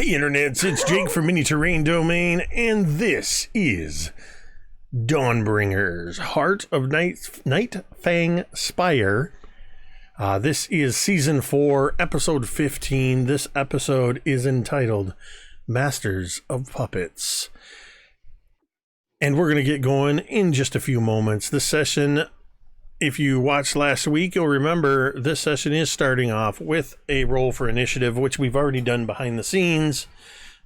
Hey internets, it's Jake from Mini Terrain Domain, and this is Dawnbringers, Heart of Nightfang Spire. This is Season 4, Episode 15. This episode is entitled Masters of Puppets. And we're going to get going in just a few moments. This session, if you watched last week, you'll remember this session is starting off with a roll for initiative, which we've already done behind the scenes.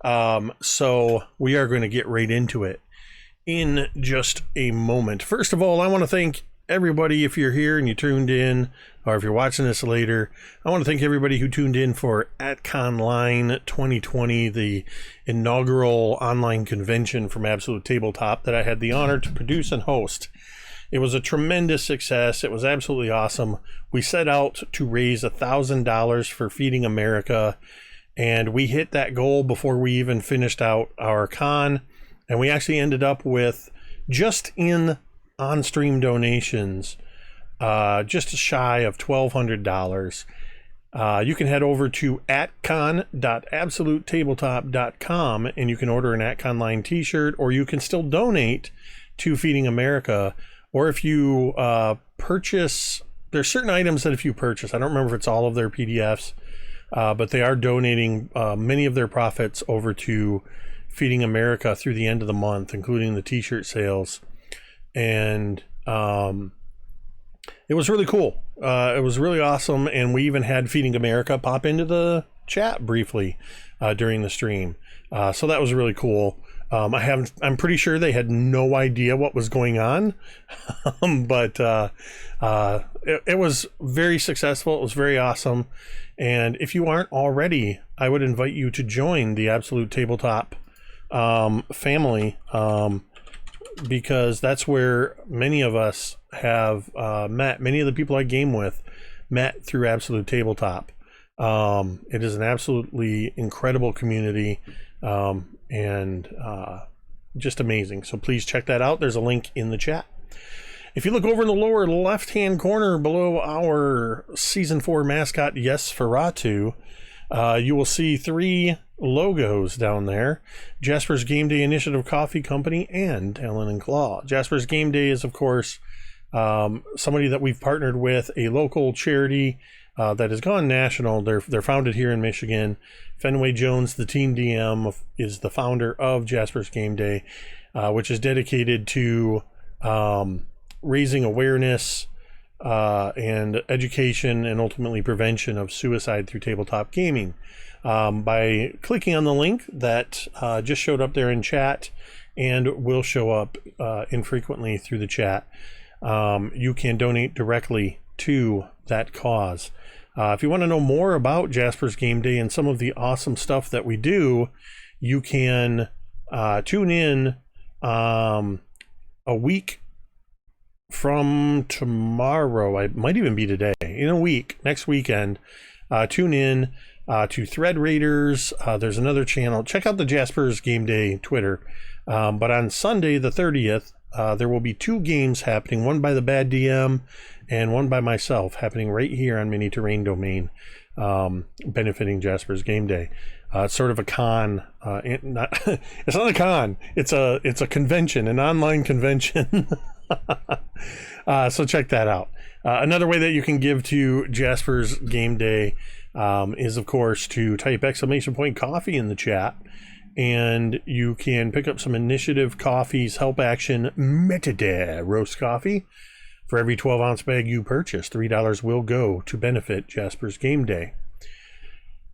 So we are going to get right into it in just a moment. First of all, I want to thank everybody, if you're here and you tuned in, or if you're watching this later, I want to thank everybody who tuned in for AtConline 2020, the inaugural online convention from Absolute Tabletop that I had the honor to produce and host. It was a tremendous success. It was absolutely awesome. We set out to raise $1,000 for Feeding America, and we hit that goal before we even finished out our con. And we actually ended up with, just in on-stream donations, just shy of $1,200. You can head over to atcon.absolutetabletop.com and you can order an AtConline t-shirt, or you can still donate to Feeding America. Or if you purchase, there's certain items that if you purchase, I don't remember if it's all of their PDFs, but they are donating many of their profits over to Feeding America through the end of the month, including the t-shirt sales. And it was really cool. It was really awesome. And we even had Feeding America pop into the chat briefly during the stream. So that was really cool. I'm pretty sure they had no idea what was going on, but it was very successful. It was very awesome. And if you aren't already, I would invite you to join the Absolute Tabletop family, because that's where many of us have met. Many of the people I game with met through Absolute Tabletop. It is an absolutely incredible community. And just amazing. So please check that out. There's a link in the chat. If you look over in the lower left-hand corner below our Season 4 mascot, Yes Ferratu, you will see 3 logos down there: Jasper's Game Day Initiative Coffee Company and Talon and Claw. Jasper's Game Day is, of course, somebody that we've partnered with, a local charity that has gone national. They're founded here in Michigan. Fenway Jones, the team DM, is the founder of Jasper's Game Day, which is dedicated to raising awareness and education and ultimately prevention of suicide through tabletop gaming. By clicking on the link that just showed up there in chat and will show up infrequently through the chat, you can donate directly to that cause. If you want to know more about Jasper's Game Day and some of the awesome stuff that we do, you can tune in a week from tomorrow. It might even be today. In a week, next weekend, tune in to Thread Raiders. There's another channel. Check out the Jasper's Game Day Twitter. But on Sunday, the 30th, there will be 2 games happening, one by the Bad DM and one by myself, happening right here on Mini Terrain Domain, benefiting Jasper's Game Day. It's sort of a con. It's not a con. It's a convention, an online convention. So check that out. Another way that you can give to Jasper's Game Day is, of course, to type !coffee in the chat. And you can pick up some Initiative Coffee's Help Action Metadare roast coffee. For every 12-ounce bag you purchase, $3 will go to benefit Jasper's Game Day.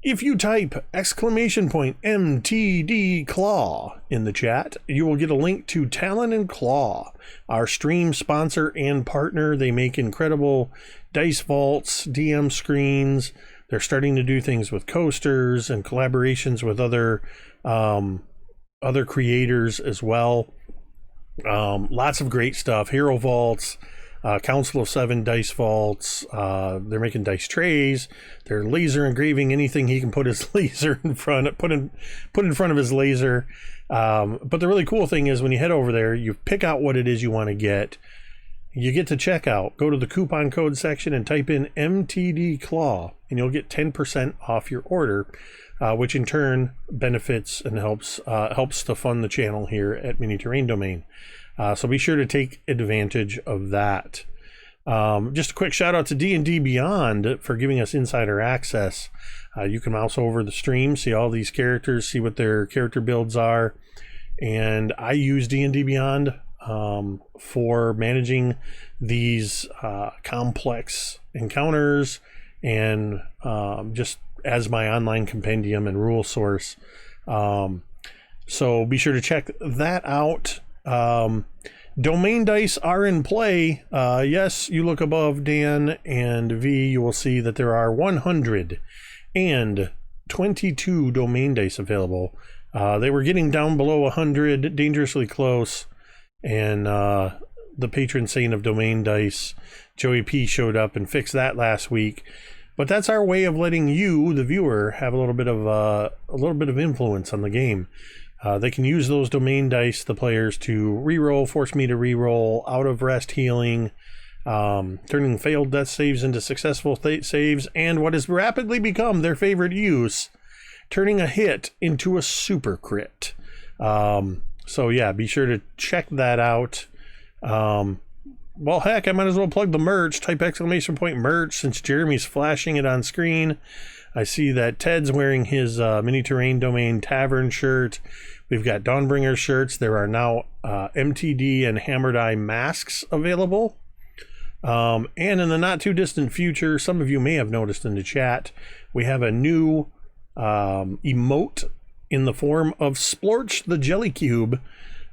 If you type !MTD Claw in the chat, you will get a link to Talon and Claw, our stream sponsor and partner. They make incredible dice vaults, DM screens. They're starting to do things with coasters and collaborations with other creators as well. Lots of great stuff. Hero vaults, Council of 7 dice vaults. They're making dice trays. They're laser engraving anything he can put his laser in front, put in front of his laser. But the really cool thing is when you head over there, you pick out what it is you want to get. you get to checkout, go to the coupon code section and type in MTD Claw, and you'll get 10% off your order, which in turn benefits and helps to fund the channel here at Mini Terrain Domain. So be sure to take advantage of that. Just a quick shout out to D&D Beyond for giving us insider access. You can mouse over the stream, see all these characters, see what their character builds are. And I use D&D Beyond for managing these complex encounters and just as my online compendium and rule source. So be sure to check that out. Domain dice are in play. Yes, you look above Dan and V, you will see that there are 122 domain dice available. They were getting down below 100, dangerously close, and the patron saint of domain dice, Joey P, showed up and fixed that last week. But that's our way of letting you, the viewer, have a little bit of influence on the game. They can use those domain dice, the players, to reroll, force me to reroll, out of rest healing, turning failed death saves into successful saves, and what has rapidly become their favorite use, turning a hit into a super crit. So yeah, be sure to check that out. Well, heck, I might as well plug the merch. Type !merch since Jeremy's flashing it on screen. I see that Ted's wearing his Mini Terrain Domain Tavern shirt. We've got Dawnbringers shirts. There are now MTD and Hammered Eye masks available. And in the not too distant future, some of you may have noticed in the chat, we have a new emote in the form of Splorch the Jelly Cube,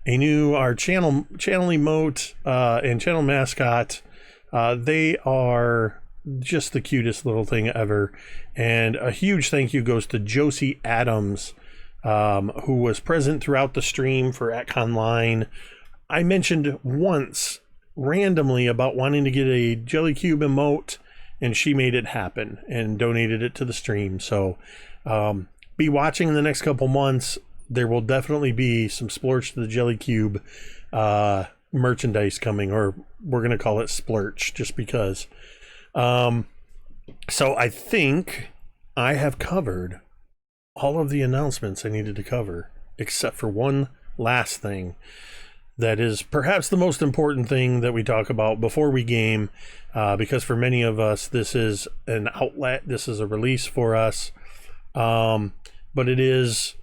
our channel emote and channel mascot. They are just the cutest little thing ever, and a huge thank you goes to Josie Adams, who was present throughout the stream for AtConline. I mentioned once randomly about wanting to get a Jelly Cube emote, and she made it happen and donated it to the stream. So be watching in the next couple months. There will definitely be some Splorch to the Jelly Cube merchandise coming, or we're going to call it Splurch just because. So I think I have covered all of the announcements I needed to cover, except for one last thing that is perhaps the most important thing that we talk about before we game, because for many of us, this is an outlet, this is a release for us. But it is,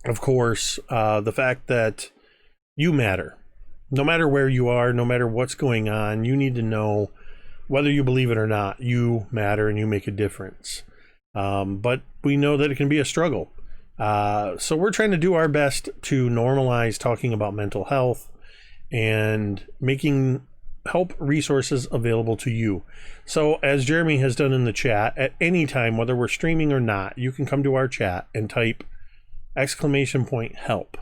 of course, the fact that you matter. No matter where you are, no matter what's going on, you need to know, whether you believe it or not, you matter and you make a difference. But we know that it can be a struggle. So we're trying to do our best to normalize talking about mental health and making help resources available to you. So as Jeremy has done in the chat, at any time, whether we're streaming or not, you can come to our chat and type !help.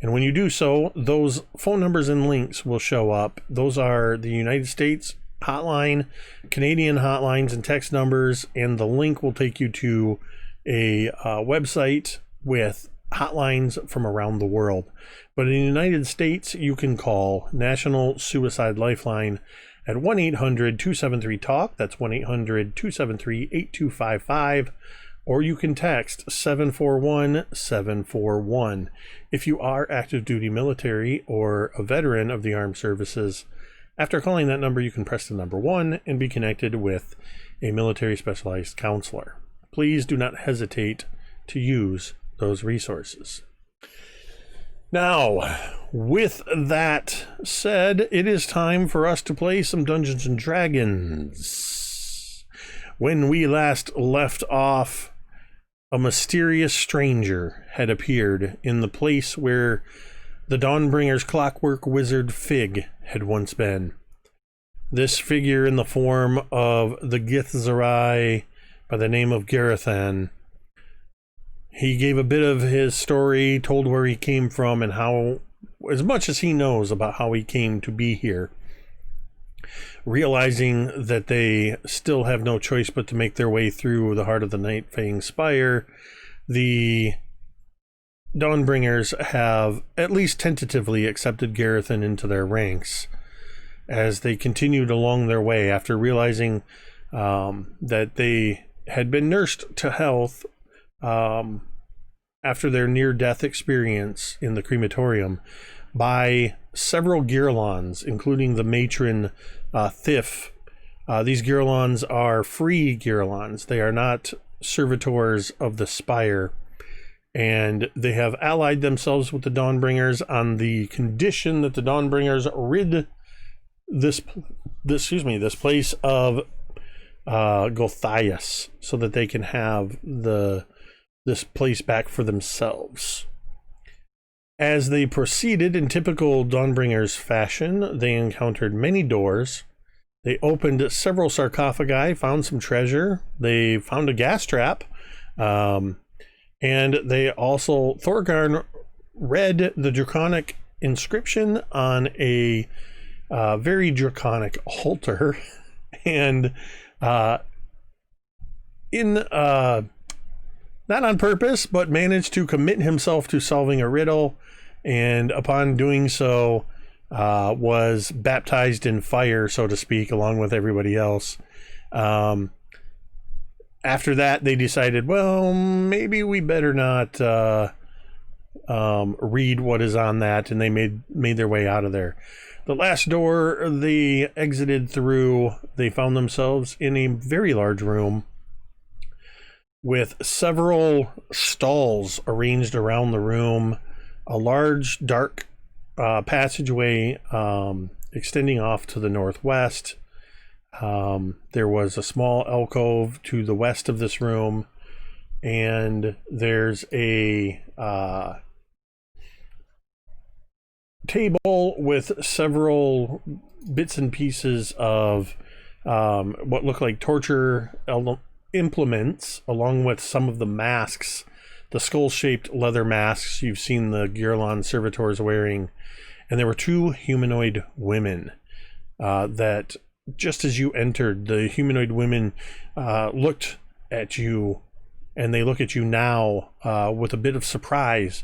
And when you do so, those phone numbers and links will show up. Those are the United States hotline, Canadian hotlines and text numbers, and the link will take you to a website with hotlines from around the world. But in the United States, you can call National Suicide Lifeline at 1-800-273-TALK. That's 1-800-273-8255. Or you can text 741-741. If you are active duty military or a veteran of the armed services, after calling that number, you can press the number 1 and be connected with a military specialized counselor. Please do not hesitate to use those resources. Now, with that said, it is time for us to play some Dungeons and Dragons. When we last left off, a mysterious stranger had appeared in the place where the Dawnbringers clockwork wizard Fig had once been. This figure in the form of the Githzerai by the name of Gerithan. He gave a bit of his story, told where he came from and how, as much as he knows about how he came to be here. Realizing that they still have no choice but to make their way through the heart of the Nightfang Spire, the Dawnbringers have at least tentatively accepted Gerithan into their ranks. as they continued along their way after realizing that they had been nursed to health after their near-death experience in the crematorium by several Girlons, including the matron Thif. These Girlons are free Girlons. They are not servitors of the Spire, and they have allied themselves with the Dawnbringers on the condition that the Dawnbringers rid this place of Gothias, so that they can have this place back for themselves. As they proceeded in typical Dawnbringers fashion, they encountered many doors. They opened several sarcophagi, found some treasure. They found a gas trap. And they also, Thorgarn read the draconic inscription on a very draconic altar. And not on purpose, but managed to commit himself to solving a riddle, and upon doing so, was baptized in fire, so to speak, along with everybody else. After that, they decided, well, maybe we better not read what is on that, and they made their way out of there. The last door they exited through, they found themselves in a very large room with several stalls arranged around the room, a large dark passageway extending off to the northwest. There was a small alcove to the west of this room, and there's a table with several bits and pieces of what look like torture implements, along with some of the masks, the skull-shaped leather masks you've seen the Girlon servitors wearing. And there were two humanoid women that, just as you entered, the humanoid women looked at you, and they look at you now with a bit of surprise,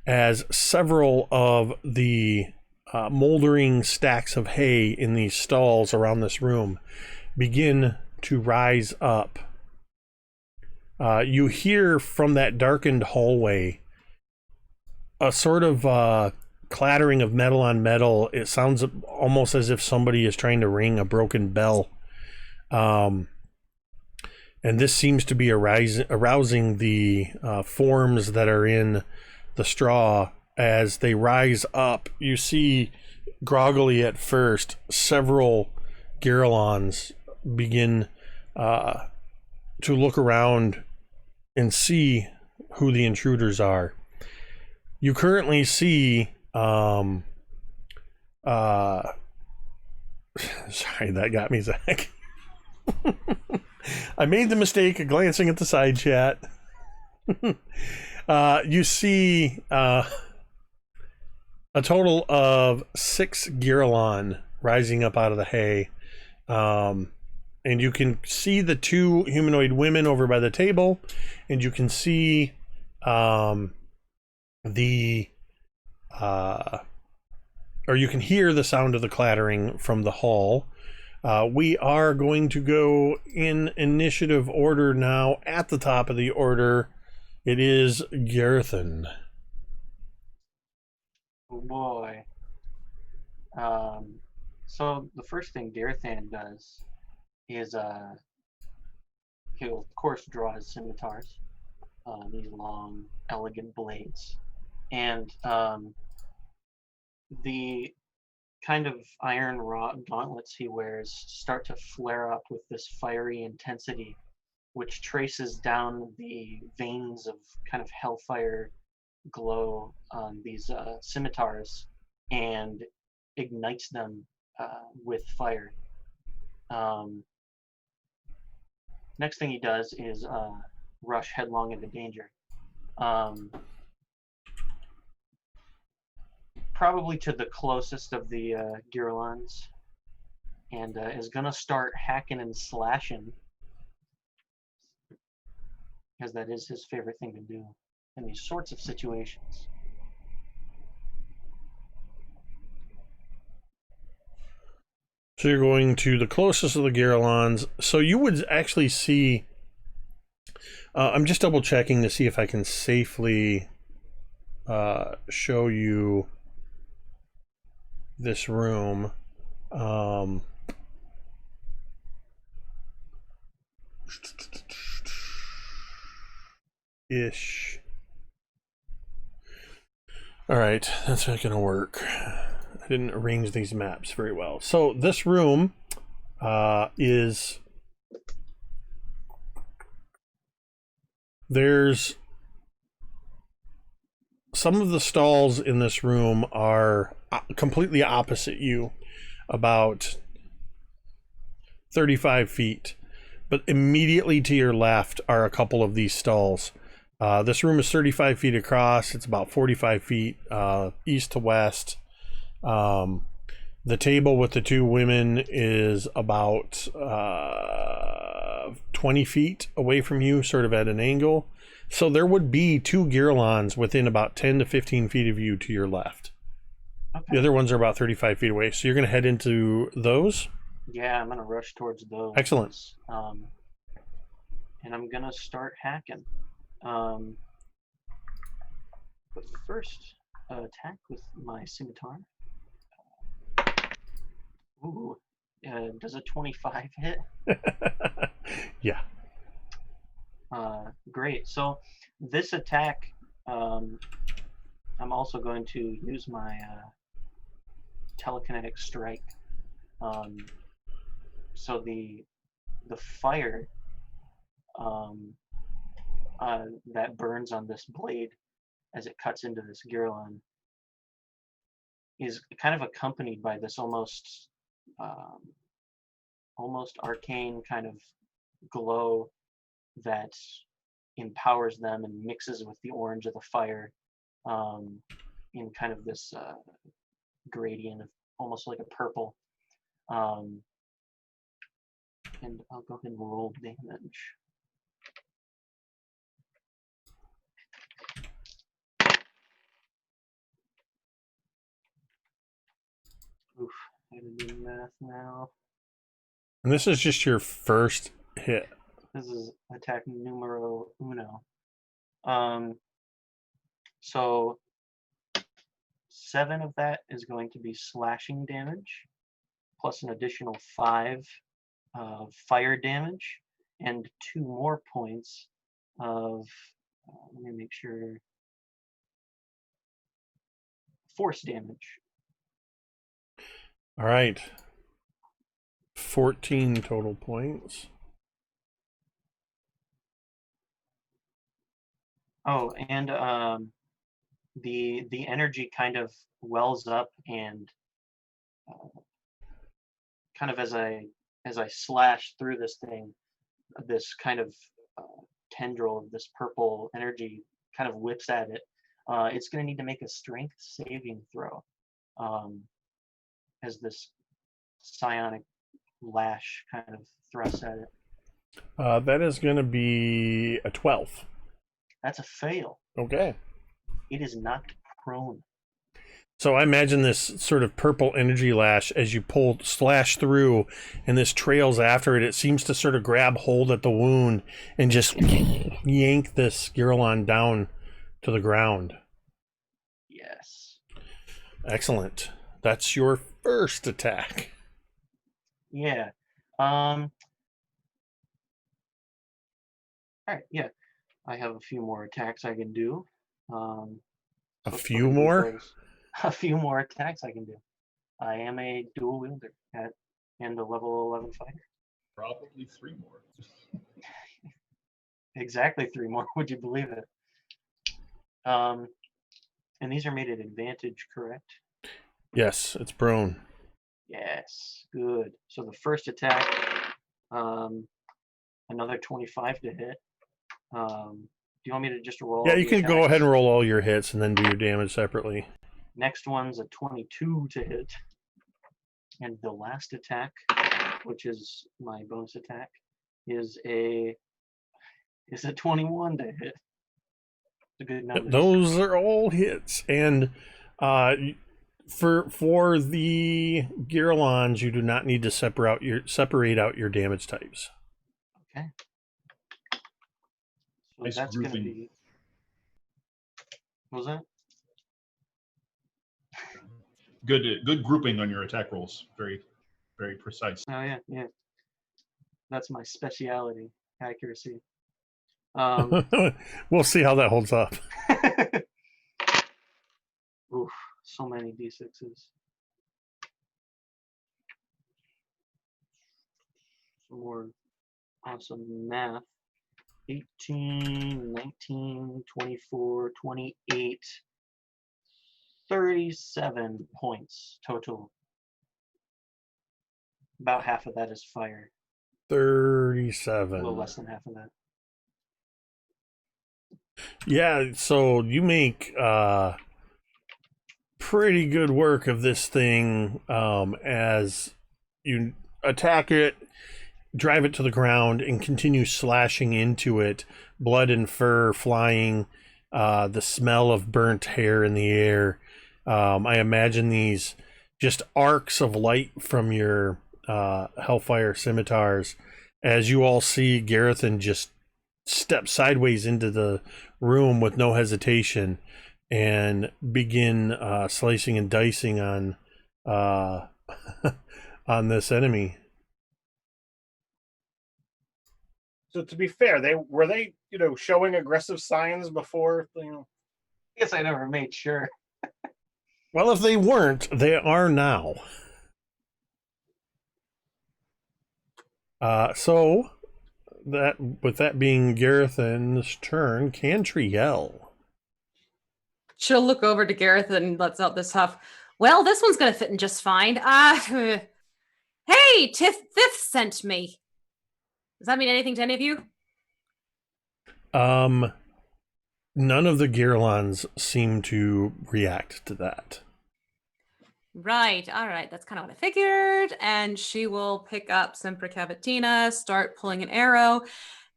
as several of the moldering stacks of hay in these stalls around this room begin to rise up. You hear from that darkened hallway a sort of clattering of metal on metal. It sounds almost as if somebody is trying to ring a broken bell. And this seems to be arousing the forms that are in the straw. As they rise up, you see, groggily at first, several Girlons begin to look around and see who the intruders are. You currently see sorry, that got me, Zach. I made the mistake of glancing at the side chat. You see a total of 6 Girlon rising up out of the hay. And you can see the two humanoid women over by the table, and you can see or you can hear the sound of the clattering from the hall. We are going to go in initiative order now. At the top of the order, it is Gerithan. Oh boy. So the first thing Gerithan does is he'll of course draw his scimitars, these long, elegant blades, and the kind of iron wrought gauntlets he wears start to flare up with this fiery intensity, which traces down the veins of kind of hellfire glow on these scimitars and ignites them with fire. Next thing he does is rush headlong into danger. Probably to the closest of the Girlons, and is gonna start hacking and slashing, because that is his favorite thing to do in these sorts of situations. So you're going to the closest of the Garelons. So you would actually see... I'm just double checking to see if I can safely show you this room. Ish. All right, that's not going to work. I didn't arrange these maps very well. So this room is... There's... Some of the stalls in this room are completely opposite you, about 35 feet. But immediately to your left are a couple of these stalls. This room is 35 feet across. It's about 45 feet east to west. The table with the two women is about 20 feet away from you, sort of at an angle. So there would be two Garelons within about 10 to 15 feet of you to your left. Okay. The other ones are about 35 feet away. So you're going to head into those? Yeah, I'm going to rush towards those. Excellent. And I'm going to start hacking. But first, attack with my scimitar. Ooh, does a 25 hit? Yeah. Great. So this attack, I'm also going to use my telekinetic strike. So the fire that burns on this blade as it cuts into this Gerithan is kind of accompanied by this almost arcane kind of glow that empowers them and mixes with the orange of the fire in kind of this gradient of almost like a purple. And I'll go ahead and roll damage. Oof, I gotta do math now. And this is just your first hit. This is attack numero uno. So 7 of that is going to be slashing damage, plus an additional 5 of fire damage, and 2 more points of, let me make sure, force damage. All right. 14 total points. Oh, and the energy kind of wells up, and kind of as I slash through this thing, this kind of tendril of this purple energy kind of whips at it. It's going to need to make a strength saving throw as this psionic lash kind of thrusts at it. That is going to be a 12. That's a fail. Okay. It is knocked prone. So I imagine this sort of purple energy lash as you slash through, and this trails after it. It seems to sort of grab hold at the wound and just yank this Gerithan down to the ground. Yes. Excellent. That's your first attack. Yeah. All right. Yeah. I have a few more attacks I can do. A few more? A few more attacks I can do. I am a dual wielder and a level 11 fighter. Probably 3 more. Exactly 3 more. Would you believe it? And these are made at advantage, correct? Yes, it's prone. Yes. Good. So the first attack, another 25 to hit. Do you want me to just roll? Yeah, you can go ahead and roll all your hits and then do your damage separately. Next one's a 22 to hit. And the last attack, which is my bonus attack, is a 21 to hit. It's a good number. Those are all hits. And For the Giralons, you do not need to separate out your damage types. Okay. So Nice that's going to grouping. be. What was that? Good grouping on your attack rolls. Very, very precise. Oh yeah, yeah. That's my speciality, accuracy. We'll see how that holds up. Oof, so many d6s. Some more awesome math. 18, 19, 24, 28, 37 points total. About half of that is fire. 37. A little less than half of that. Yeah, so you make pretty good work of this thing as you attack it, drive it to the ground, and continue slashing into it, blood and fur flying, the smell of burnt hair in the air. I imagine these just arcs of light from your Hellfire scimitars as you all see Gerithan just step sideways into the room with no hesitation and begin slicing and dicing on on this enemy. So to be fair, they were showing aggressive signs before. I guess I never made sure. Well, if they weren't, they are now. So that with that being Gerithan's turn, Cantriel. She'll look over to Gareth and lets out this huff. Well, this one's going to fit in just fine. Hey, Thith sent me. Does that mean anything to any of you? None of the Giralons seem to react to that. Right, all right, that's kind of what I figured. And she will pick up Sempra Cavatina, start pulling an arrow,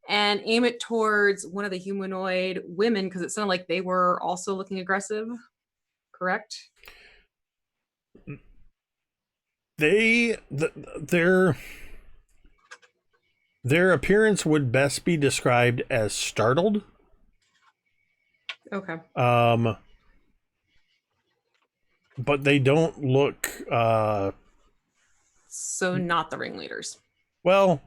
and aim it towards one of the humanoid women because it sounded like they were also looking aggressive, correct? Their appearance would best be described as startled. Okay. But they don't look So not the ringleaders. well.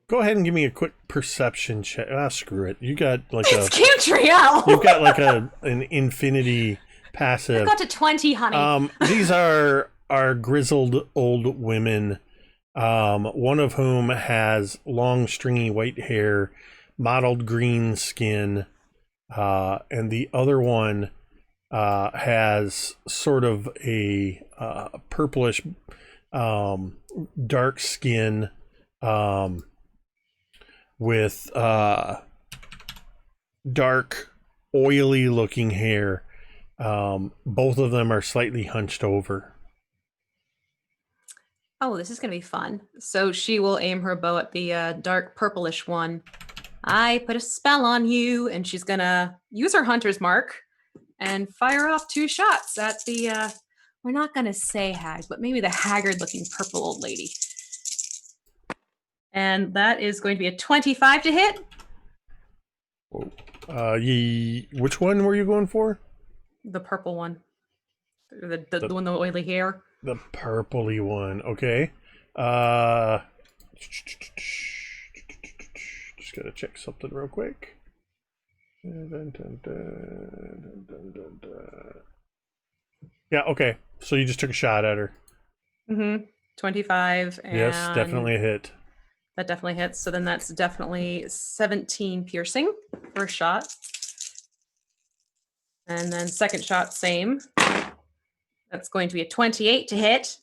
Go ahead and give me a quick perception check. Screw it. You got like It's Cantriel! You've got like an infinity passive. I got to 20, honey. These are grizzled old women. One of whom has long, stringy white hair, mottled green skin, and the other one has sort of a purplish, dark skin, with dark, oily-looking hair. Both of them are slightly hunched over. Oh, this is going to be fun. So she will aim her bow at the dark purplish one. I put a spell on you, and she's going to use her hunter's mark and fire off 2 shots at the, we're not going to say hag, but maybe the haggard-looking purple old lady. And that is going to be a 25 to hit. Which one were you going for? The purple one. The one with the oily hair. The purpley one. Okay. Just gotta check something real quick. Yeah, okay. So you just took a shot at her. 25. And Yes, definitely a hit. that definitely hits. So then that's definitely 17 piercing first shot. And then second shot, same. That's going to be a 28 to hit.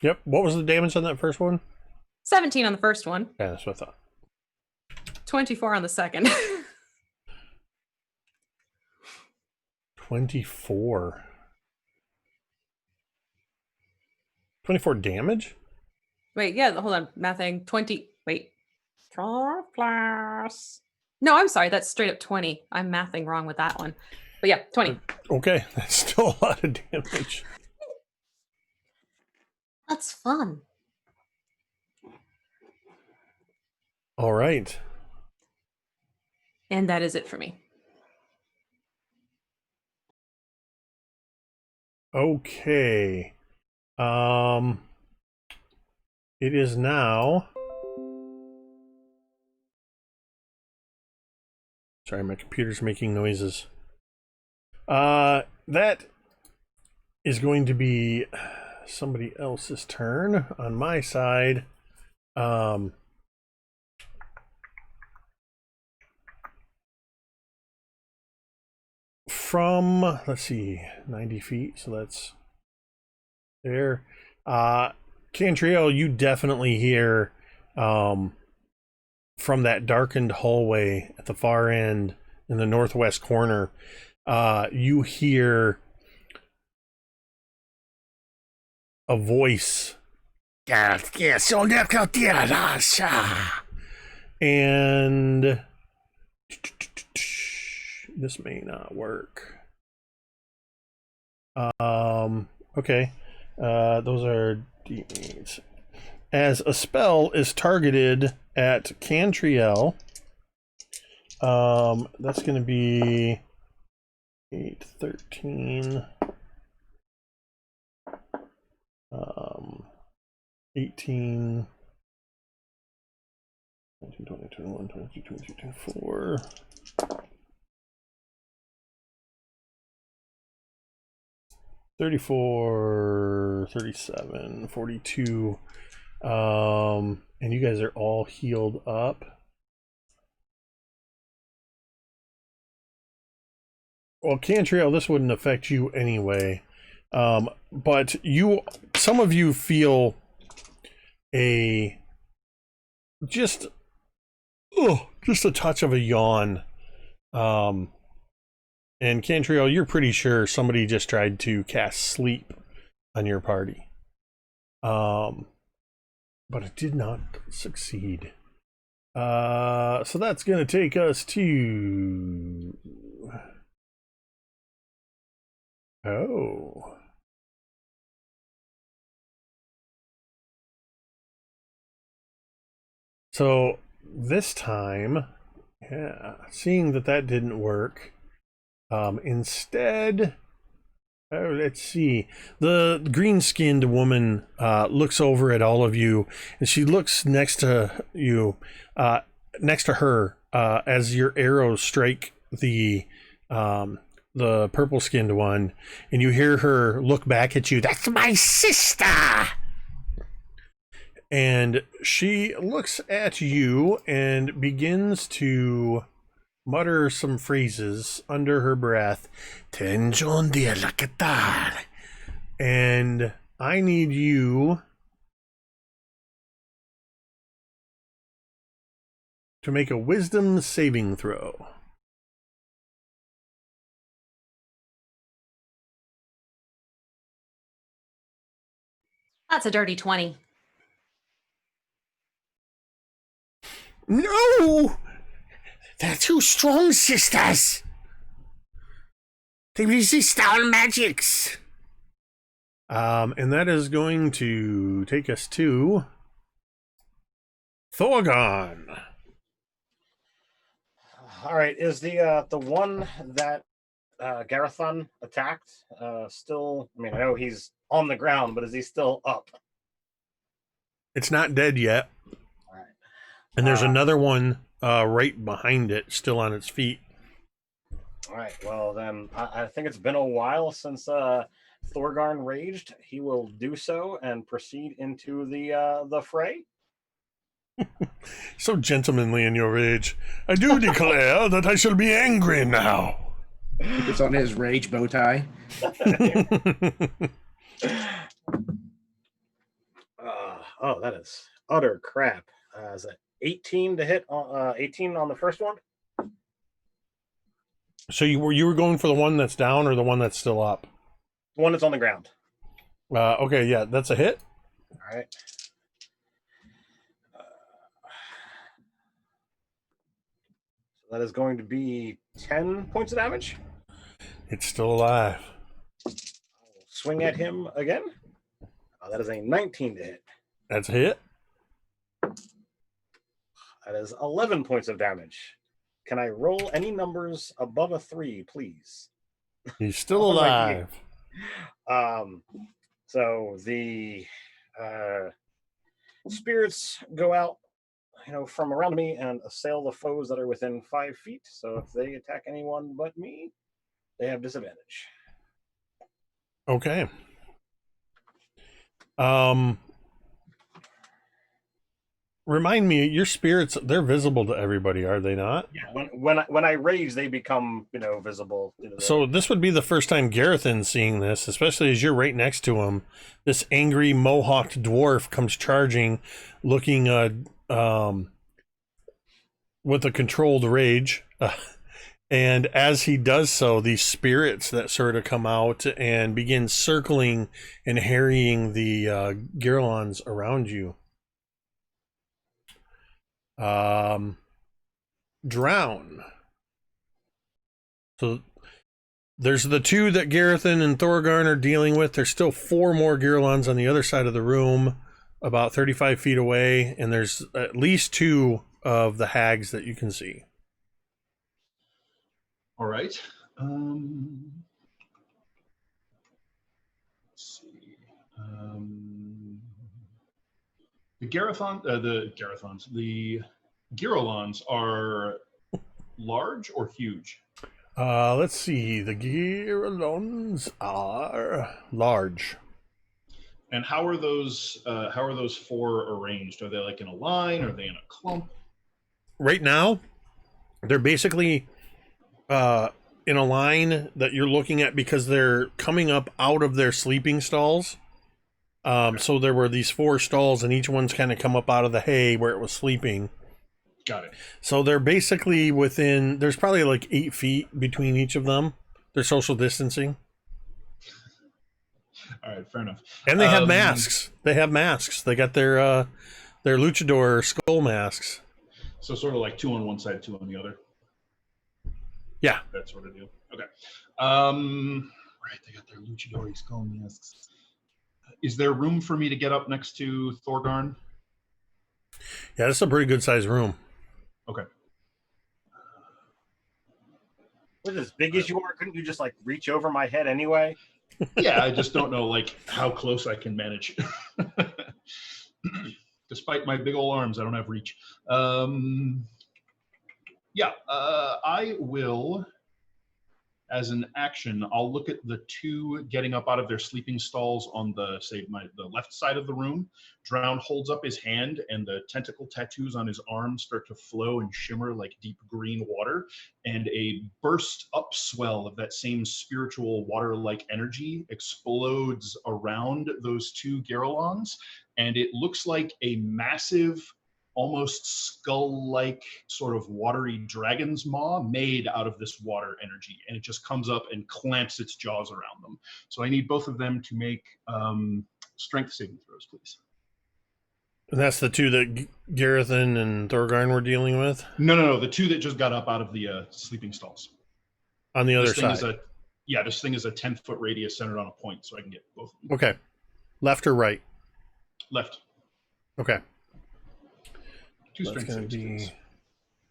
Yep. What was the damage on that first one? 17 on the first one. Yeah, that's what I thought. 24 on the second. 24. 24 damage? Wait, yeah, hold on. Mathing. 20. Wait. 12 plus. No, I'm sorry. That's straight up 20. I'm mathing wrong with that one. But yeah, 20. Okay, that's still a lot of damage. That's fun. All right. And that is it for me. Okay. It is now. Sorry, my computer's making noises. That is going to be somebody else's turn on my side. From, let's see, 90 feet, so that's there. Cantriel, you definitely hear from that darkened hallway at the far end in the northwest corner, you hear a voice. And this may not work. Okay. Those are D8s. As a spell is targeted at Cantriel, that's going to be 8, 13, 18, 19, 20, 21, 22, 23, 24. 34, 37, 42. And you guys are all healed up. Well, Cantriel, this wouldn't affect you anyway. But some of you feel just a touch of a yawn. And Cantriel, you're pretty sure somebody just tried to cast sleep on your party. But it did not succeed. So that's going to take us to... Oh. So this time, yeah, seeing that didn't work, instead, let's see, the green-skinned woman looks over at all of you, and she looks next to you, next to her, as your arrows strike the purple-skinned one, and you hear her look back at you. That's my sister! And she looks at you and begins to mutter some phrases under her breath. Tenjon dia lakatar. And I need you to make a wisdom saving throw. That's a dirty 20. No! They're too strong, sisters! They resist our magics! And that is going to take us to Thorgarn. All right, is the one that Gerithan attacked still? I mean, I know he's on the ground, but is he still up? It's not dead yet. All right. And there's another one right behind it, still on its feet. All right. Well, then I think it's been a while since Thorgarn raged. He will do so and proceed into the fray. So gentlemanly in your rage. I do declare that I shall be angry now. It's on his rage bow tie. Oh, that is utter crap. Is that 18 to hit? 18 on the first one. So you were going for the one that's down or the one that's still up? The one that's on the ground. Okay, yeah, that's a hit. All right. So that is going to be 10 points of damage. It's still alive. I'll swing at him again. That is a 19 to hit. That's a hit. That is 11 points of damage. Can I roll any numbers above a 3, please? He's still Oh my alive. So the spirits go out, from around me and assail the foes that are within 5 feet. So if they attack anyone but me, they have disadvantage. Okay. Remind me, your spirits, they're visible to everybody, are they not? Yeah. When I rage, they become visible. So this would be the first time Gerithan's seeing this, especially as you're right next to him. This angry mohawked dwarf comes charging, looking with a controlled rage. And as he does so, these spirits that sort of come out and begin circling and harrying the Girlons around you. Drown. So there's the 2 that Gerithan and Thorgarn are dealing with. There's still 4 more Girlons on the other side of the room, about 35 feet away, and there's at least 2 of the hags that you can see. All right. Let's see. The Girolons are large or huge? Let's see. The Girlons are large. And how are those 4 arranged? Are they like in a line? Are they in a clump? Right now, they're basically in a line that you're looking at because they're coming up out of their sleeping stalls. So there were these 4 stalls, and each one's kind of come up out of the hay where it was sleeping. Got it. So they're basically within, there's probably like 8 feet between each of them. They're social distancing. All right, fair enough. And they have masks. They have masks. They got their luchador skull masks. So sort of like 2 on one side, 2 on the other. Yeah. That sort of deal. Okay. Right, they got their luchador skull masks. Is there room for me to get up next to Thorgarn? Yeah, this is a pretty good sized room. Okay. With as big as you are, couldn't you just reach over my head anyway? Yeah, I just don't know how close I can manage. Despite my big old arms, I don't have reach. I will, as an action, I'll look at the 2 getting up out of their sleeping stalls on the left side of the room. Drown holds up his hand, and the tentacle tattoos on his arm start to flow and shimmer like deep green water, and a burst upswell of that same spiritual water-like energy explodes around those 2 Girolons, and it looks like a massive, almost skull-like sort of watery dragon's maw made out of this water energy, and it just comes up and clamps its jaws around them. So I need both of them to make strength saving throws, please. And that's the 2 that Gerithan and Thorgarn were dealing with? No. The 2 that just got up out of the sleeping stalls. On the other side? This thing is a 10-foot radius centered on a point, so I can get both of them. Okay. Left or right? Left. Okay. 2 strength saves, please.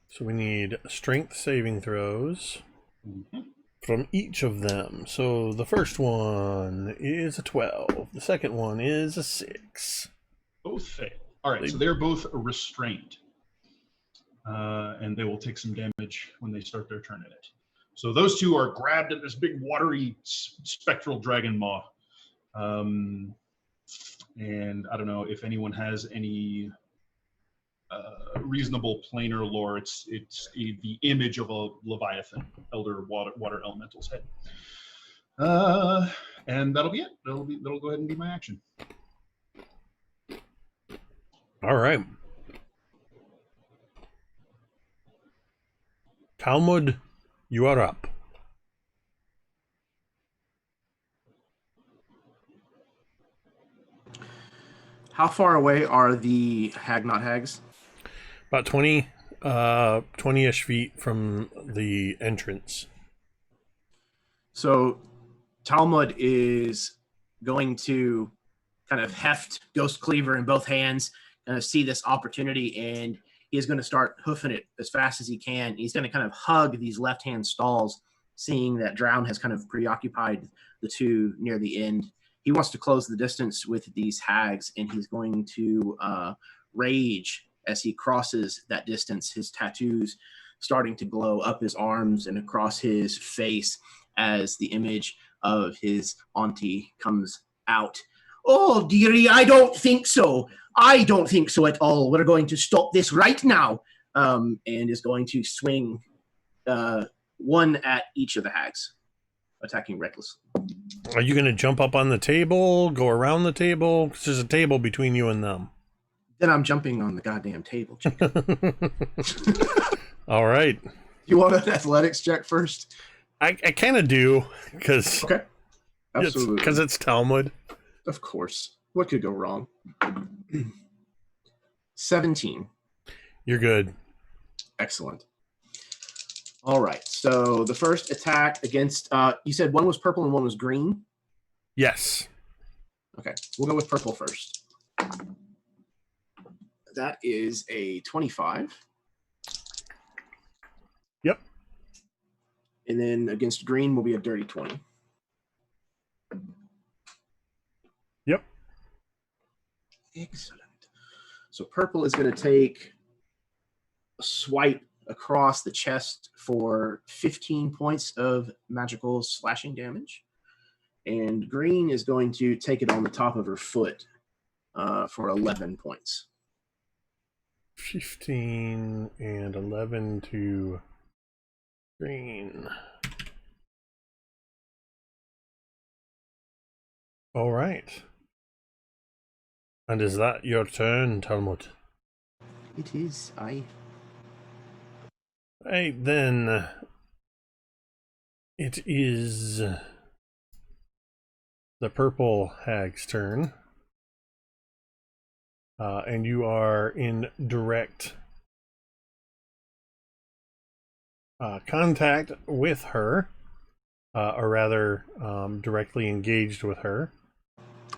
So we need strength saving throws from each of them. So the first one is a 12. The second one is a 6. Both fail. All right, so they're both restrained. And they will take some damage when they start their turn in it. So those 2 are grabbed at this big watery spectral dragon maw. And I don't know if anyone has any reasonable planar lore. It's the image of a Leviathan, elder water elemental's head. And that'll be it. That'll go ahead and be my action. All right. Talmud, you are up. How far away are the not hags? About 20-ish feet from the entrance. So Talmud is going to kind of heft Ghost Cleaver in both hands, see this opportunity, and he is going to start hoofing it as fast as he can. He's going to kind of hug these left-hand stalls, seeing that Drown has kind of preoccupied the two near the end. He wants to close the distance with these hags, and he's going to rage as he crosses that distance, his tattoos starting to glow up his arms and across his face as the image of his auntie comes out. Oh, dearie, I don't think so. I don't think so at all. We're going to stop this right now. And is going to swing one at each of the hags, attacking recklessly. Are you going to jump up on the table, go around the table? 'Cause there's a table between you and them. Then I'm jumping on the goddamn table. All right. You want an athletics check first? I kind of do, because Okay. Absolutely. Because it's Talmud. Of course. What could go wrong? 17. You're good. Excellent. All right. So the first attack against, you said one was purple and one was green? Yes. Okay. We'll go with purple first. That is a 25. Yep. And then against green will be a dirty 20. Yep. Excellent. So purple is going to take a swipe across the chest for 15 points of magical slashing damage. And green is going to take it on the top of her foot for 11 points. 15 and 11 to green. All right. And is that your turn, Talmud? It is. Right, then. It is the purple hag's turn. And you are in direct contact with her, or rather, directly engaged with her.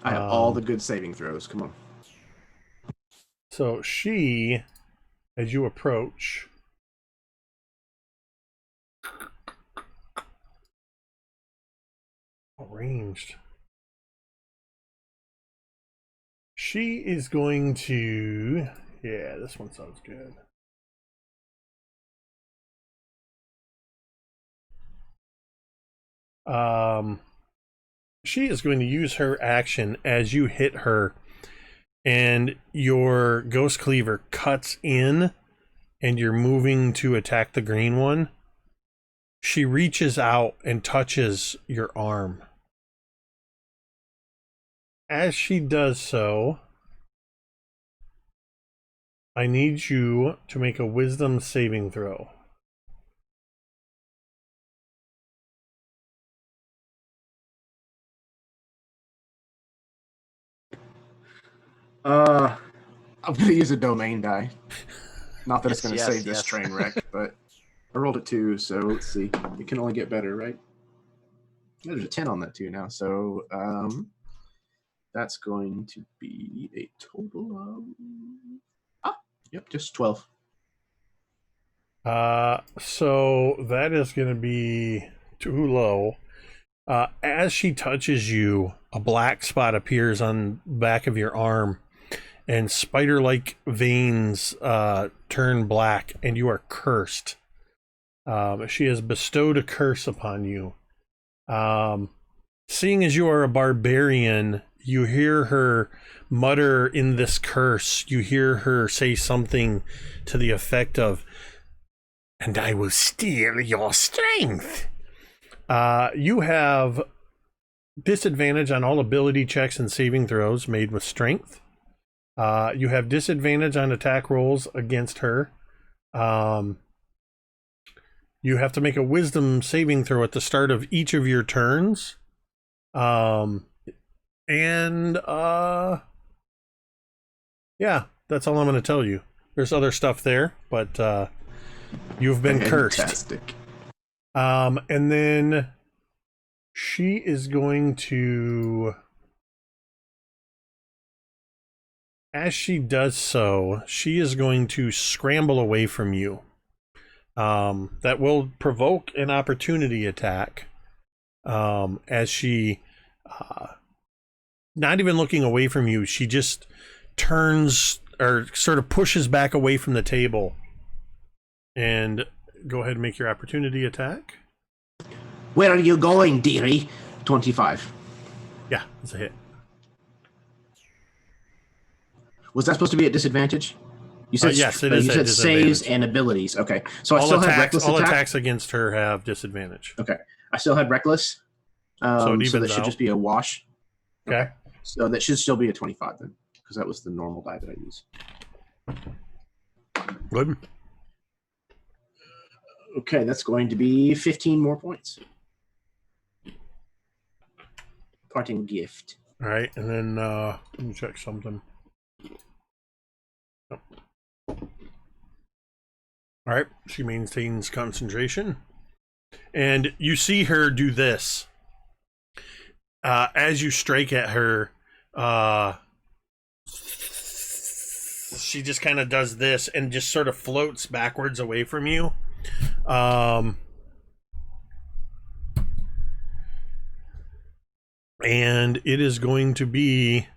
I have all the good saving throws. Come on. So she, as you approach, ranged. She is going to, yeah, this one sounds good. She is going to use her action as you hit her, and your Ghost Cleaver cuts in, and you're moving to attack the green one. She reaches out and touches your arm. As she does so, I need you to make a wisdom saving throw. I'm going to use a domain die. Not that it's going to save this yes. train wreck, but I rolled a 2, so let's see. It can only get better, right? There's a 10 on that too now, so that's going to be a total of just 12. So that is going to be too low. As she touches you, a black spot appears on the back of your arm, and spider-like veins turn black, and you are cursed. She has bestowed a curse upon you. Seeing as you are a barbarian, you hear her mutter in this curse. You hear her say something to the effect of, "And I will steal your strength." You have disadvantage on all ability checks and saving throws made with strength. You have disadvantage on attack rolls against her. You have to make a wisdom saving throw at the start of each of your turns. Yeah, that's all I'm going to tell you. There's other stuff there, but you've been cursed. Fantastic. And then she is going to, as she does so, she is going to scramble away from you. That will provoke an opportunity attack. As she, not even looking away from you, she just turns or sort of pushes back away from the table. And go ahead and make your opportunity attack. Where are you going, dearie? 25. Yeah, it's a hit. Was that supposed to be at disadvantage? You said yes, it is you at said saves disadvantage. and abilities. Okay, so I All still have attacks, reckless all attack. attacks against her have disadvantage. Okay, I still had reckless. So it So evens that should out. just be a wash. Okay. So that should still be a 25 then, because that was the normal die that I use. Good. Okay, that's going to be 15 more points. Parting gift. All right, and then let me check something. Oh. All right, she maintains concentration, and you see her do this. As you strike at her, she just kind of does this and just sort of floats backwards away from you. And it is going to be...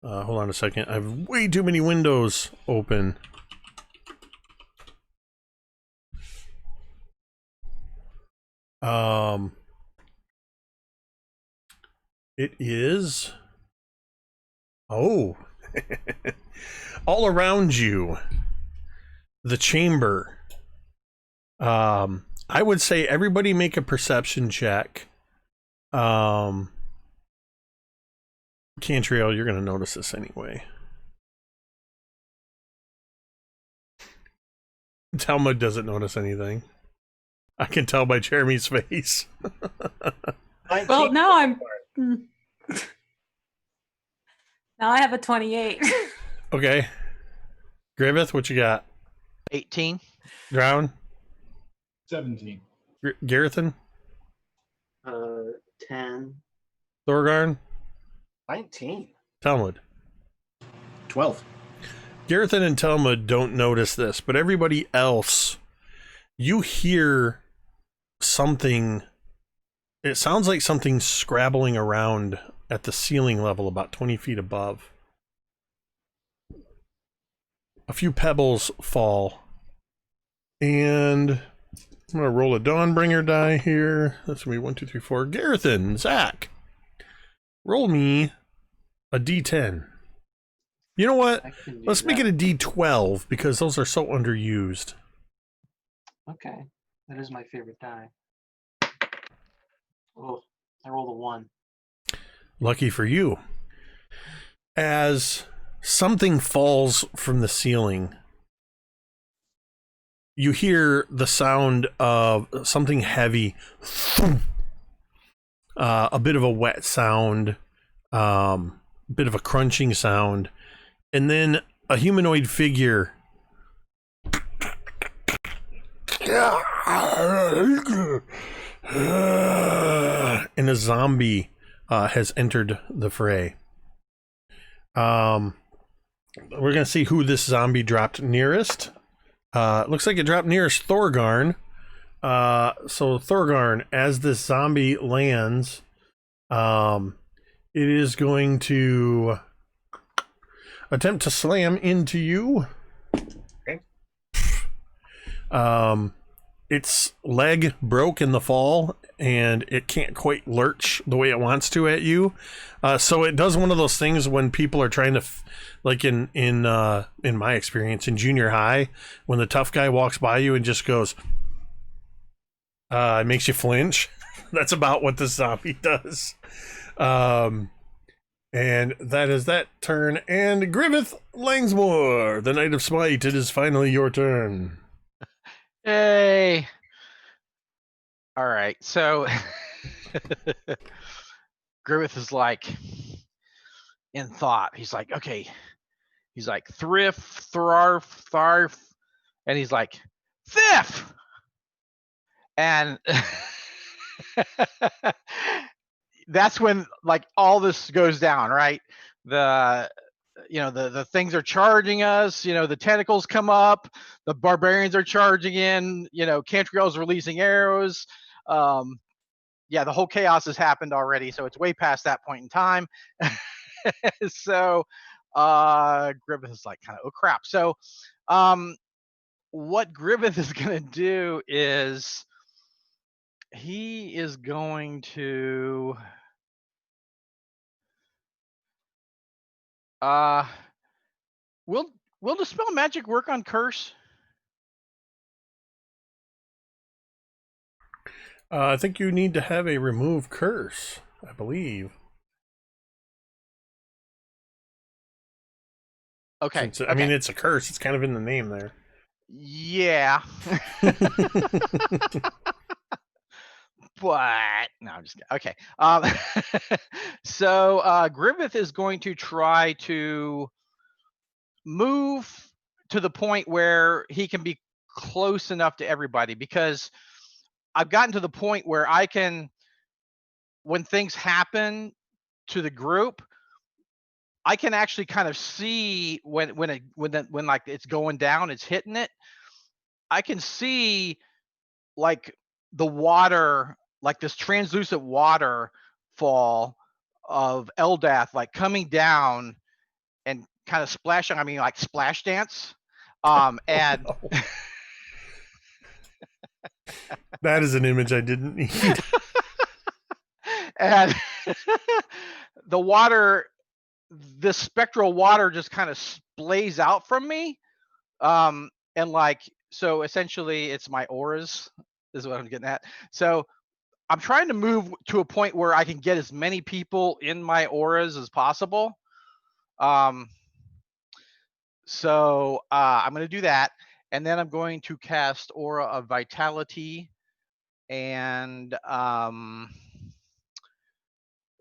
hold on a second. I have way too many windows open. It is... Oh. All around you. The chamber. I would say everybody make a perception check. Cantriel, you're going to notice this anyway. Talmud doesn't notice anything. I can tell by Jeremy's face. Well, now I'm. Now I have a 28. Okay. Griveth, what you got? 18. Drown? 17. Gerithan? 10. Thorgarn? 19. Talmud? 12. Gerithan and Talmud don't notice this, but everybody else, you hear something. It sounds like something scrabbling around at the ceiling level about 20 feet above. A few pebbles fall. And I'm going to roll a Dawnbringer die here. That's going to be 1, 2, 3, 4. Gerithan, Zach, roll me a D10. You know what? I can do Let's make that. it a D12 because those are so underused. Okay. That is my favorite die. Oh, I rolled a 1. Lucky for you. As something falls from the ceiling, you hear the sound of something heavy, a bit of a wet sound, a bit of a crunching sound, and then a humanoid figure and a zombie has entered the fray. We're gonna see who this zombie dropped nearest. Looks like it dropped nearest Thorgarn. So Thorgarn, as this zombie lands, it is going to attempt to slam into you. Okay. Its leg broke in the fall, and it can't quite lurch the way it wants to at you. So it does one of those things when people are trying to, like in my experience in junior high, when the tough guy walks by you and just goes, it makes you flinch. That's about what this zombie does. And that is that turn. And Griveth Langsmore, the Knight of Smite, it is finally your turn. Yay. All right. So Griveth is like in thought. He's like, okay. He's like thrift, tharf, and he's like, thiff. And that's when like all this goes down, right? The things are charging us, the tentacles come up, the barbarians are charging in, Cantriel's releasing arrows. The whole chaos has happened already, so it's way past that point in time. So Griveth is like kind of, oh crap. So what Griveth is going to do is he is going to will dispel magic work on curse? I think you need to have a remove curse, I believe. Okay. I mean, it's a curse. It's kind of in the name there. Yeah. But no, I'm just kidding. Okay. So Griveth is going to try to move to the point where he can be close enough to everybody, because I've gotten to the point where I can, when things happen to the group, I can actually kind of see when like it's going down, it's hitting it. I can see like the water, like this translucent waterfall of Eldath, like coming down and kind of splashing. I mean, like splash dance. And that is an image I didn't need. And the water, this spectral water just kind of splays out from me. And like, so essentially it's my auras is what I'm getting at. So I'm trying to move to a point where I can get as many people in my auras as possible. So I'm going to do that. And then I'm going to cast Aura of Vitality. And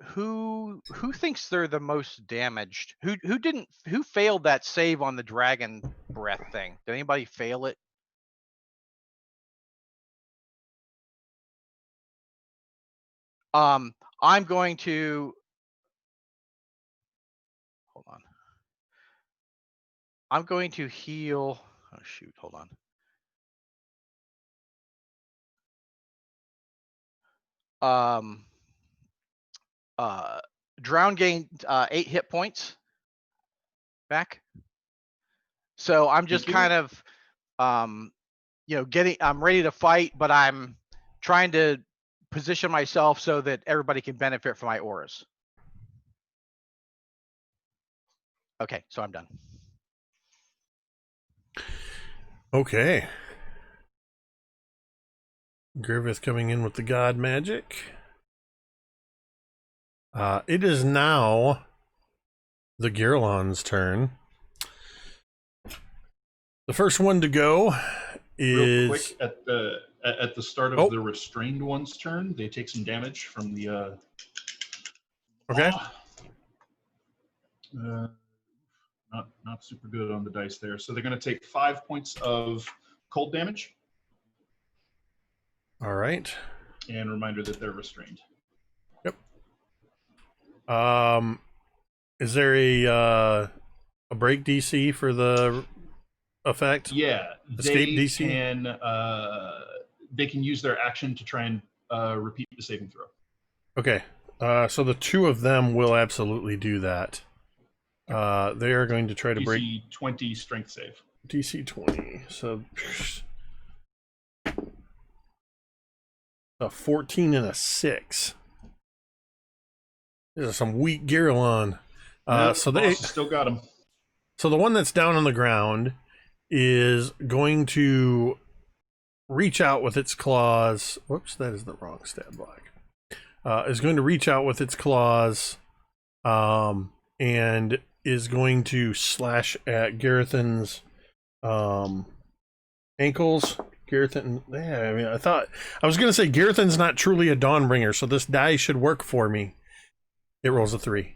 who thinks they're the most damaged? Who failed that save on the dragon breath thing? Did anybody fail it? I'm going to hold on. I'm going to heal. Oh shoot, hold on. Drown gained 8 hit points back. So I'm just kind of I'm ready to fight, but I'm trying to position myself so that everybody can benefit from my auras. Okay, so I'm done. Okay. Griveth coming in with the god magic. It is now the Gerithan's turn. The first one to go is... Real quick, at the start of the restrained one's turn, they take some damage from the... Okay. Not super good on the dice there. So they're going to take 5 points of cold damage. All right. And reminder that they're restrained. Yep. Is there a break DC for the effect? Yeah, Escape DC? They can use their action to try and repeat the saving throw. Okay. So the two of them will absolutely do that. They are going to try to break DC 20 strength save. DC 20. So a 14 and a 6. These are some weak Gerithan. So they still got him. So the one that's down on the ground is going to reach out with its claws. Whoops, that is the wrong stat block. Is going to reach out with its claws, and is going to slash at Gerithan's ankles. Gerithan, yeah, I mean, I was going to say Gerithan's not truly a Dawnbringer, so this die should work for me. It rolls a 3.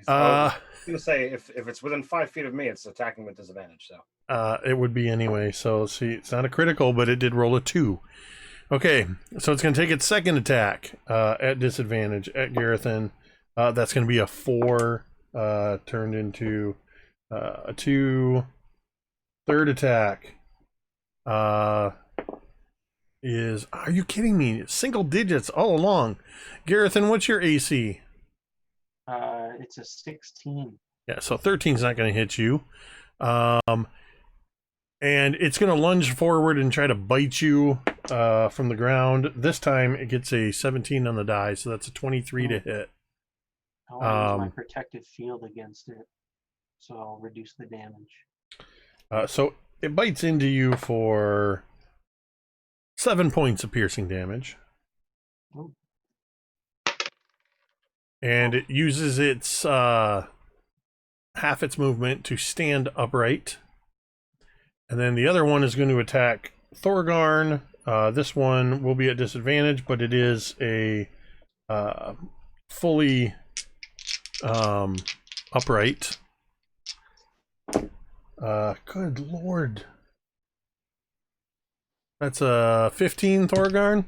I was going to say, if it's within 5 feet of me, it's attacking with disadvantage. So it would be anyway. So see, it's not a critical, but it did roll a 2. Okay, so it's going to take its second attack at disadvantage at Gerithan. That's going to be a 4 turned into a 2. Third attack is... Are you kidding me? Single digits all along. Gerithan, what's your AC? It's a 16. Yeah, so 13's not going to hit you. And it's going to lunge forward and try to bite you from the ground. This time it gets a 17 on the die, so that's a 23 to hit. I'll use my protective field against it, so I'll reduce the damage. So it bites into you for 7 points of piercing damage. Ooh. And it uses its half its movement to stand upright. And then the other one is going to attack Thorgarn. This one will be at disadvantage, but it is a fully upright. Good lord. That's a 15, Thorgarn.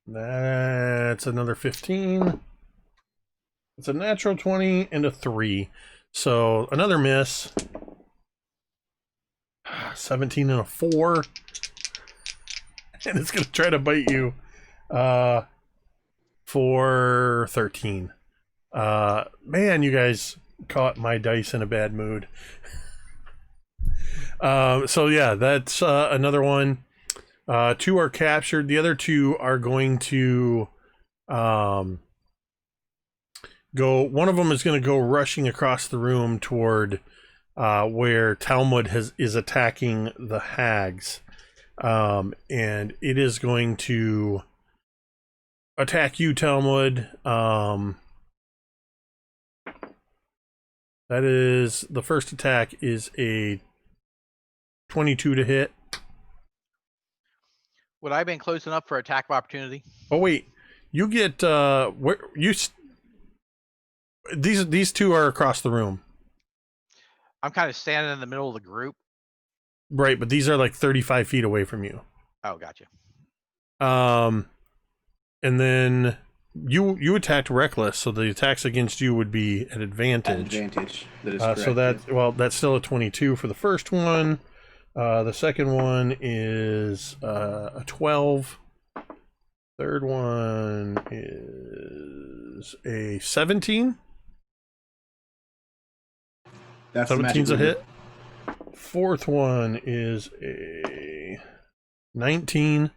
That's another 15. It's a natural 20 and a 3. So another miss. 17 and a 4. And it's going to try to bite you for 13. Man, you guys caught my dice in a bad mood. So yeah, that's another one. 2 are captured. The other 2 are going to go. One of them is going to go rushing across the room toward where Talmud is attacking the hags. And it is going to attack you, Talmud. That is, the first attack is a 22 to hit. Would I have been close enough for attack of opportunity? Oh wait, you get where you these 2 are across the room. I'm kind of standing in the middle of the group. Right, but these are like 35 feet away from you. Oh, gotcha. And then you attacked reckless, so the attacks against you would be at advantage. That is correct. So that's still a 22 for the first one. The second one is a 12. Third one is a 17. That's 17's a hit. Fourth one is a 19.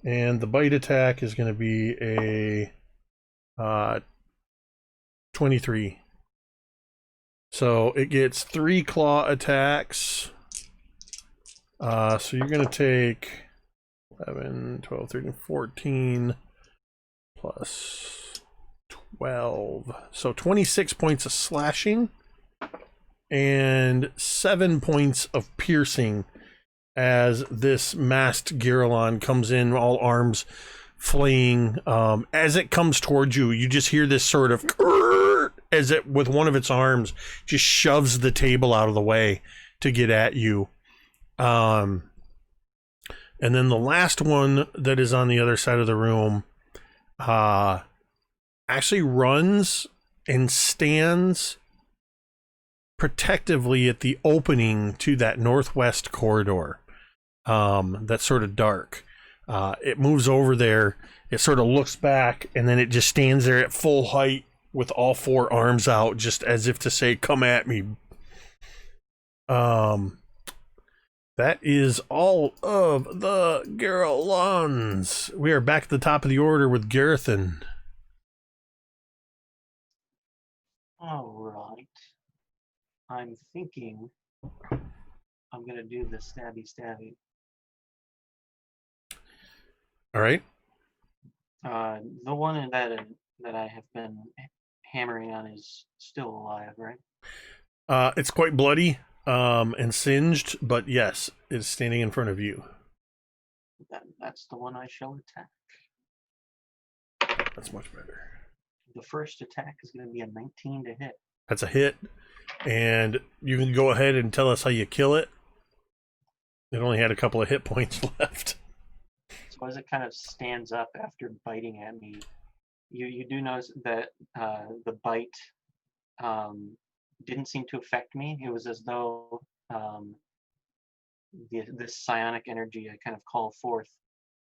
And the bite attack is going to be a 23. So it gets 3 claw attacks. So you're going to take 11, 12, 13, 14 plus 12. So 26 points of slashing and 7 points of piercing as this masked Gerithan comes in, all arms flaying. As it comes towards you, you just hear this sort of as it, with one of its arms, just shoves the table out of the way to get at you. And then the last one that is on the other side of the room actually runs and stands protectively at the opening to that northwest corridor that's sort of dark. It moves over there, it sort of looks back, and then it just stands there at full height with all 4 arms out, just as if to say, come at me. That is all of the Geralons. We are back at the top of the order with Gerithan. All right. I'm thinking I'm going to do the stabby. All right. The one that I have been hammering on is still alive, right? It's quite bloody and singed, but yes, it's standing in front of you. That's the one I shall attack. That's much better. The first attack is going to be a 19 to hit. That's a hit. And you can go ahead and tell us how you kill it. It only had a couple of hit points left. So as it kind of stands up after biting at me, you do notice that the bite didn't seem to affect me. It was as though this psionic energy I kind of call forth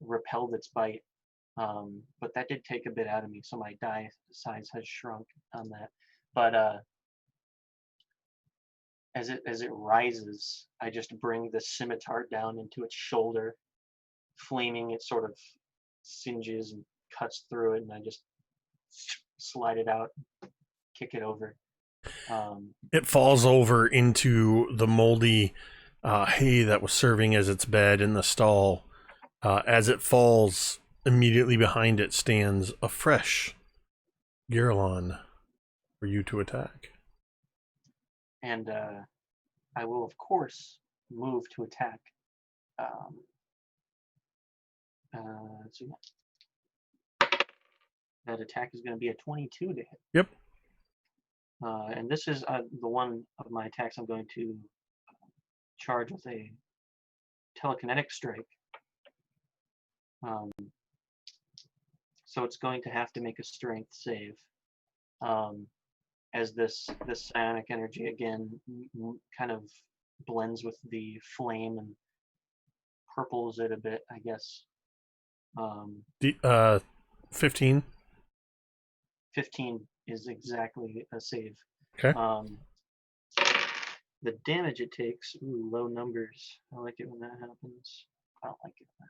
repelled its bite. But that did take a bit out of me, so my die size has shrunk on that. But as it rises, I just bring the scimitar down into its shoulder, flaming. It sort of singes and cuts through it, and I just slide it out, kick it over. It falls over into the moldy hay that was serving as its bed in the stall. As it falls, immediately behind it stands a fresh Gerithan for you to attack. And I will, of course, move to attack. So that attack is going to be a 22 to hit. Yep. And this is the one of my attacks I'm going to charge with a telekinetic strike. So it's going to have to make a strength save. As this psionic energy again kind of blends with the flame and purples it a bit, I guess. 15. 15 is exactly a save. Okay. The damage it takes, ooh, low numbers. I like it when that happens. I don't like it when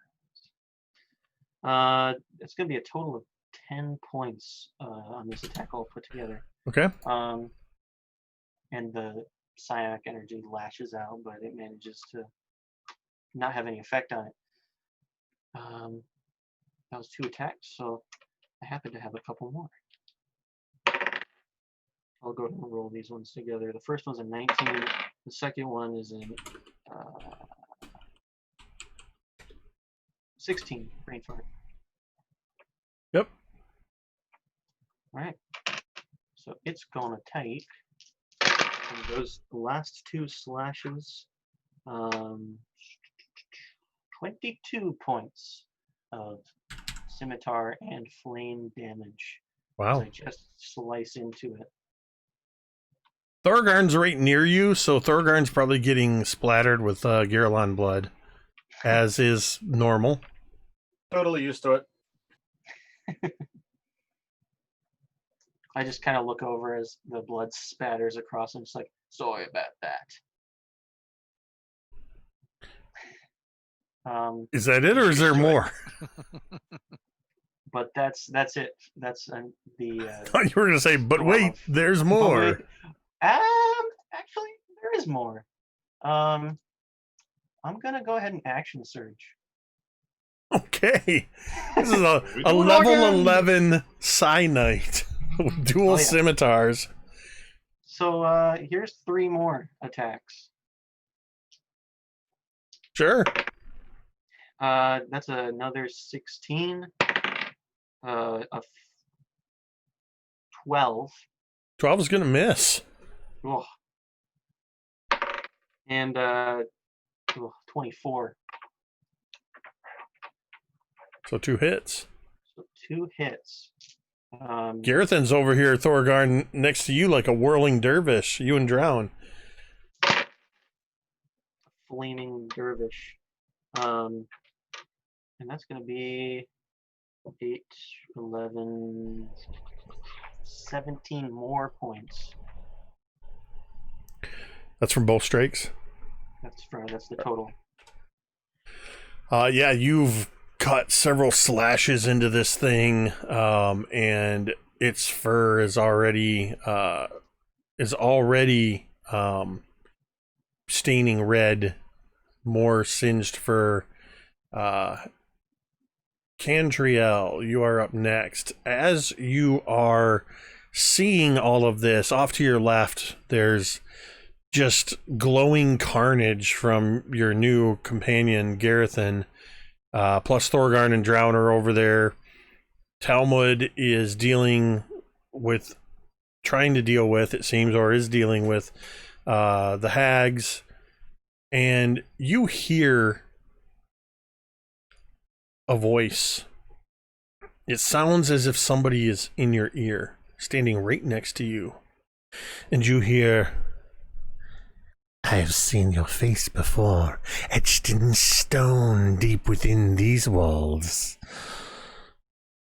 that happens. It's going to be a total of 10 points on this attack all put together. Okay. And the psionic energy lashes out, but it manages to not have any effect on it. That was 2 attacks, so I happen to have a couple more. I'll go ahead and roll these ones together. The first one's a 19. The second one is in 16. Brain fart. Yep. All right. So it's gonna take those last 2 slashes, 22 points of scimitar and flame damage. Wow. As I just slice into it. Thorgarn's right near you, so Thorgarn's probably getting splattered with Gerithan blood, as is normal. Totally used to it. I just kind of look over as the blood spatters across him. It's like, sorry about that. Is that it, or is there more? But that's it. That's the. I thought you were going to say, but wait, there's But more. wait. Actually, there is more. I'm gonna go ahead and action surge. Okay. This is a We do it level again. 11 Psi Knight with dual Oh, yeah. scimitars. So here's 3 more attacks. Sure. That's another 16. A 12. 12 is going to miss. Ugh. And 24. So 2 hits. So 2 hits. Gerithan's over here, Thorgarn, next to you like a whirling dervish. You and Drown. Flaming dervish. And that's going to be 8, 11, 17 more points. That's from both strikes. That's the total. Yeah, you've cut several slashes into this thing, and its fur is already staining red, more singed fur. Cantriel, you are up next. As you are seeing all of this, off to your left, there's just glowing carnage from your new companion, Gerithan. Plus Thorgarn and Drown are over there. Talmud is dealing with trying to deal with, it seems, or is dealing with the hags, and you hear a voice. It sounds as if somebody is in your ear, standing right next to you, and you hear, "I've seen your face before, etched in stone deep within these walls.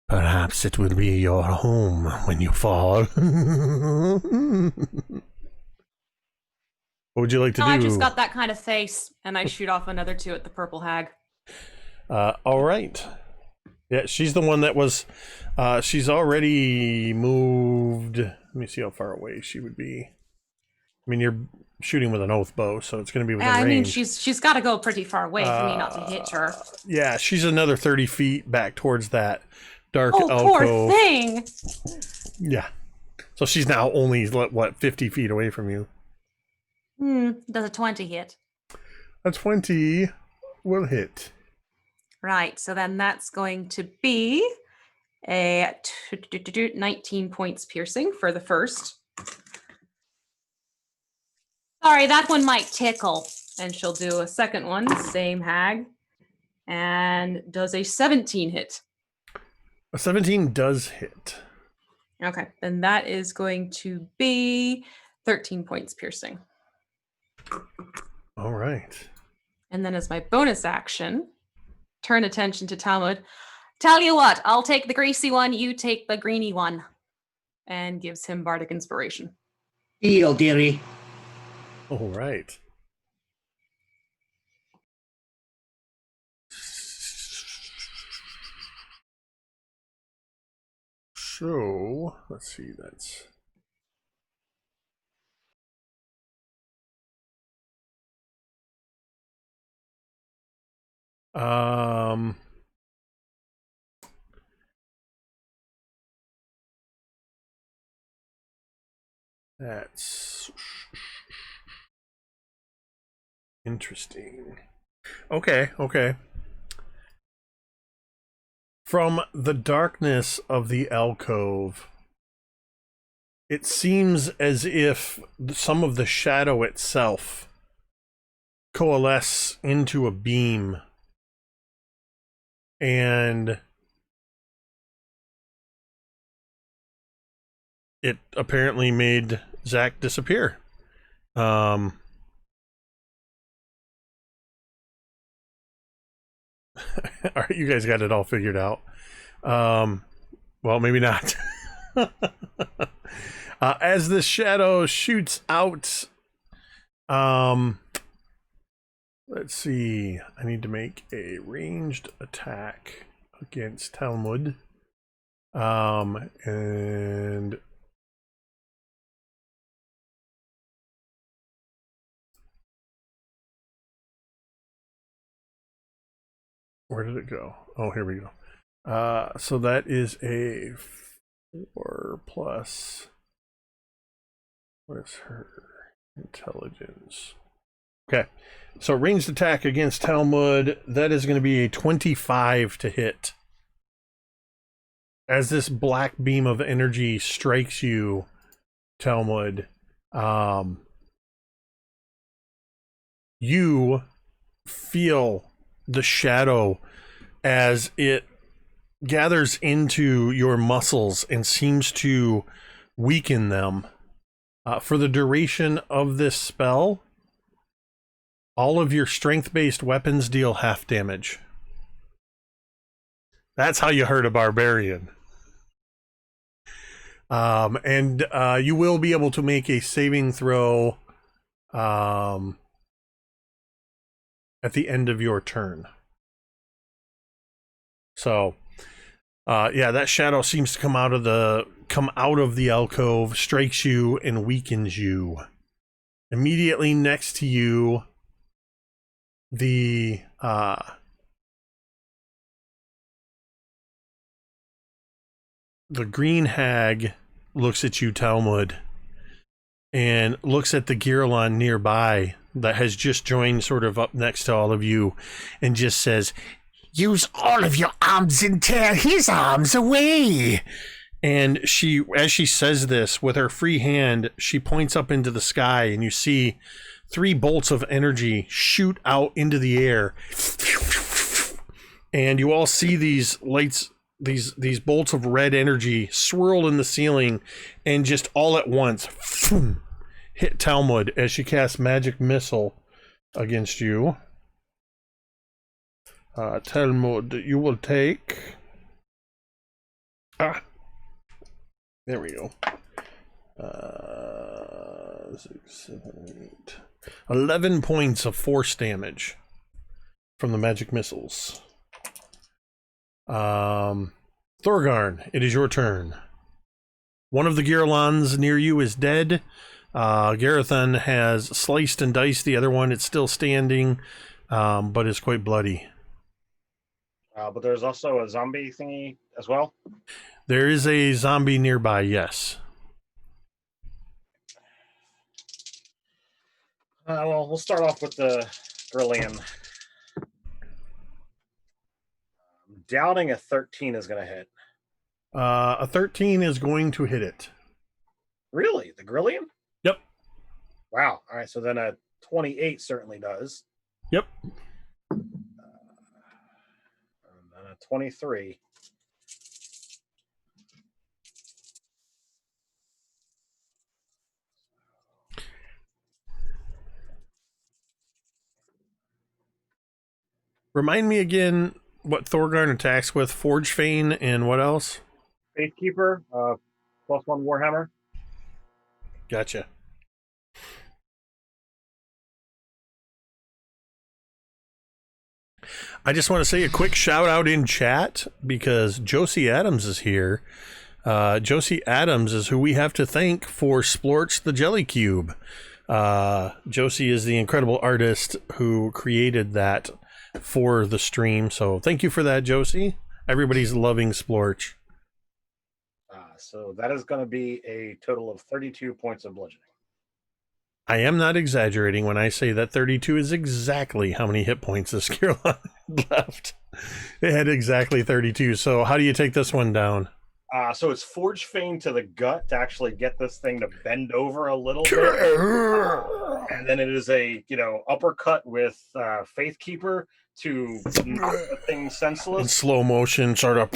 Perhaps it will be your home when you fall." What would you like to do? I just got that kind of face, and I shoot off another 2 at the purple hag. All right. Yeah, she's the one that was. She's already moved. Let me see how far away she would be. I mean, you're shooting with an oath bow, so it's going to be within range. I mean, she's got to go pretty far away for me not to hit her. Yeah, she's another 30 feet back towards that dark Oh, alcove. poor thing! Yeah. So she's now only, what, 50 feet away from you. Does a 20 hit? A 20 will hit. Right, so then that's going to be a 19 points piercing for the first. Sorry, that one might tickle. And she'll do a second one, same hag, and does a 17 hit. A 17 does hit. Okay, then that is going to be 13 points piercing. All right. And then as my bonus action, turn attention to Talmud. Tell you what, I'll take the greasy one, you take the greeny one. And gives him bardic inspiration. Deal, dearie. All right. So, let's see, that's... That's interesting. Okay. From the darkness of the alcove, it seems as if some of the shadow itself coalesce into a beam, and it apparently made Zach disappear. All right, you guys got it all figured out. Well, maybe not. As the shadow shoots out, let's see. I need to make a ranged attack against Talmud. And where did it go? Oh, here we go. So that is a 4 plus. What is her intelligence? Okay, so ranged attack against Talmud. That is going to be a 25 to hit. As this black beam of energy strikes you, Talmud, you feel the shadow as it gathers into your muscles and seems to weaken them. For the duration of this spell, all of your strength-based weapons deal half damage. That's how you hurt a barbarian. And you will be able to make a saving throw at the end of your turn. So, yeah, that shadow seems to come out of the alcove, strikes you, and weakens you. Immediately next to you, the green hag looks at you, Talmud, and looks at the Gerithan nearby that has just joined sort of up next to all of you, and just says, "Use all of your arms and tear his arms away." And she, as she says this, with her free hand, she points up into the sky, and you see 3 bolts of energy shoot out into the air. And you all see these lights, these bolts of red energy swirl in the ceiling, and just all at once hit Talmud as she casts magic missile against you. Talmud, you will take... there we go. 6, 7, 8. 11 points of force damage from the magic missiles. Thorgarn, it is your turn. One of the Gerilons near you is dead. Gerithan has sliced and diced the other one. It's still standing, but it's quite bloody. But there's also a zombie thingy as well. There is a zombie nearby, yes. Well, we'll start off with the Grillian. Doubting a 13 is going to hit. A 13 is going to hit it. Really? The Grillian? Yep. Wow. All right, so then a 28 certainly does. Yep. And then a 23. Remind me again what Thorgarn attacks with. Forge Fane and what else? Faithkeeper, +1 Warhammer. Gotcha. I just want to say a quick shout out in chat because Josie Adams is here. Josie Adams is who we have to thank for Splorch the Jelly Cube. Josie is the incredible artist who created that for the stream. So thank you for that, Josie. Everybody's loving Splorch. So that is going to be a total of 32 points of bludgeoning. I am not exaggerating when I say that 32 is exactly how many hit points this Gerilon left. It had exactly 32. So how do you take this one down? So it's Forge Fane to the gut to actually get this thing to bend over a little bit. And then it is a, uppercut with Faithkeeper to knock the thing senseless. In slow motion, sort of.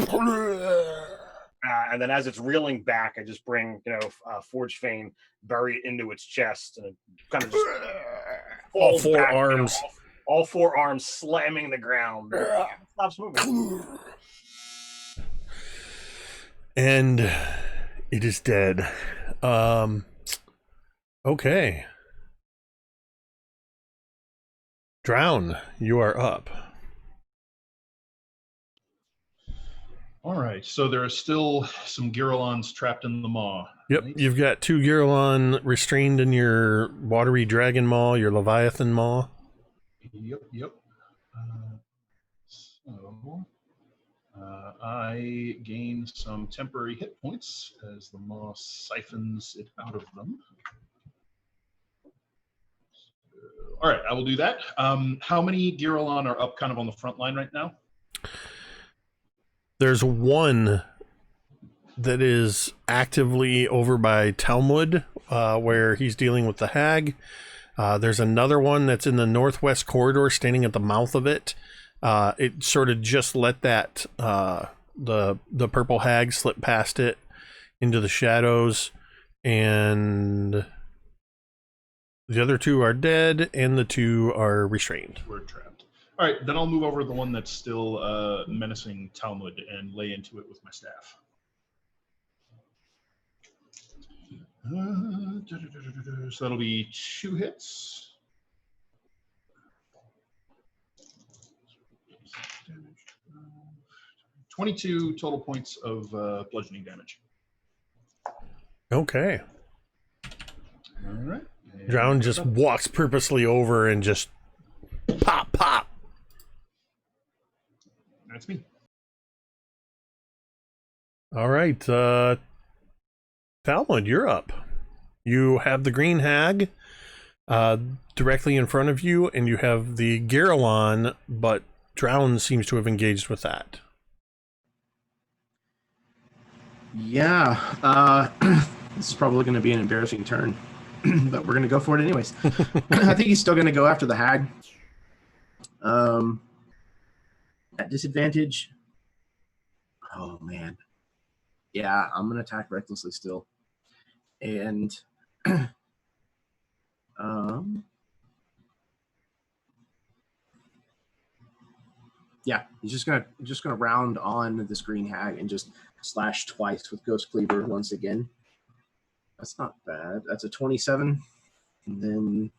And then as it's reeling back, I just bring, Forge Fane, bury it into its chest, and it kind of just all 4 arms. All 4 arms slamming the ground. It stops moving. And it is dead. Okay. Drown, you are up. All right, so there are still some Gerilons trapped in the maw. Yep, right? you've got 2 Gerilon restrained in your watery dragon maw, your Leviathan maw. Yep. I gain some temporary hit points as the maw siphons it out of them. All right, I will do that. How many Gerilon are up kind of on the front line right now? There's one that is actively over by Talmud, where he's dealing with the hag. There's another one that's in the northwest corridor, standing at the mouth of it. It sort of just let that the purple hag slip past it into the shadows, and the other 2 are dead, and the 2 are restrained. We're trapped. All right, then I'll move over to the one that's still menacing Talmud and lay into it with my staff. So that'll be 2 hits. Damage. 22 total points of bludgeoning damage. Okay. All right. Drown just walks purposely over and just pop, pop. That's me. All right, Talmud, you're up. You have the green hag directly in front of you, and you have the Gerilon, but Drown seems to have engaged with that. Yeah. This is probably going to be an embarrassing turn, but we're going to go for it anyways. I think he's still going to go after the hag. At disadvantage. Oh, man. Yeah, I'm going to attack recklessly still. And yeah, he's just gonna round on this green hag and just slash twice with Ghost Cleaver once again. That's not bad. That's a 27. And then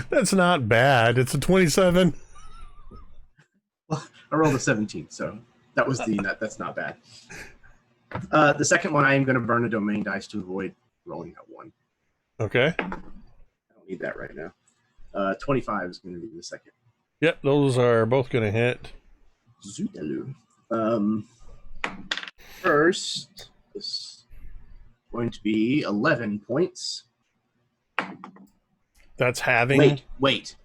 That's not bad. It's a 27. I rolled a 17, so that was that's not bad. The second one, I am going to burn a domain dice to avoid rolling that one. Okay. I don't need that right now. 25 is going to be the second. Yep, those are both going to hit. Zootaloo. First is going to be 11 points. That's having. Wait.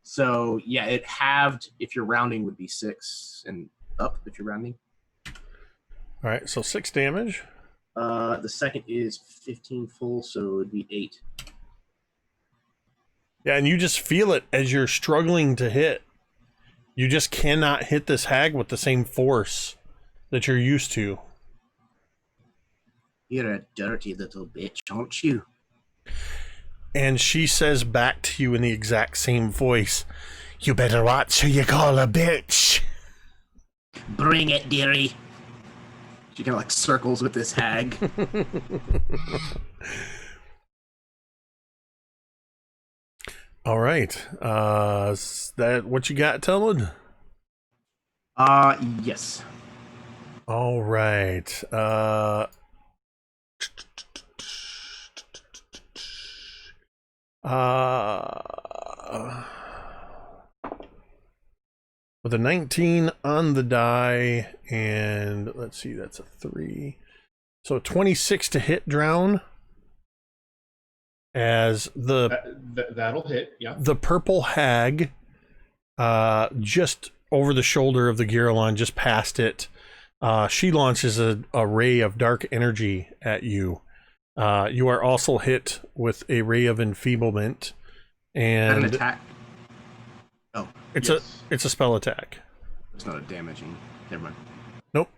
So yeah, it halved if you're rounding would be 6 and up if you're rounding. All right, so 6 damage. The second is 15 full, so it would be 8. Yeah, and you just feel it as you're struggling to hit. You just cannot hit this hag with the same force that you're used to. You're a dirty little bitch, aren't you? And she says back to you in the exact same voice, "You better watch who you call a bitch." Bring it, dearie. She kind of like circles with this hag. All right. Is that what you got, Talmud? Yes. All right. With a 19 on the die, and let's see, that's a 3. So 26 to hit drown. As that'll hit, yeah. The purple hag, just over the shoulder of the Gerithan, just past it, she launches a ray of dark energy at you. You are also hit with a ray of enfeeblement, and an attack. Oh, it's yes. it's a spell attack. It's not a damaging. Never mind. Nope.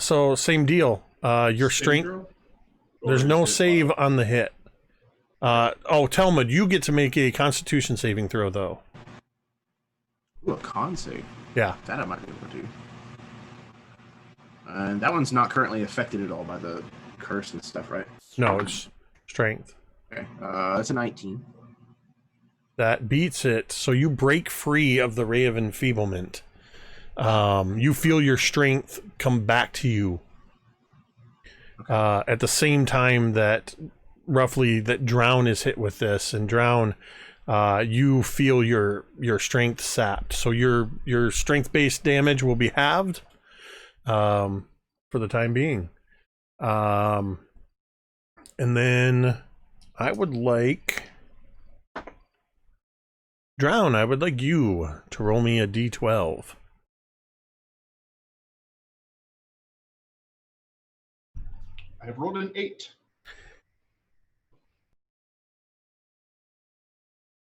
So same deal. Your strength. There's no save on the hit. Talmud, you get to make a Constitution saving throw, though. Ooh, a con save. Yeah. That I might be able to do. And that one's not currently affected at all by the curse and stuff, right? No, it's strength. Okay. That's a 19. That beats it. So you break free of the ray of enfeeblement. You feel your strength come back to you. At the same time that roughly that Drown is hit with this, and Drown, you feel your strength sapped. So your strength-based damage will be halved for the time being. And then I would like Drown, I would like you to roll me a d12. I have rolled an 8.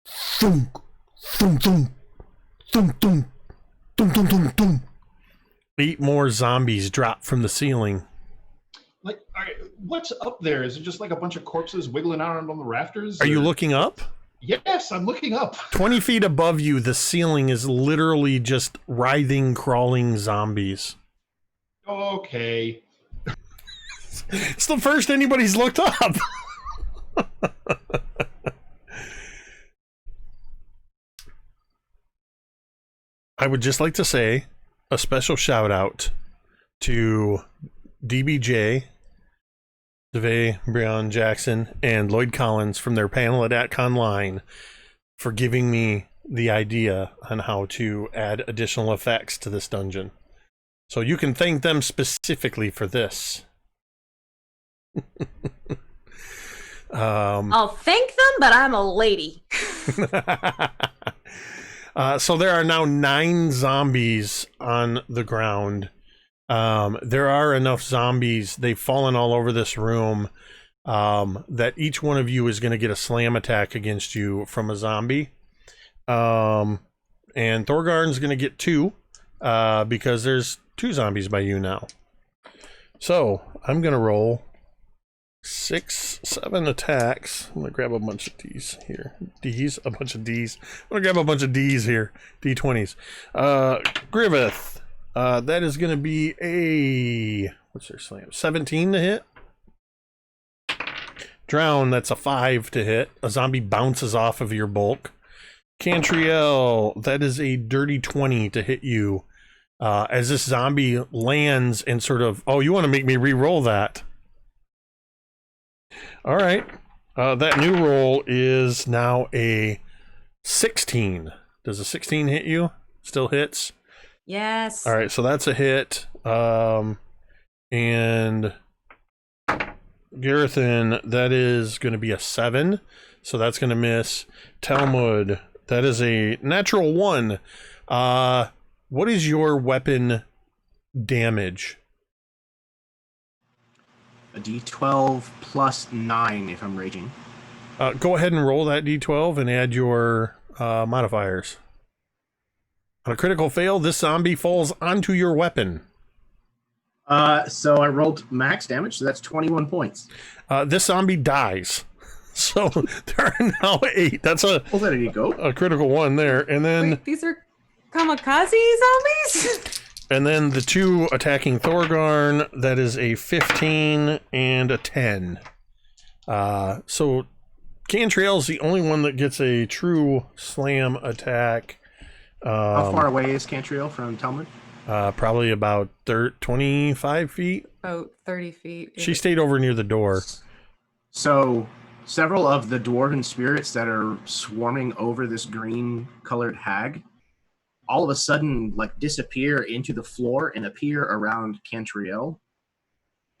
Thunk, thunk, thunk, thunk, thunk, thunk, thunk, thunk, thunk. 8 more zombies drop from the ceiling. Like, what's up there? Is it just like a bunch of corpses wiggling out on the rafters? Are you looking up? Yes, I'm looking up. 20 feet above you, the ceiling is literally just writhing, crawling zombies. Okay. It's the first anybody's looked up. I would just like to say a special shout out to DBJ, DeVay, Breon Jackson, and Lloyd Collins from their panel at AtConline for giving me the idea on how to add additional effects to this dungeon. So you can thank them specifically for this. I'll thank them, but I'm a lady. So there are now 9 zombies on the ground. there are enough zombies. They've fallen all over this room. That each one of you is going to get a slam attack against you from a zombie. And Thorgarn's going to get 2, because there's 2 zombies by you now. So I'm going to roll 6, 7 attacks. I'm going to grab a bunch of D's here. A bunch of D's. I'm going to grab a bunch of D's here. D20s. Griveth. That is going to be a, what's their slam? 17 to hit. Drown, that's a 5 to hit. A zombie bounces off of your bulk. Cantriel, that is a dirty 20 to hit you. As this zombie lands and sort of, oh, you want to make me re-roll that. All right. That new roll is now a 16. Does a 16 hit you? Still hits? Yes. All right, so that's a hit. And Gerithan, that is going to be a 7, so that's going to miss. Talmud, that is a natural 1. What is your weapon damage? A D12 plus 9 if I'm raging. Go ahead and roll that D12 and add your modifiers. On a critical fail, this zombie falls onto your weapon. So I rolled max damage, so that's 21 points. This zombie dies. So there are now 8. That's a Well, there you go. a critical 1 there. And then Wait, these are kamikaze zombies? and then the 2 attacking Thorgarn, that is a 15 and a 10. So Cantriel's the only one that gets a true slam attack. How far away is Cantriel from Talmud? Probably about 25 feet. About 30 feet. She stayed over near the door. So several of the dwarven spirits that are swarming over this green-colored hag all of a sudden like disappear into the floor and appear around Cantriel.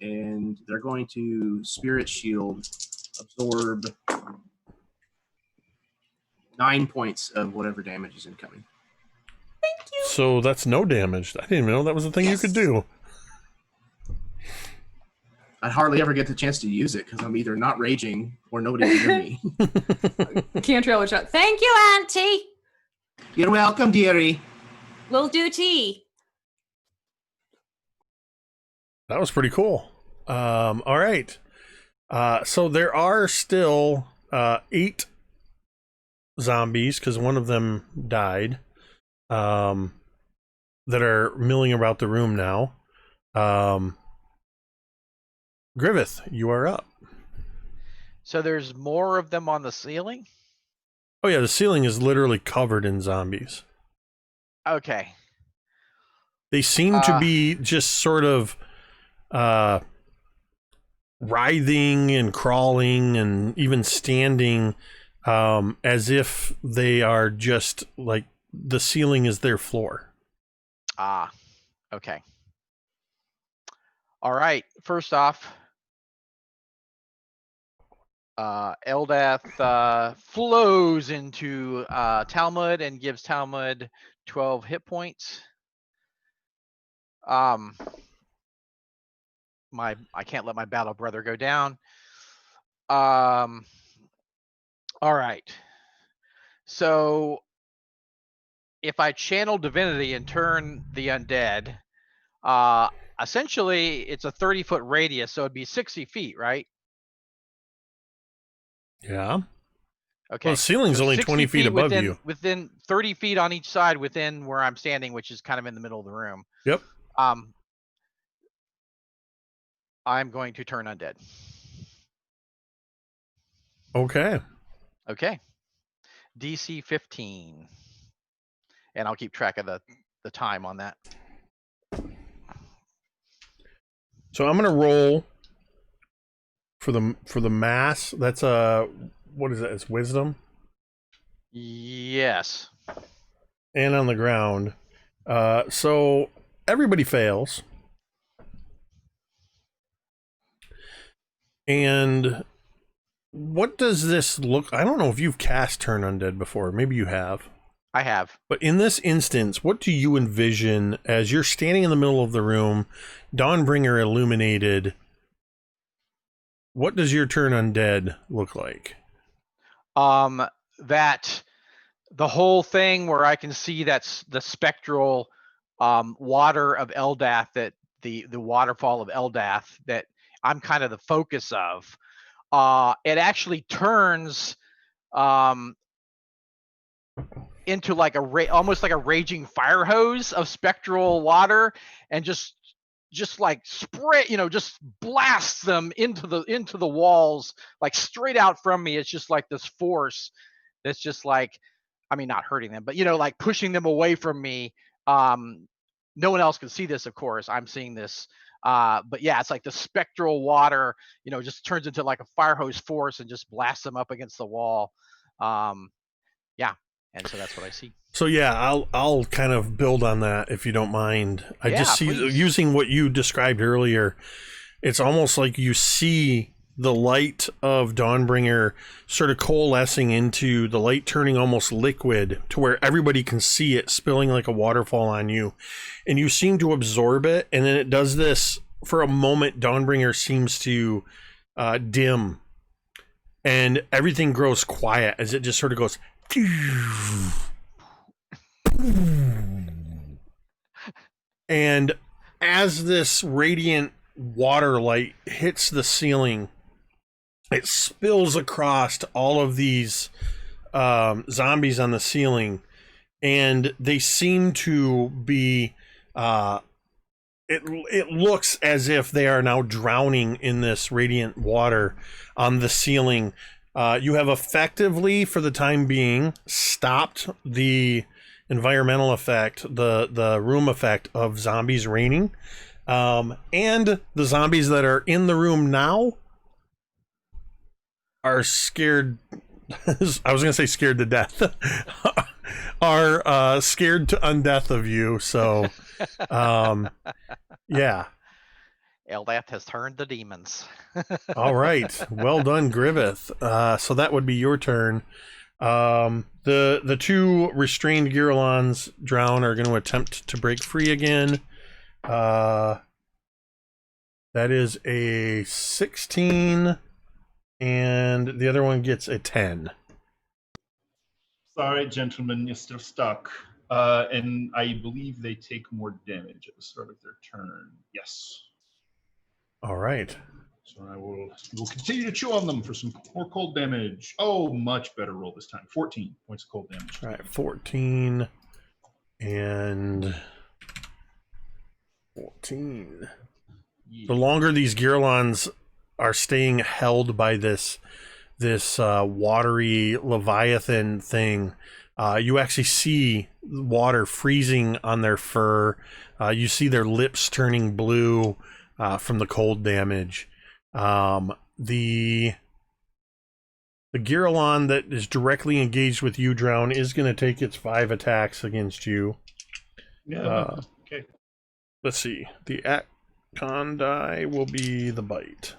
And they're going to Spirit Shield absorb 9 points of whatever damage is incoming. Thank you. So that's no damage. I didn't even know that was a thing you could do. I hardly ever get the chance to use it because I'm either not raging or nobody can hear me. Cantriel would shout, "Thank you, Auntie. You're welcome, dearie. We'll do tea." That was pretty cool. All right. So there are still 8 zombies, because one of them died, that are milling about the room now. Griveth, you are up. So there's more of them on the ceiling? Oh yeah, the ceiling is literally covered in zombies. Okay. They seem to be just sort of writhing and crawling and even standing, as if they are just like the ceiling is their floor. Ah, okay. All right. First off, Eldath flows into Talmud and gives Talmud 12 hit points. I can't let my battle brother go down. All right. So if I channel divinity and turn the undead, essentially it's a 30-foot radius, so it'd be 60 feet, right? Yeah. Okay. Well, the ceiling's So only 60 20 feet above within, you. Within 30 feet on each side within where I'm standing, which is kind of in the middle of the room. Yep. I'm going to turn undead. Okay. Okay. DC 15. And I'll keep track of the time on that. So I'm gonna roll for the mass. That's what is that? It's wisdom. Yes. And on the ground. So everybody fails. And what does this look? I don't know if you've cast Turn Undead before. Maybe you have. I have. But in this instance, what do you envision as you're standing in the middle of the room, Dawnbringer illuminated? What does your turn undead look like? That the whole thing where I can see that's the spectral water of Eldath, that the waterfall of Eldath that I'm kind of the focus of. It actually turns into like almost like a raging fire hose of spectral water, and just like spray, just blasts them into the walls, like straight out from me. It's just like this force that's just like, I mean, not hurting them, but like pushing them away from me. No one else can see this, of course. I'm seeing this. But yeah, it's like the spectral water, just turns into like a fire hose force and just blasts them up against the wall. Yeah. And so that's what I see. So yeah, I'll kind of build on that if you don't mind. I just see, please. using what you described earlier, it's almost like you see the light of Dawnbringer sort of coalescing into the light, turning almost liquid to where everybody can see it spilling like a waterfall on you. And you seem to absorb it, and then it does this for a moment. Dawnbringer seems to dim, and everything grows quiet as it just sort of goes. And as this radiant water light hits the ceiling, it spills across all of these zombies on the ceiling, and they seem to be it looks as if they are now drowning in this radiant water on the ceiling. You have effectively, for the time being, stopped the environmental effect, the room effect of zombies raining, and the zombies that are in the room now are scared. I was going to say scared to death. Are scared to undeath of you. So, yeah. Eldath has turned the demons. All right. Well done, Griveth. So that would be your turn. The two restrained Girolons drown are going to attempt to break free again. That is a 16, and the other one gets a 10. Sorry, gentlemen, you're still stuck. And I believe they take more damage at the start of their turn. Yes. All right. So we'll continue to chew on them for some more cold damage. Oh, much better roll this time. 14 points of cold damage. All right, 14 and 14. Yeah. The longer these Girolons are staying held by this watery Leviathan thing, you actually see water freezing on their fur. You see their lips turning blue from the cold damage. The Girolon that is directly engaged with you, Drown, is going to take its 5 attacks against you. Yeah. Okay. Let's see. The con die will be the bite.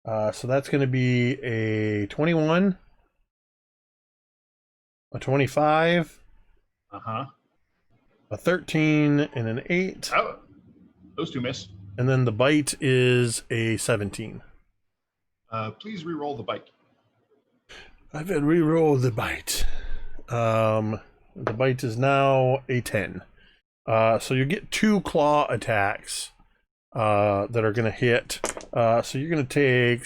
So that's going to be a 21, a 25, a 13, and an 8. Oh, those two miss. And then the bite is a 17. Please re-roll the bite. I've had re-roll the bite. The bite is now a 10. So you get 2 claw attacks that are going to hit. So you're going to take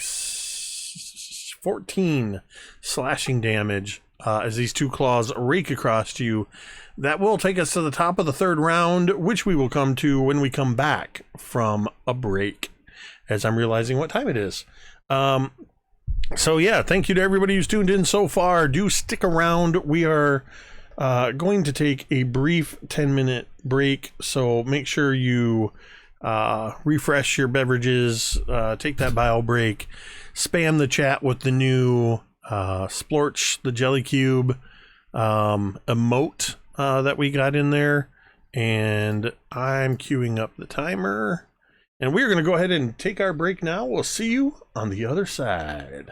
14 slashing damage as these 2 claws rake across you. That will take us to the top of the 3rd round, which we will come to when we come back from a break, as I'm realizing what time it is. So yeah, thank you to everybody who's tuned in so far. Do stick around. We are going to take a brief 10-minute break, so make sure you refresh your beverages, take that bio break, spam the chat with the new Splorch, the Jelly Cube emote that we got in there, and I'm queuing up the timer, and we're going to go ahead and take our break now. We'll see you on the other side.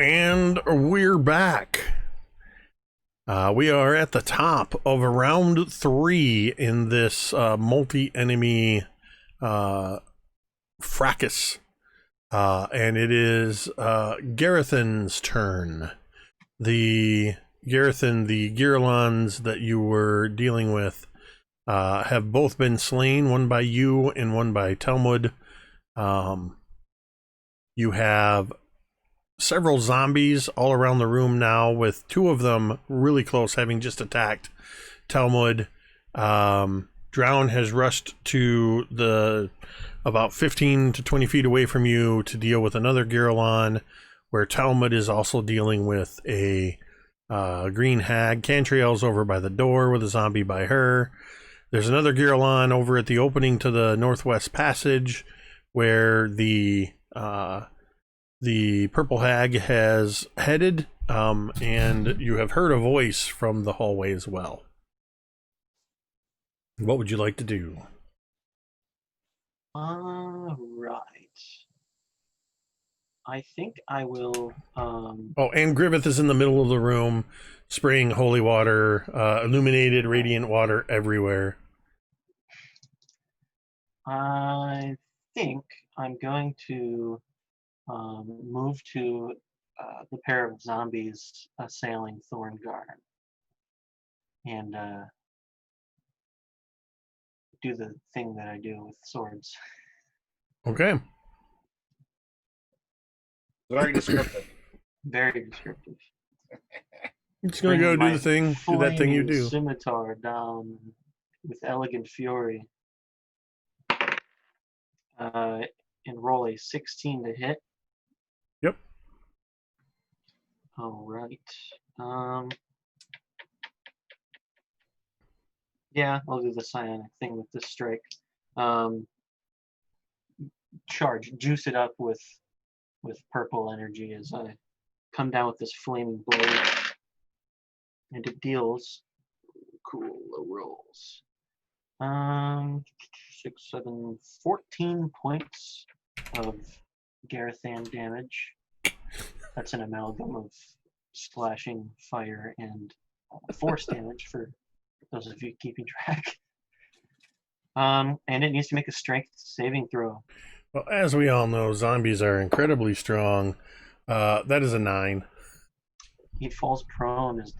And we're back. We are at the top of round 3 in this multi-enemy fracas. And it is Gerithan's turn. The Geritons that you were dealing with have both been slain, one by you and one by Talmud. You have several zombies all around the room now, with 2 of them really close, having just attacked Talmud. Drown has rushed to the about 15 to 20 feet away from you to deal with another Gerithan, where Talmud is also dealing with a green hag. Cantriel's over by the door with a zombie by her. There's another Gerithan over at the opening to the northwest passage, where the purple hag has headed, and you have heard a voice from the hallway as well. What would you like to do? All right. I think I will. Oh, and Griveth is in the middle of the room, spraying holy water, illuminated radiant water everywhere. I think I'm going to move to the pair of zombies assailing Thorgarn, and do the thing that I do with swords. Okay. Very descriptive. Very descriptive. I'm just gonna go do Bring the thing, do that thing you flaming do. Scimitar down with elegant fury. And roll a 16 to hit. Yep. All right. Yeah, I'll do the psionic thing with this strike. Charge, juice it up with purple energy as I come down with this flaming blade, and it deals cool low rolls. 6, 7, 14 points of Gerithan damage. That's an amalgam of slashing, fire, and force damage for those of you keeping track. And it needs to make a strength saving throw. Well, as we all know, zombies are incredibly strong. That is a 9. He falls prone as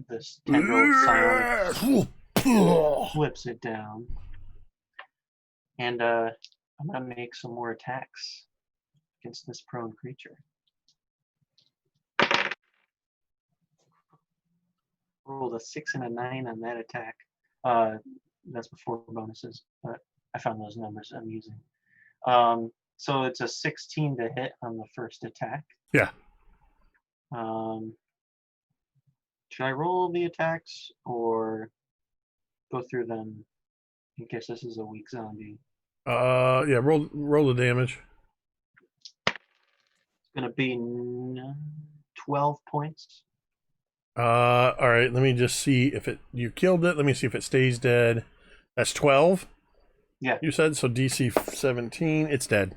this tendril psionic flips it down. And I'm going to make some more attacks against this prone creature. Rolled a 6 and a 9 on that attack. That's before bonuses, but I found those numbers amusing. So it's a 16 to hit on the first attack. Yeah. Should I roll the attacks or go through them in case this is a weak zombie? Yeah, roll the damage. It's gonna be 12 points. All right, let me just see if you killed it. Let me see if it stays dead. That's 12. Yeah. You said so. DC 17. It's dead.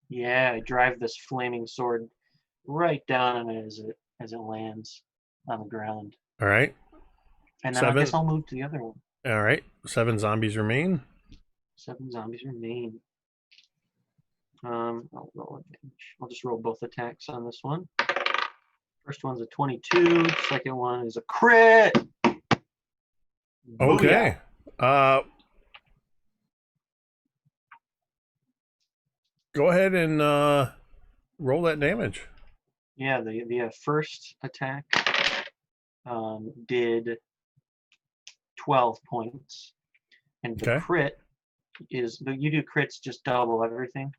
Yeah, I drive this flaming sword right down on it as it lands on the ground. All right. And then I guess I'll move to the other one. All right. 7 zombies remain. 7 zombies remain. I'll roll a damage. I'll just roll both attacks on this one. First one's a 22. Second one is a crit. Okay. Go ahead and roll that damage. Yeah, the first attack did 12 points, and the crit is you do crits just double everything.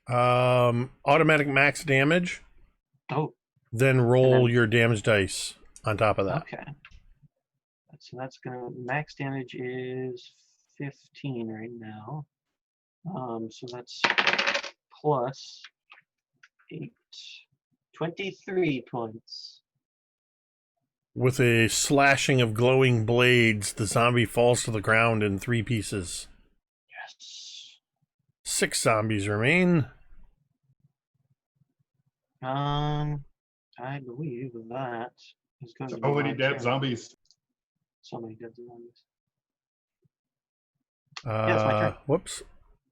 Automatic max damage. Oh. Then roll your damage dice on top of that. Okay. So that's gonna max damage is 15 right now. So that's plus 8, 23 points. With a slashing of glowing blades, the zombie falls to the ground in 3 pieces. Yes. 6 zombies remain. I believe that is going to be So many my dead turn. zombies. So many dead zombies. Yeah, it's my turn. Whoops.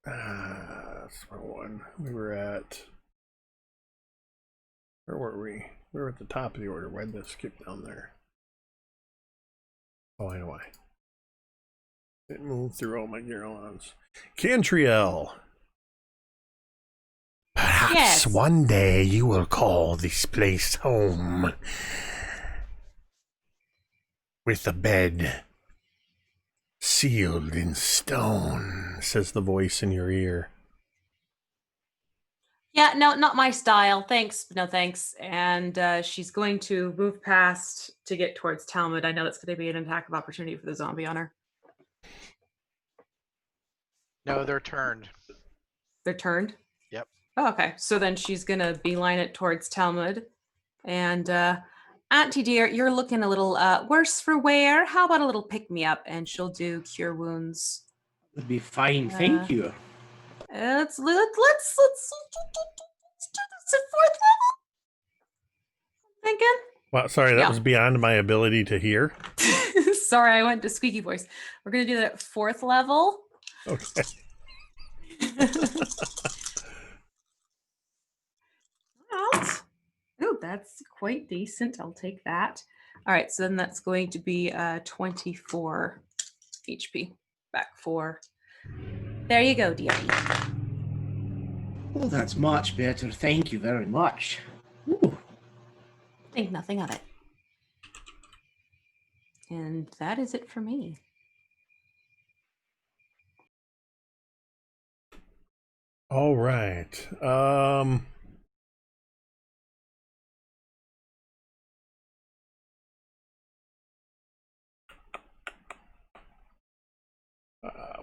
That's the wrong one. We were at. Where were we? We were at the top of the order. Why'd that skip down there? Oh, I know why. It moved through all my Gerithan's. Cantriel. Perhaps Yes. one day you will call this place home. With a bed sealed in stone, says the voice in your ear. Yeah, no, not my style. Thanks, but no thanks. And she's going to move past to get towards Talmud. I know that's going to be an attack of opportunity for the zombie on her. No, they're turned. They're turned? Yep. Oh, okay. So then she's going to beeline it towards Talmud. And Auntie dear, you're looking a little worse for wear. How about a little pick-me-up? And she'll do Cure Wounds. Would be fine, thank you. Let's do this at 4th level. Thinking. Well, sorry, that Yeah. was beyond my ability to hear. Sorry, I went to squeaky voice. We're gonna do that at 4th level. Okay. Oh, that's quite decent. I'll take that. All right, so then that's going to be 24 HP. Back 4. There you go, dearie. Well, that's much better. Thank you very much. Ooh. Think nothing of it. And that is it for me. All right.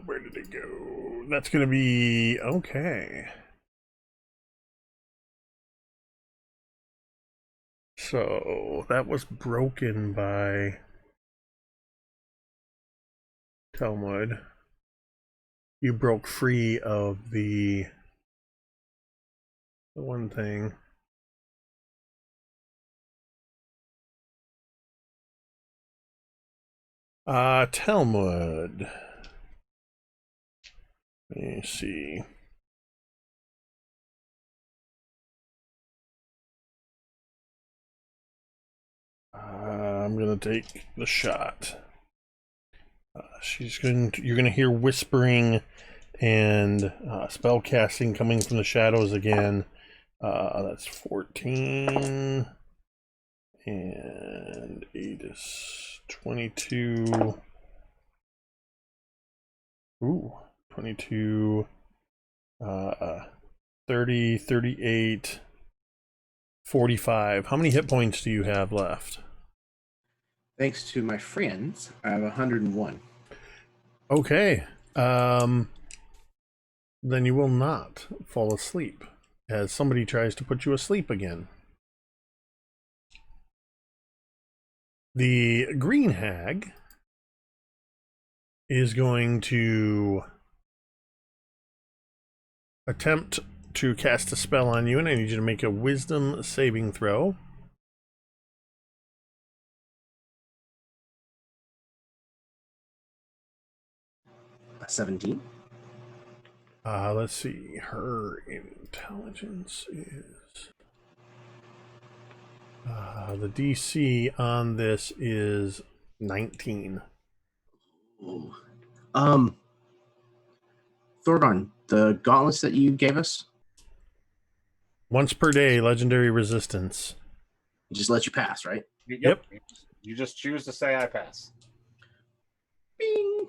Where did it go? That's going to be okay. So that was broken by Talmud. You broke free of the one thing. Talmud. Let me see. I'm gonna take the shot. You're gonna hear whispering and spell casting coming from the shadows again. That's 14 and 8 is 22. Ooh, 22, 30, 38, 45. How many hit points do you have left? Thanks to my friends, I have 101. Okay. Then you will not fall asleep as somebody tries to put you asleep again. The green hag is going to attempt to cast a spell on you, and I need you to make a wisdom saving throw. A 17. Let's see. Her intelligence is... the DC on this is 19. Ooh. Thorgarn, the gauntlets that you gave us, Once per day, legendary resistance. just let you pass, right? Yep. You just choose to say I pass. Bing.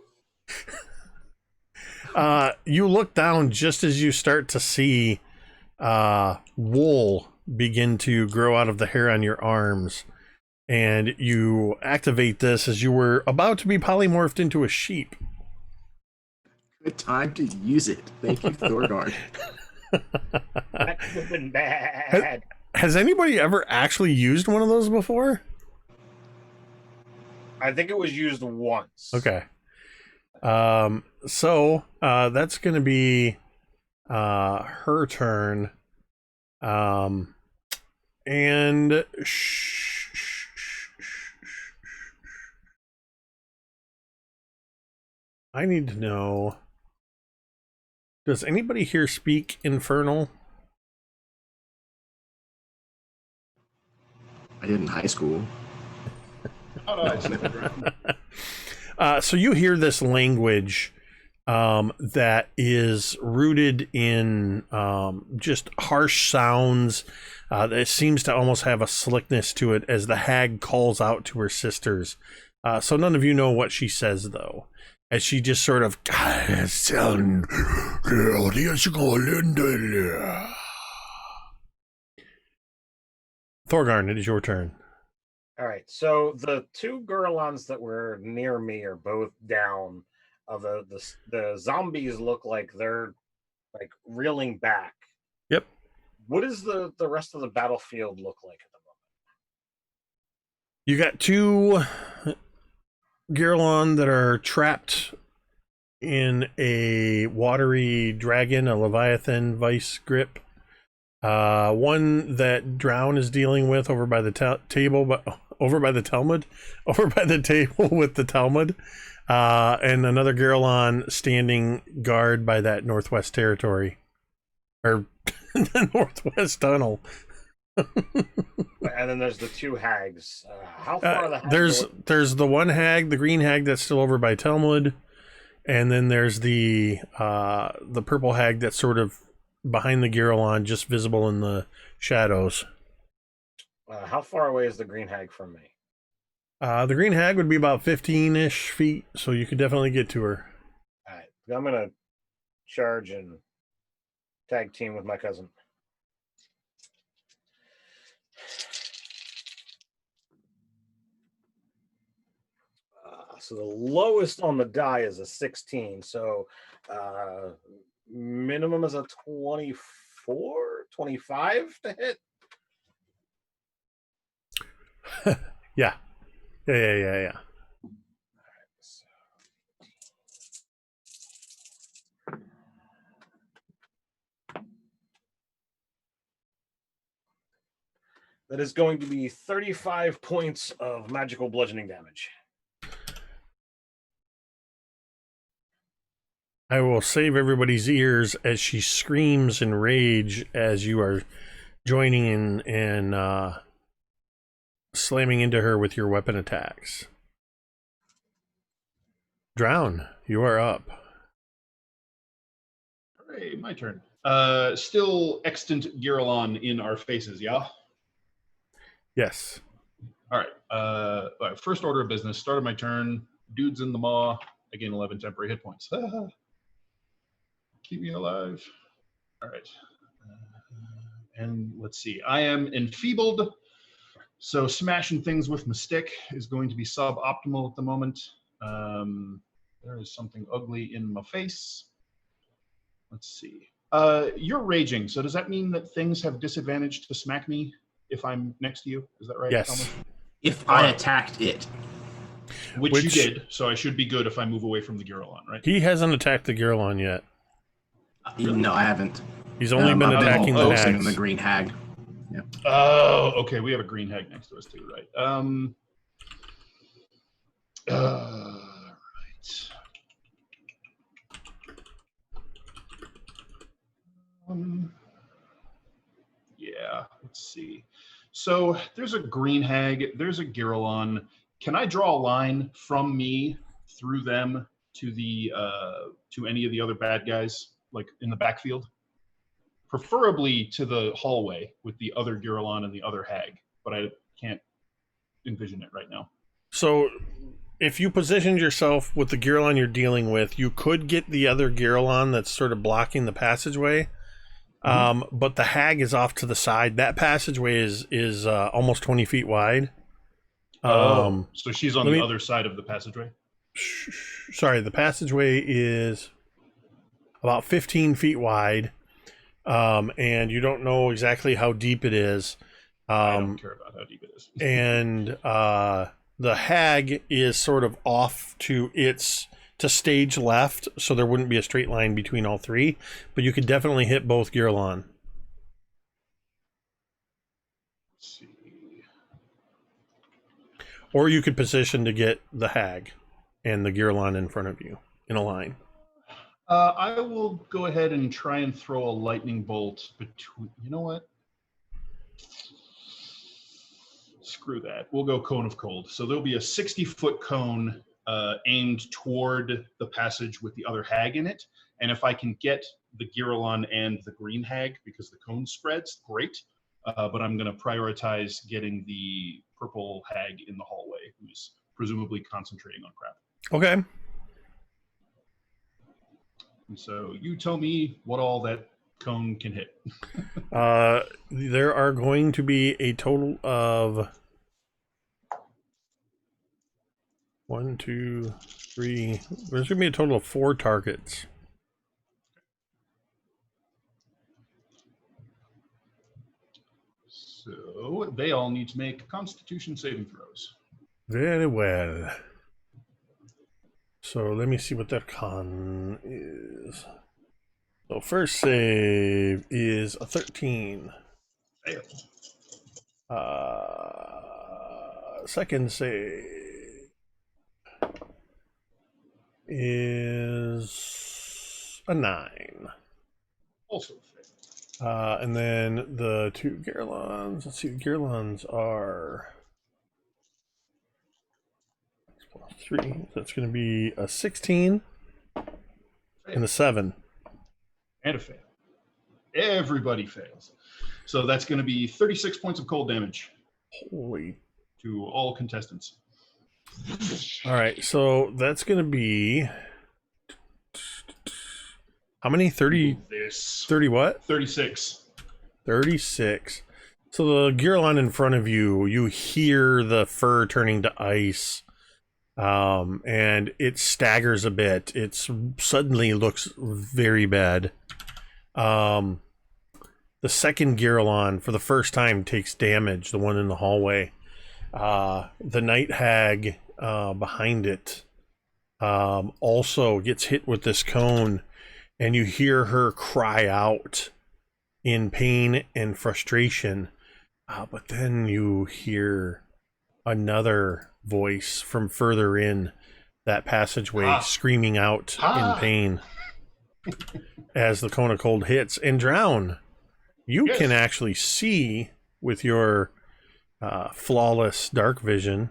You look down just as you start to see wool begin to grow out of the hair on your arms, and you activate this as you were about to be polymorphed into a sheep. Good time to use it. Thank you, Thorgarn. That could have been bad. Has anybody ever actually used one of those before? I think it was used once. Okay. So that's going to be her turn. And I need to know, does anybody here speak Infernal? I did in high school. How do I say that? So you hear this language that is rooted in just harsh sounds. It seems to almost have a slickness to it as the hag calls out to her sisters. So none of you know what she says, though, as she just sort of... Thorgarn, it is your turn. All right. So the two Gurlons that were near me are both down. The zombies look like they're like reeling back. Yep. What does the rest of the battlefield look like at the moment? You got two Girlon that are trapped in a watery dragon, a Leviathan vice grip. One that Drown is dealing with over by the table, but over by the Talmud, over by the table with the Talmud, and another Girlon standing guard by that northwest territory, or the northwest tunnel. And then there's the two hags. How far are the hags? There's the one hag, the green hag that's still over by Talmud, and then there's the purple hag that's sort of behind the Girlon, just visible in the shadows. How far away is the green hag from me? The green hag would be about 15-ish feet, so you could definitely get to her. All right, I'm gonna charge and tag team with my cousin. So the lowest on the die is a 16. So minimum is a 24, 25 to hit. Yeah. That is going to be 35 points of magical bludgeoning damage. I will save everybody's ears as she screams in rage as you are joining in and slamming into her with your weapon attacks. Drown, you are up. Hey, my turn. Still extant Girlon in our faces, yeah? Yes. All right. First order of business. Started my turn. Dude's in the maw. I gain 11 temporary hit points. Keep me alive. All right. And let's see. I am enfeebled. So smashing things with my stick is going to be suboptimal at the moment. There is something ugly in my face. Let's see. You're raging. So does that mean that things have disadvantage to smack me if I'm next to you? Is that right? Yes. Talmud? If I attacked it. Which you did. So I should be good if I move away from the Girlon, right? He hasn't attacked the Girlon yet. No, I haven't. He's only been attacking the hags. The green hag. Yeah. Oh, okay. We have a green hag next to us too, right? Right. Yeah. Let's see. So there's a green hag. There's a Girlon. Can I draw a line from me through them to the to any of the other bad guys, like in the backfield? Preferably to the hallway with the other Girlon and the other hag, but I can't envision it right now. So if you positioned yourself with the Girlon you're dealing with, you could get the other Girlon that's sort of blocking the passageway. But the hag is off to the side. That passageway is almost 20 feet wide. So she's on the other side of the passageway? Sorry, the passageway is about 15 feet wide. And you don't know exactly how deep it is. I don't care about how deep it is. And the hag is sort of off to stage left, so there wouldn't be a straight line between all three, but you could definitely hit both Girlon. Let's see. Or you could position to get the hag and the Gerithan in front of you in a line. I will go ahead and try and throw a lightning bolt between. You know what? Screw that. We'll go Cone of Cold. So there'll be a 60-foot cone aimed toward the passage with the other hag in it. And if I can get the Gerithan and the green hag, because the cone spreads, great. But I'm going to prioritize getting the purple hag in the hallway, who's presumably concentrating on crap. Okay. And so you tell me what all that cone can hit. There are going to be a total of 1, 2, 3. There's going to be a total of 4 targets. So they all need to make Constitution saving throws. Very well. So let me see what their con is. So first save is a 13. Fail. Second save is a 9. Also fail. And then the 2 Gerithans. Let's see, the Gerithans are 3. That's going to be a 16 and a 7. And a fail. Everybody fails. So that's going to be 36 points of cold damage Holy. to all contestants. All right, so that's going to be how many? 30 This 30 what? 36. 36. So the Gerithan in front of you, you hear the fur turning to ice. And it staggers a bit. It suddenly looks very bad. The second Gerithan, for the first time, takes damage, the one in the hallway. The night hag behind it also gets hit with this cone, and you hear her cry out in pain and frustration. But then you hear another voice from further in that passageway screaming out in pain as the cone of cold hits. And Drown, you can actually see with your flawless dark vision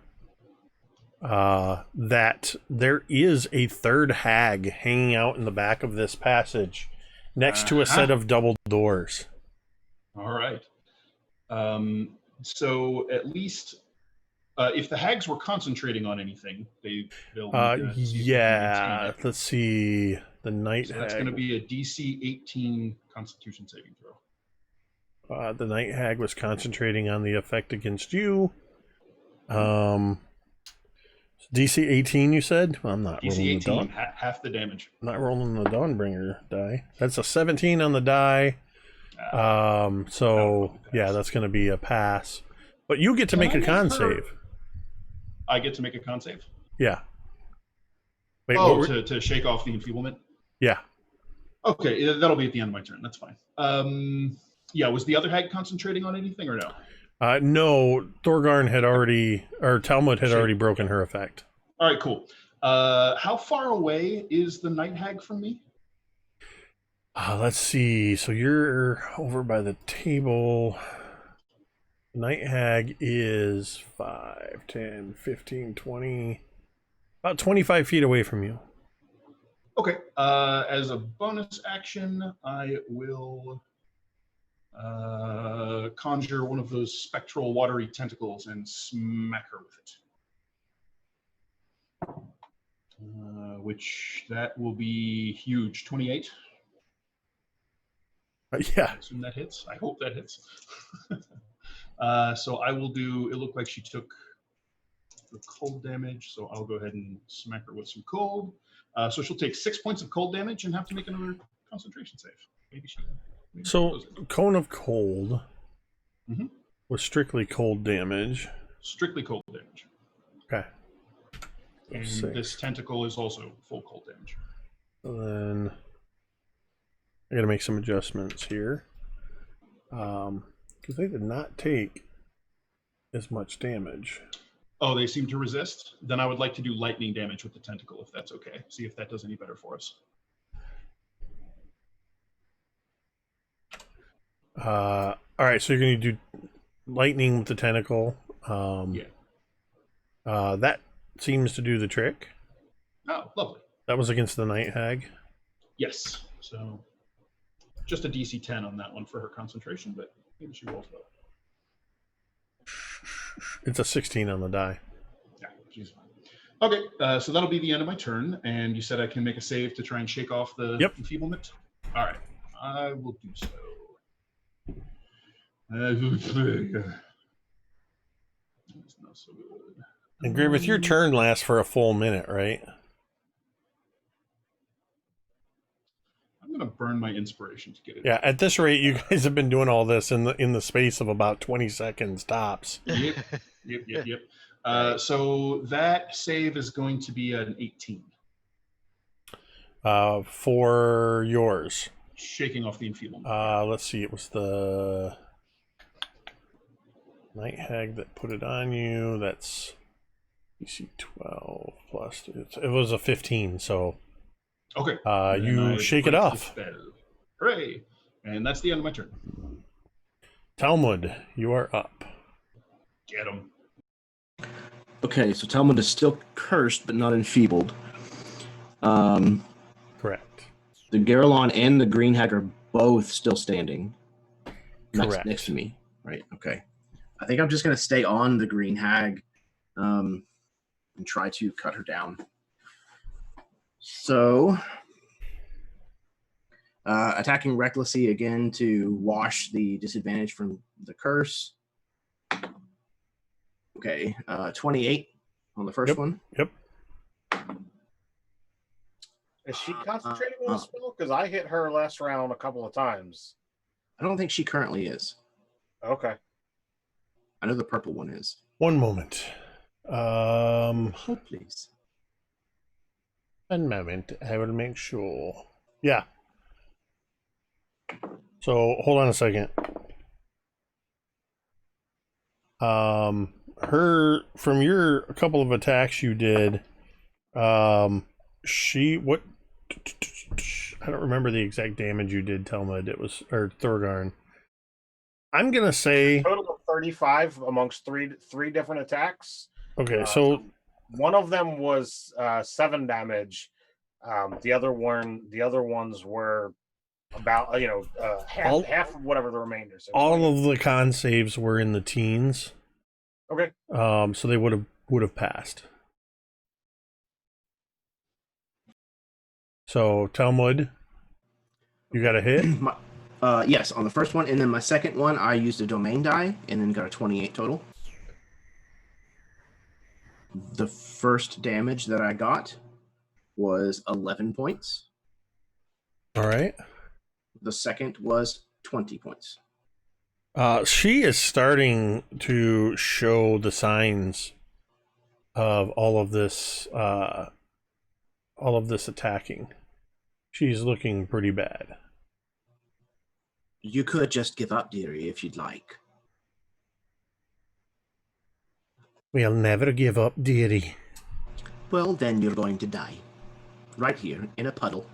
that there is a third hag hanging out in the back of this passage next to a set of double doors. All right. So at least if the hags were concentrating on anything, they'll yeah. Let's see. The night hag. That's going to be a DC 18 Constitution saving throw. The night hag was concentrating on the effect against you. DC 18, you said? Well, I'm not DC rolling 18, the half the damage. I'm not rolling the Dawnbringer die. That's a 17 on the die. So yeah, that's going to be a pass. But you get to make a con save. I get to make a con save? Yeah. Wait, to shake off the enfeeblement? Yeah. Okay, that'll be at the end of my turn. That's fine. Yeah, was the other hag concentrating on anything or no? No, Thorgarn had already, or Talmud had already broken her effect. All right, cool. How far away is the night hag from me? Let's see. So you're over by the table. Night hag is 5, 10, 15, 20, about 25 feet away from you. Okay. As a bonus action, I will conjure one of those spectral watery tentacles and smack her with it. Which that will be huge. 28. Yeah. I assume that hits. I hope that hits. So I will do, it looked like she took the cold damage, so I'll go ahead and smack her with some cold. So she'll take 6 points of cold damage and have to make another concentration save. Maybe she Cone of Cold was strictly cold damage. Strictly cold damage. Okay. And 6. this tentacle is also full cold damage. And then I gotta make some adjustments here. Because they did not take as much damage. Oh, they seem to resist? Then I would like to do lightning damage with the tentacle, if that's okay. See if that does any better for us. All right, so you're going to do lightning with the tentacle. Yeah. That seems to do the trick. Oh, lovely. That was against the Night Hag. Yes. So just a DC 10 on that one for her concentration, but maybe she rolls well. It's a 16 on the die. Yeah, she's fine. Okay, so that'll be the end of my turn, and you said I can make a save to try and shake off the enfeeblement? All right, I will do so. It's not so good. And Griveth, your turn lasts for a full minute, right? I'm gonna burn my inspiration to get it. Yeah, at this rate, you guys have been doing all this in the space of about 20 seconds tops. Yep. So that save is going to be an 18. For yours. Shaking off the enfeeblement. Let's see, it was the Night Hag that put it on you. That's DC 12 plus. It was a 15, so Okay. you shake it off. Hooray! And that's the end of my turn. Talmud, you are up. Get him. Okay, so Talmud is still cursed, but not enfeebled. Correct. The Gerithan and the Green Hag are both still standing. Next to me. Right, okay. I think I'm just going to stay on the Green Hag and try to cut her down. So, attacking recklessly again to wash the disadvantage from the curse. Okay, 28 on the first one. Yep. Is she concentrating on the spell? Because I hit her last round a couple of times. I don't think she currently is. Okay. I know the purple one is. One moment. Oh, please. One moment. I will make sure. Yeah. So hold on a second. Her from your a couple of attacks you did. She what? I don't remember the exact damage you did, Talmud. It was or Thorgarn. I'm gonna say Total of 35 amongst three different attacks. okay. So one of them was 7 damage. The other ones were about half of whatever the remainder. So all of the con saves were in the teens. Okay. So they would have passed. So Talmud, you got a hit. Yes, on the first one, and then my second one, I used a domain die, and then got a 28 total. The first damage that I got was 11 points. All right. The second was 20 points. She is starting to show the signs of all of this attacking. She's looking pretty bad. You could just give up, dearie, if you'd like. We'll never give up, dearie. Well, then you're going to die. Right here, in a puddle.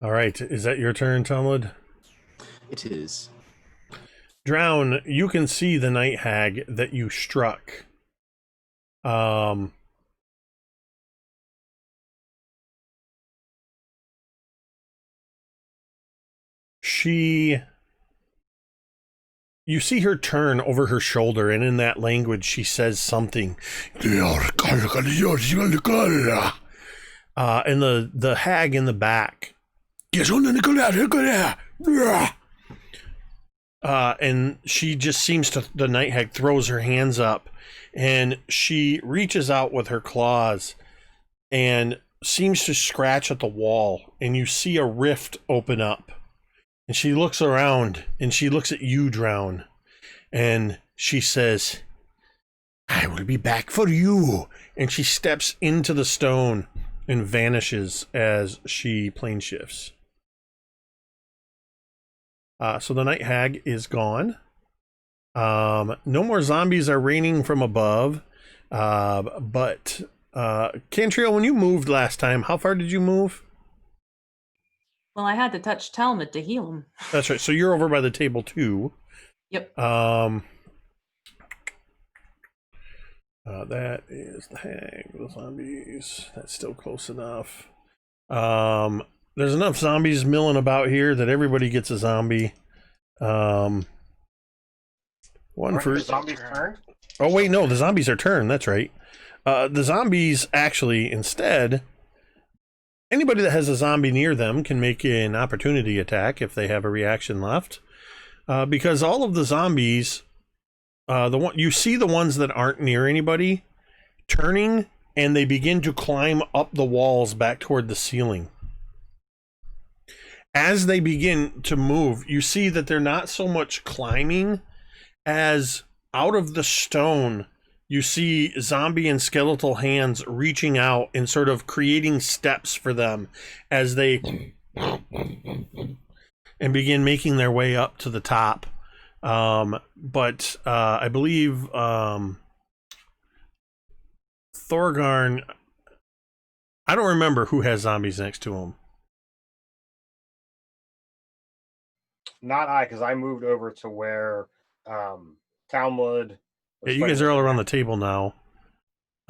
All right, is that your turn, Talmud? It is. Drown, you can see the Night Hag that you struck. You see her turn over her shoulder, and in that language she says something. And the hag in the back. And she just seems to, the Night Hag throws her hands up, and she reaches out with her claws and seems to scratch at the wall, and you see a rift open up. And she looks around, and she looks at you, Drown, and she says, I will be back for you. And she steps into the stone and vanishes as she plane shifts. So the Night Hag is gone. No more zombies are raining from above. But Cantriel, when you moved last time, how far did you move? Well, I had to touch Talmud to heal him. That's right. So you're over by the table too. Yep. That is the hag, the zombies. That's still close enough. There's enough zombies milling about here that everybody gets a zombie. One Aren't for the zombies turn? Oh wait, no, the zombies are turned. That's right. The zombies actually instead. Anybody that has a zombie near them can make an opportunity attack if they have a reaction left, because all of the zombies, you see the ones that aren't near anybody, turning, and they begin to climb up the walls back toward the ceiling. As they begin to move, you see that they're not so much climbing as out of the stone. You see zombie and skeletal hands reaching out and sort of creating steps for them as they and begin making their way up to the top. But I believe Thorgarn, I don't remember who has zombies next to him. Not I, because I moved over to where Talmud. Yeah, you guys are all around the table now.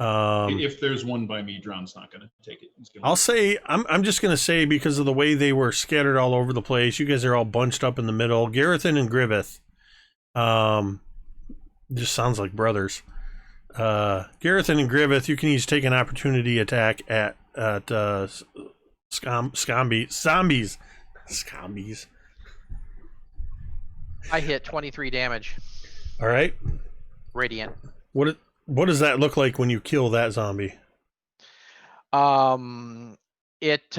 If there's one by me, Drown's not going to take it. I'll say, I'm just going to say, because of the way they were scattered all over the place, you guys are all bunched up in the middle. Gerithan and Griveth. Just sounds like brothers. Gerithan and Griveth, you can each take an opportunity attack at zombies. I hit 23 damage. All right. Radiant. What does that look like when you kill that zombie? It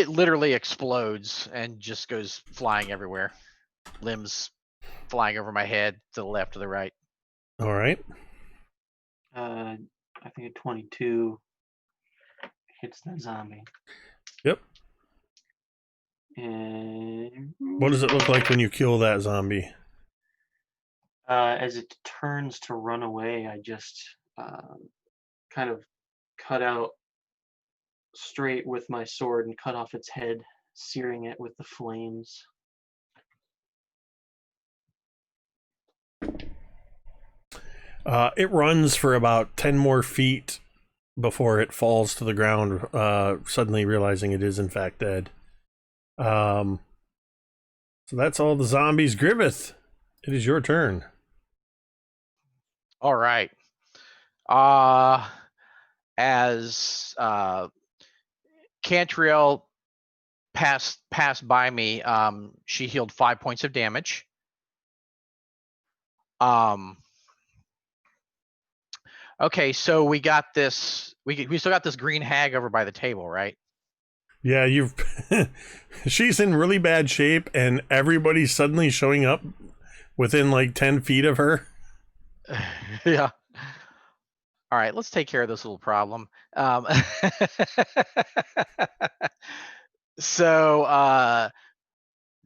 literally explodes and just goes flying everywhere. Limbs flying over my head to the left, to the right. All right. I think a 22 hits that zombie. Yep. And What does it look like when you kill that zombie? as it turns to run away, I just kind of cut out straight with my sword and cut off its head, searing it with the flames. It runs for about 10 more feet before it falls to the ground, suddenly realizing it is in fact dead. So that's all the zombies. Griveth, it is your turn. All right. As Cantriel passed by me, she healed 5 points of damage. Okay, so we got this. We still got this green hag over by the table, right? Yeah, she's in really bad shape, and everybody's suddenly showing up within like 10 feet of her. Yeah. All right, let's take care of this little problem. So,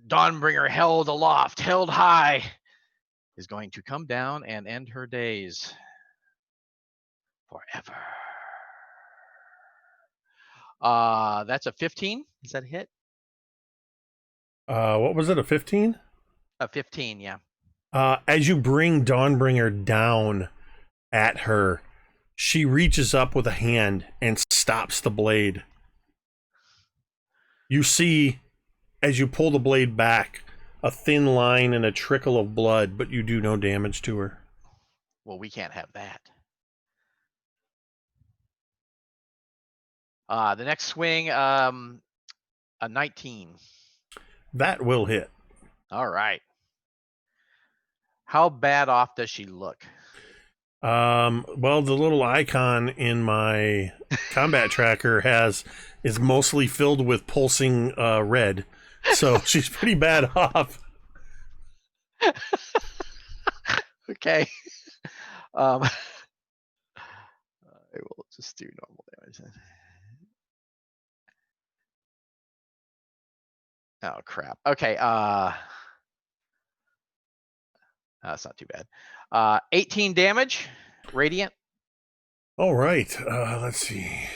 Dawnbringer held aloft, held high, is going to come down and end her days forever. That's a 15. Is that a hit? What was it, a 15? A 15, yeah. As you bring Dawnbringer down at her, she reaches up with a hand and stops the blade. You see, as you pull the blade back, a thin line and a trickle of blood, but you do no damage to her. Well, we can't have that. The next swing, a 19. That will hit. All right. How bad off does she look? Well, the little icon in my combat tracker is mostly filled with pulsing red, so she's pretty bad off. Okay. I will just do normal damage then. Oh crap. Okay. That's not too bad. 18 damage, radiant. All right. Let's see.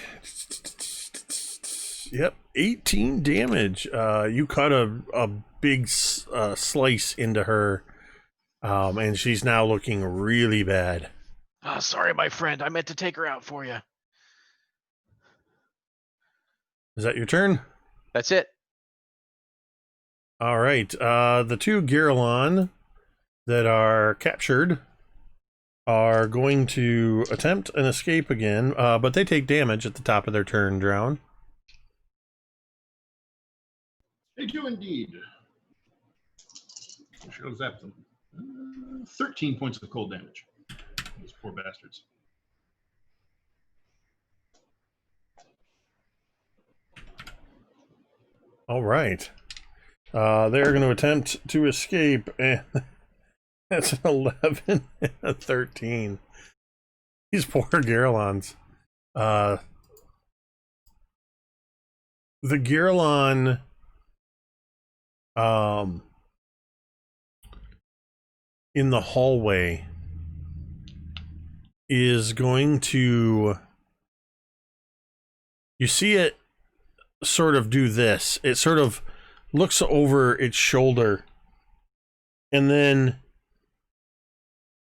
Yep, 18 damage. You cut a big slice into her, and she's now looking really bad. Oh, sorry, my friend. I meant to take her out for you. Is that your turn? That's it. All right. The two Gerithan that are captured are going to attempt an escape again, but they take damage at the top of their turn, Drown. They do indeed. Shows that them. 13 points of cold damage. Those poor bastards. All right. They're going to attempt to escape, and that's an 11 and a 13. These poor Gerithans. The Gerithan in the hallway is going to, you see it sort of do this. It sort of looks over its shoulder and then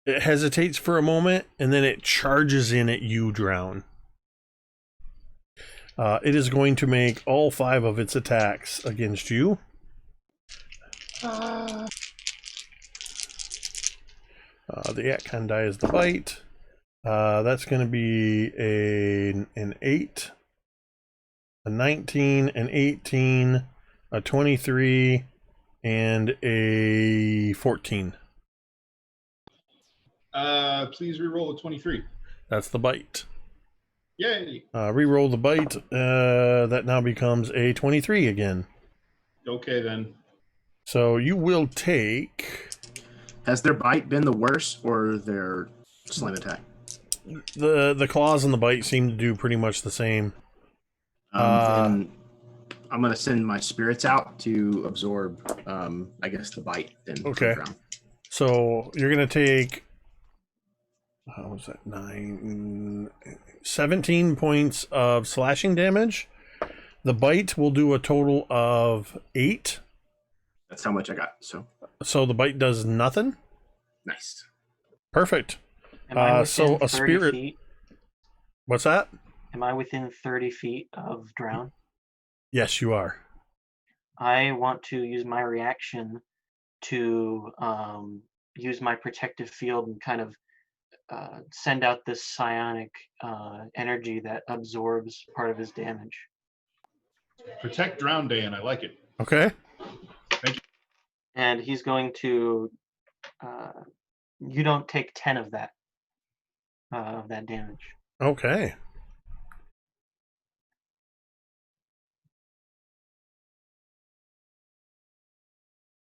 it hesitates for a moment and then it charges in at you, Drown. It is going to make all 5 of its attacks against you. The Atkan die is the bite. That's going to be an 8, a 19, an 18, a 23, and a 14. Please re-roll a 23. That's the bite. Yay! Re-roll the bite. That now becomes a 23 again. Okay, then. So you will take... Has their bite been the worst or their slam attack? The claws and the bite seem to do pretty much the same. Then I'm going to send my spirits out to absorb, I guess, the bite. Then Okay. So you're going to take... How was that? 17 points of slashing damage. The bite will do a total of 8. That's how much I got. So the bite does nothing. nice. Perfect. Am I so within a 30 spirit. feet? What's that? Am I within 30 feet of Drown? Yes, you are. I want to use my reaction to use my protective field and kind of send out this psionic energy that absorbs part of his damage. Protect Drown Day, and I like it. Okay. And he's going to... you don't take 10 of that damage. Okay.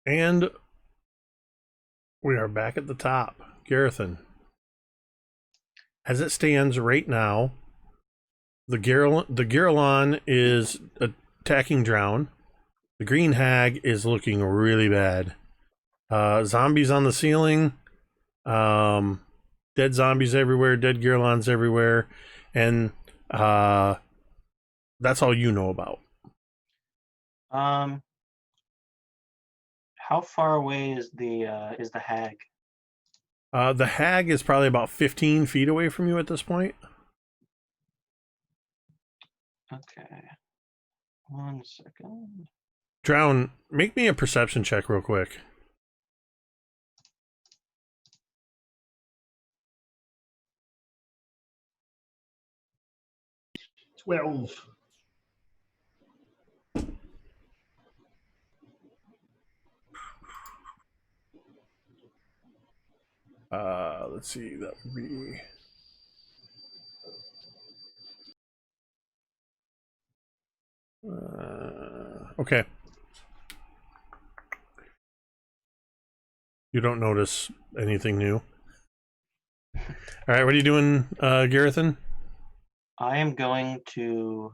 And we are back at the top. Gerithan. As it stands right now, the Gerithan is attacking Drown. The green hag is looking really bad. Zombies on the ceiling. Dead zombies everywhere. Dead Gerithans everywhere. And that's all you know about. How far away is the hag? The hag is probably about 15 feet away from you at this point. Okay. 1 second. Drown, make me a perception check real quick. $12. Let's see, that would be... okay. You don't notice anything new. All right, what are you doing, Gerithan? I am going to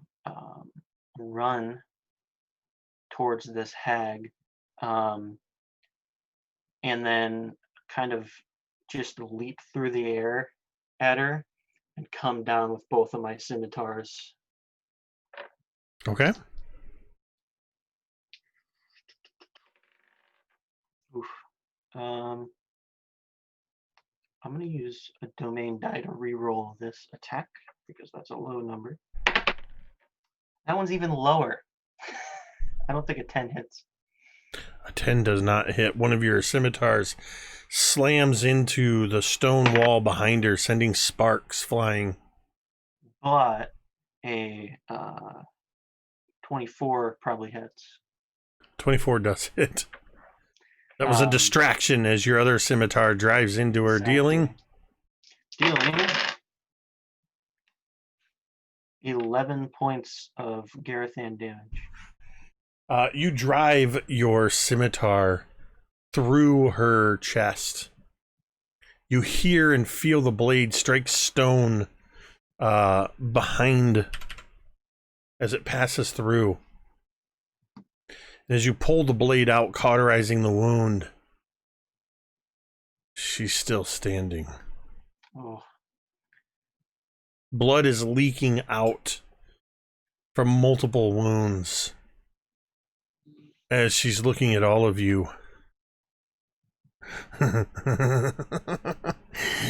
run towards this hag, and then kind of just leap through the air at her and come down with both of my scimitars. Okay. Oof. I'm going to use a domain die to reroll this attack because that's a low number. That one's even lower. I don't think a 10 hits. A 10 does not hit. One of your scimitars slams into the stone wall behind her, sending sparks flying. But a 24 probably hits. 24 does hit. That was a distraction as your other scimitar drives into her, Exactly. dealing 11 points of Gerithan damage. You drive your scimitar through her chest. You hear and feel the blade strike stone behind as it passes through. As you pull the blade out, cauterizing the wound, she's still standing. Oh, Blood is leaking out from multiple wounds as she's looking at all of you.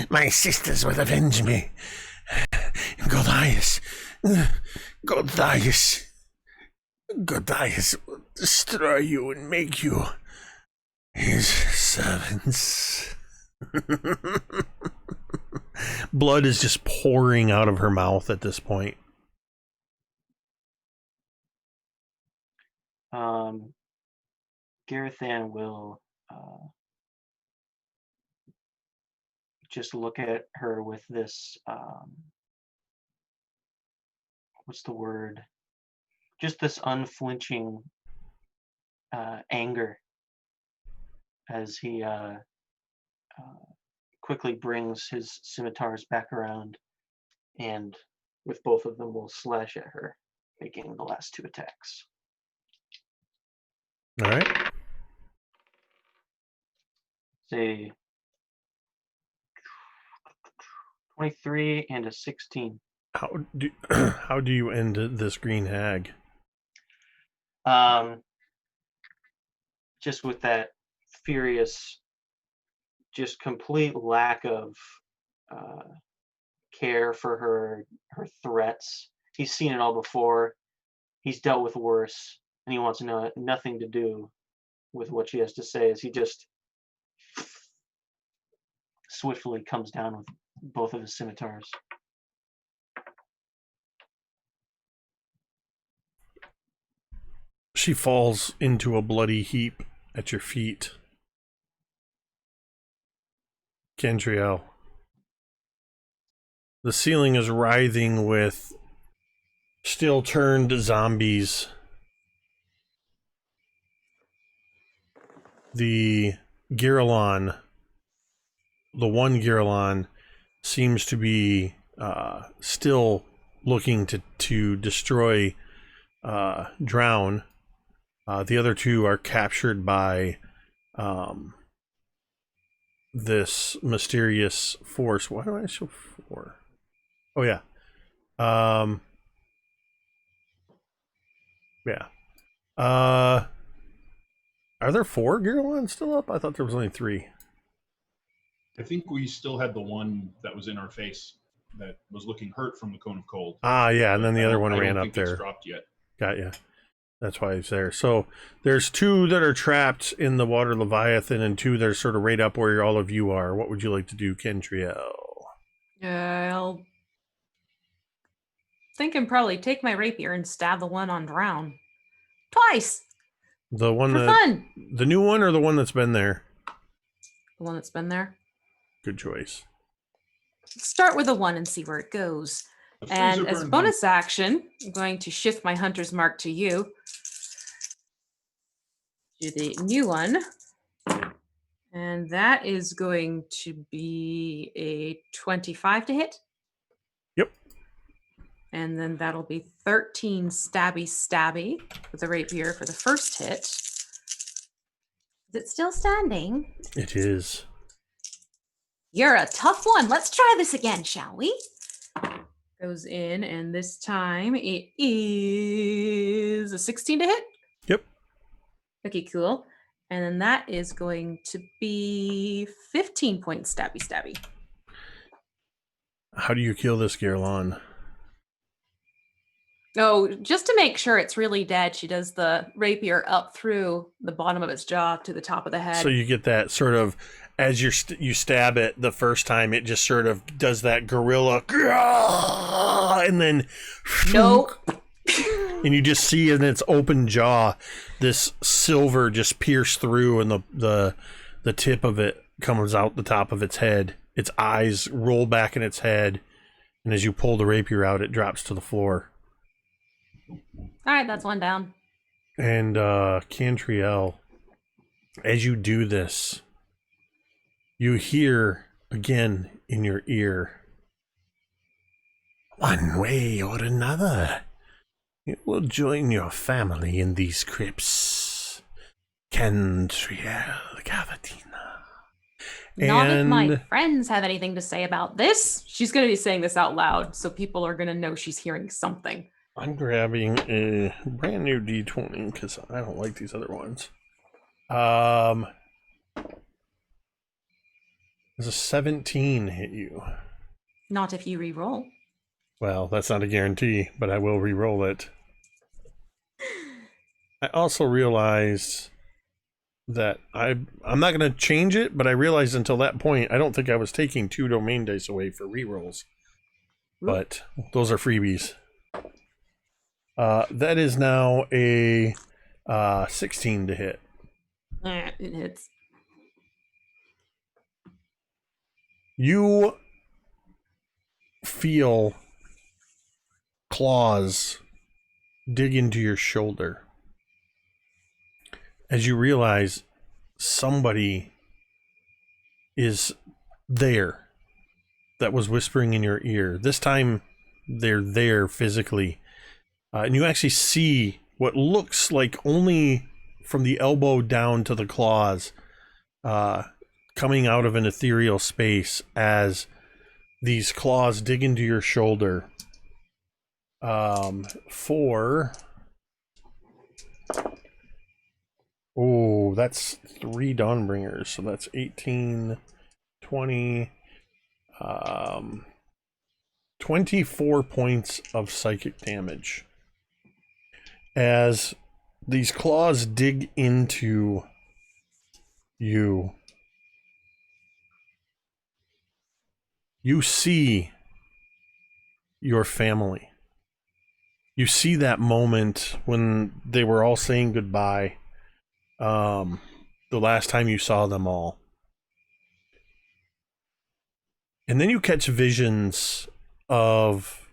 My sisters will avenge me. Goliath will destroy you and make you his servants. Blood is just pouring out of her mouth at this point. Gerithan will just look at her with this, what's the word? Just this unflinching anger as he quickly brings his scimitars back around, and with both of them will slash at her, making the last two attacks. All right. Say 23 and a 16. How do you end this green hag? Just with that furious, just complete lack of care for her threats. He's seen it all before. He's dealt with worse, and he wants nothing to do with what she has to say, as he just swiftly comes down with both of his scimitars. She falls into a bloody heap at your feet. Cantriel. The ceiling is writhing with still turned zombies. The Gerithan, the one Gerithan, seems to be still looking to destroy Drown. The other two are captured by this mysterious force. Why do I show 4? Oh yeah. Yeah. Are there 4 Gerithan still up? I thought there was only 3. I think we still had the one that was in our face that was looking hurt from the cone of cold. Ah, yeah, and then the other one I don't ran up think it's there. dropped yet. Got ya. That's why he's there. So there's 2 that are trapped in the water Leviathan and 2 that are sort of right up where all of you are. What would you like to do, Cantriel? I'll think and probably take my rapier and stab the one on Drown. Twice! The one For that fun! the new one or the one that's been there? The one that's been there. Good choice. Start with a 1 and see where it goes. The And freezer as a burned bonus action, I'm going to shift my Hunter's Mark to you. Do the new one. And that is going to be a 25 to hit. Yep. And then that'll be 13 stabby with a rapier for the first hit. Is it still standing? It is. You're a tough one. Let's try this again, shall we? Goes in, and this time it is a 16 to hit. Yep. Okay, cool. And then that is going to be 15 points stabby. How do you kill this, Gerithan? Oh, just to make sure it's really dead, she does the rapier up through the bottom of its jaw to the top of the head. So you get that sort of, as you stab it the first time, it just sort of does that gorilla, and then Nope. and you just see in its open jaw this silver just pierce through, and the tip of it comes out the top of its head. Its eyes roll back in its head, and as you pull the rapier out, it drops to the floor. All right, that's one down. And Cantriel, as you do this, you hear again in your ear, one way or another, you will join your family in these crypts. Cantriel Cavatina. Not if my friends have anything to say about this. She's going to be saying this out loud, so people are going to know she's hearing something. I'm grabbing a brand new D20 because I don't like these other ones. Does a 17 hit you? Not if you re-roll. Well, that's not a guarantee, but I will re-roll it. I also realized that I'm not going to change it, but I realized until that point, I don't think I was taking 2 domain dice away for re-rolls. But those are freebies. That is now a 16 to hit. It hits. You feel claws dig into your shoulder as you realize somebody is there that was whispering in your ear. This time they're there physically. And you actually see what looks like only from the elbow down to the claws coming out of an ethereal space as these claws dig into your shoulder for... Oh, that's 3 Dawnbringers. So that's 18, 20, 24 points of psychic damage. As these claws dig into you, you see your family. You see that moment when they were all saying goodbye, the last time you saw them all. And then you catch visions of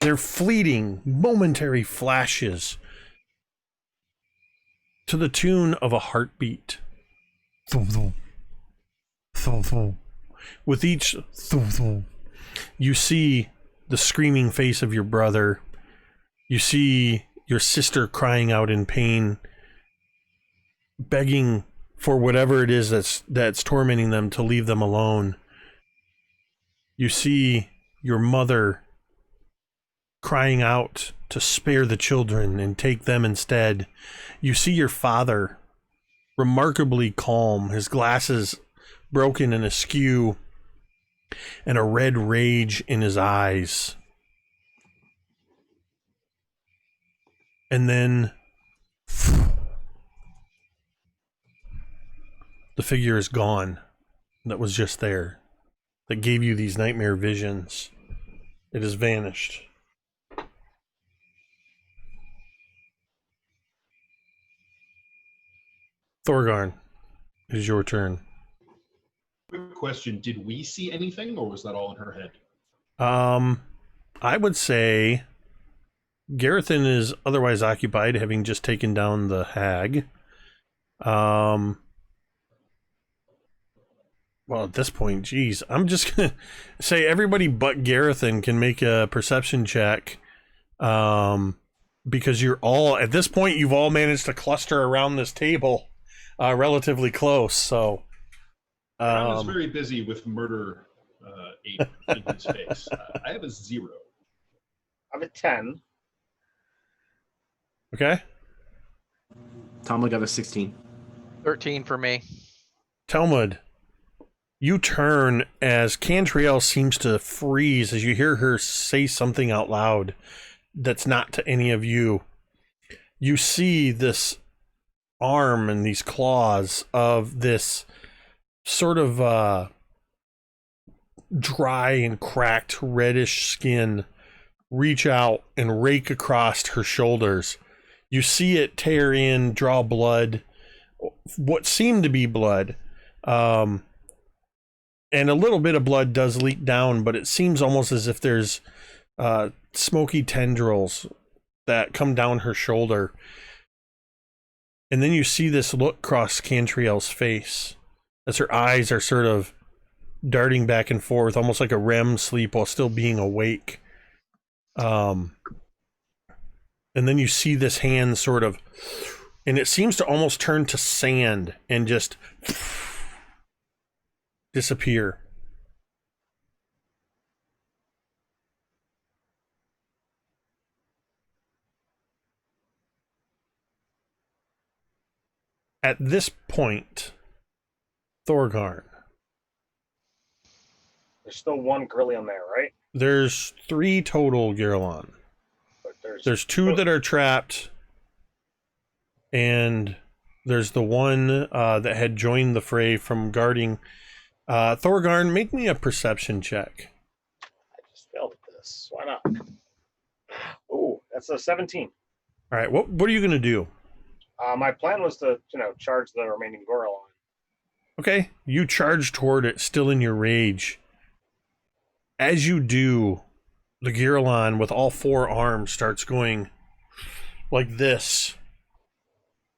their fleeting, momentary flashes to the tune of a heartbeat. With each, you see the screaming face of your brother. You see your sister crying out in pain, begging for whatever it is that's tormenting them to leave them alone. You see your mother crying out to spare the children and take them instead. You see your father remarkably calm, his glasses broken and askew, and a red rage in his eyes. And then the figure is gone that was just there, that gave you these nightmare visions. It has vanished. Thorgarn, it is your turn. Quick question: did we see anything, or was that all in her head? I would say Gerithan is otherwise occupied, having just taken down the hag. Well, at this point, geez, I'm just gonna say everybody but Gerithan can make a perception check, because you're all at this point. You've all managed to cluster around this table, relatively close. So, Brown is very busy with murder ape in his face. I have a 0. I have a 10. Okay, Talmud got a 16. 13 for me. Talmud, you turn as Cantriel seems to freeze as you hear her say something out loud that's not to any of you. You see this arm and these claws of this sort of dry and cracked reddish skin reach out and rake across her shoulders. You see it tear in, draw blood, what seemed to be blood. And a little bit of blood does leak down, but it seems almost as if there's smoky tendrils that come down her shoulder. And then you see this look cross Cantriel's face as her eyes are sort of darting back and forth, almost like a REM sleep while still being awake. And then you see this hand sort of, and it seems to almost turn to sand and just disappear. At this point, Thorgarn, There's still one Grillion there, right? there's 3 total Gerithan. But There's 2 that are trapped, and there's the one that had joined the fray from guarding. Thorgarn, make me a perception check. I just failed at this. Why not? Oh, that's a 17. All right, what are you gonna do? My plan was to, charge the remaining Gorillon. Okay, you charge toward it, still in your rage. As you do, the Gerithan with all 4 arms starts going like this.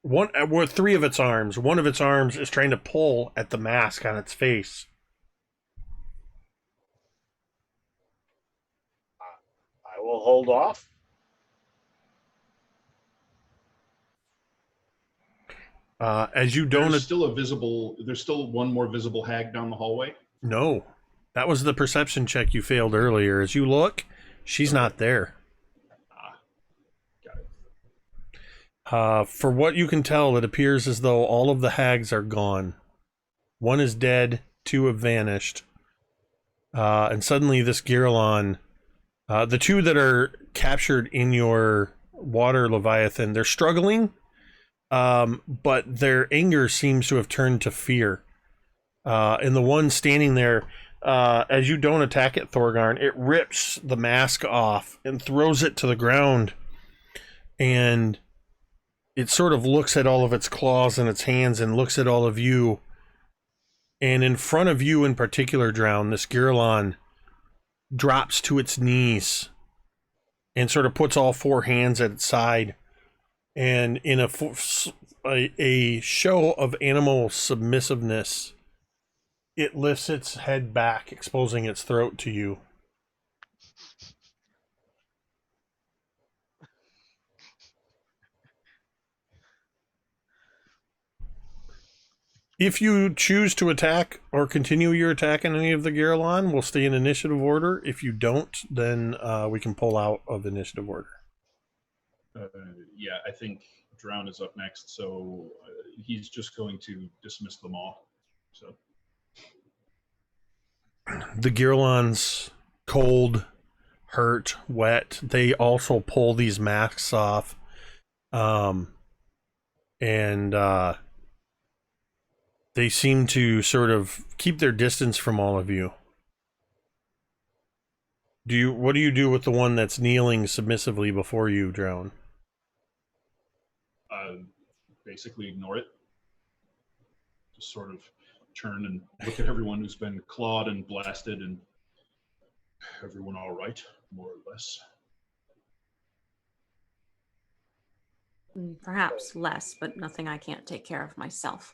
With 3 of its arms. One of its arms is trying to pull at the mask on its face. I will hold off. As you don't... There's still one more visible hag down the hallway. No. That was the perception check you failed earlier. As you look, she's not there. Got it. For what you can tell, it appears as though all of the hags are gone. 1 is dead, 2 have vanished. And suddenly this Gerithan, the 2 that are captured in your water Leviathan, they're struggling, but their anger seems to have turned to fear. And the one standing there, as you don't attack it, Thorgarn, it rips the mask off and throws it to the ground. And it sort of looks at all of its claws and its hands and looks at all of you. And in front of you in particular, Drown, this Gerithan drops to its knees and sort of puts all 4 hands at its side. And in a show of animal submissiveness, it lifts its head back, exposing its throat to you. If you choose to attack or continue your attack on any of the Gerithan, we'll stay in initiative order. If you don't, then we can pull out of initiative order. Yeah, I think Drown is up next, so he's just going to dismiss them all. So the Gerithan's cold, hurt, wet. They also pull these masks off. They seem to sort of keep their distance from all of you. What do you do with the one that's kneeling submissively before you, Drown? Basically ignore it. Just sort of turn and look at everyone who's been clawed and blasted, and everyone all right, more or less. Perhaps less, but nothing I can't take care of myself.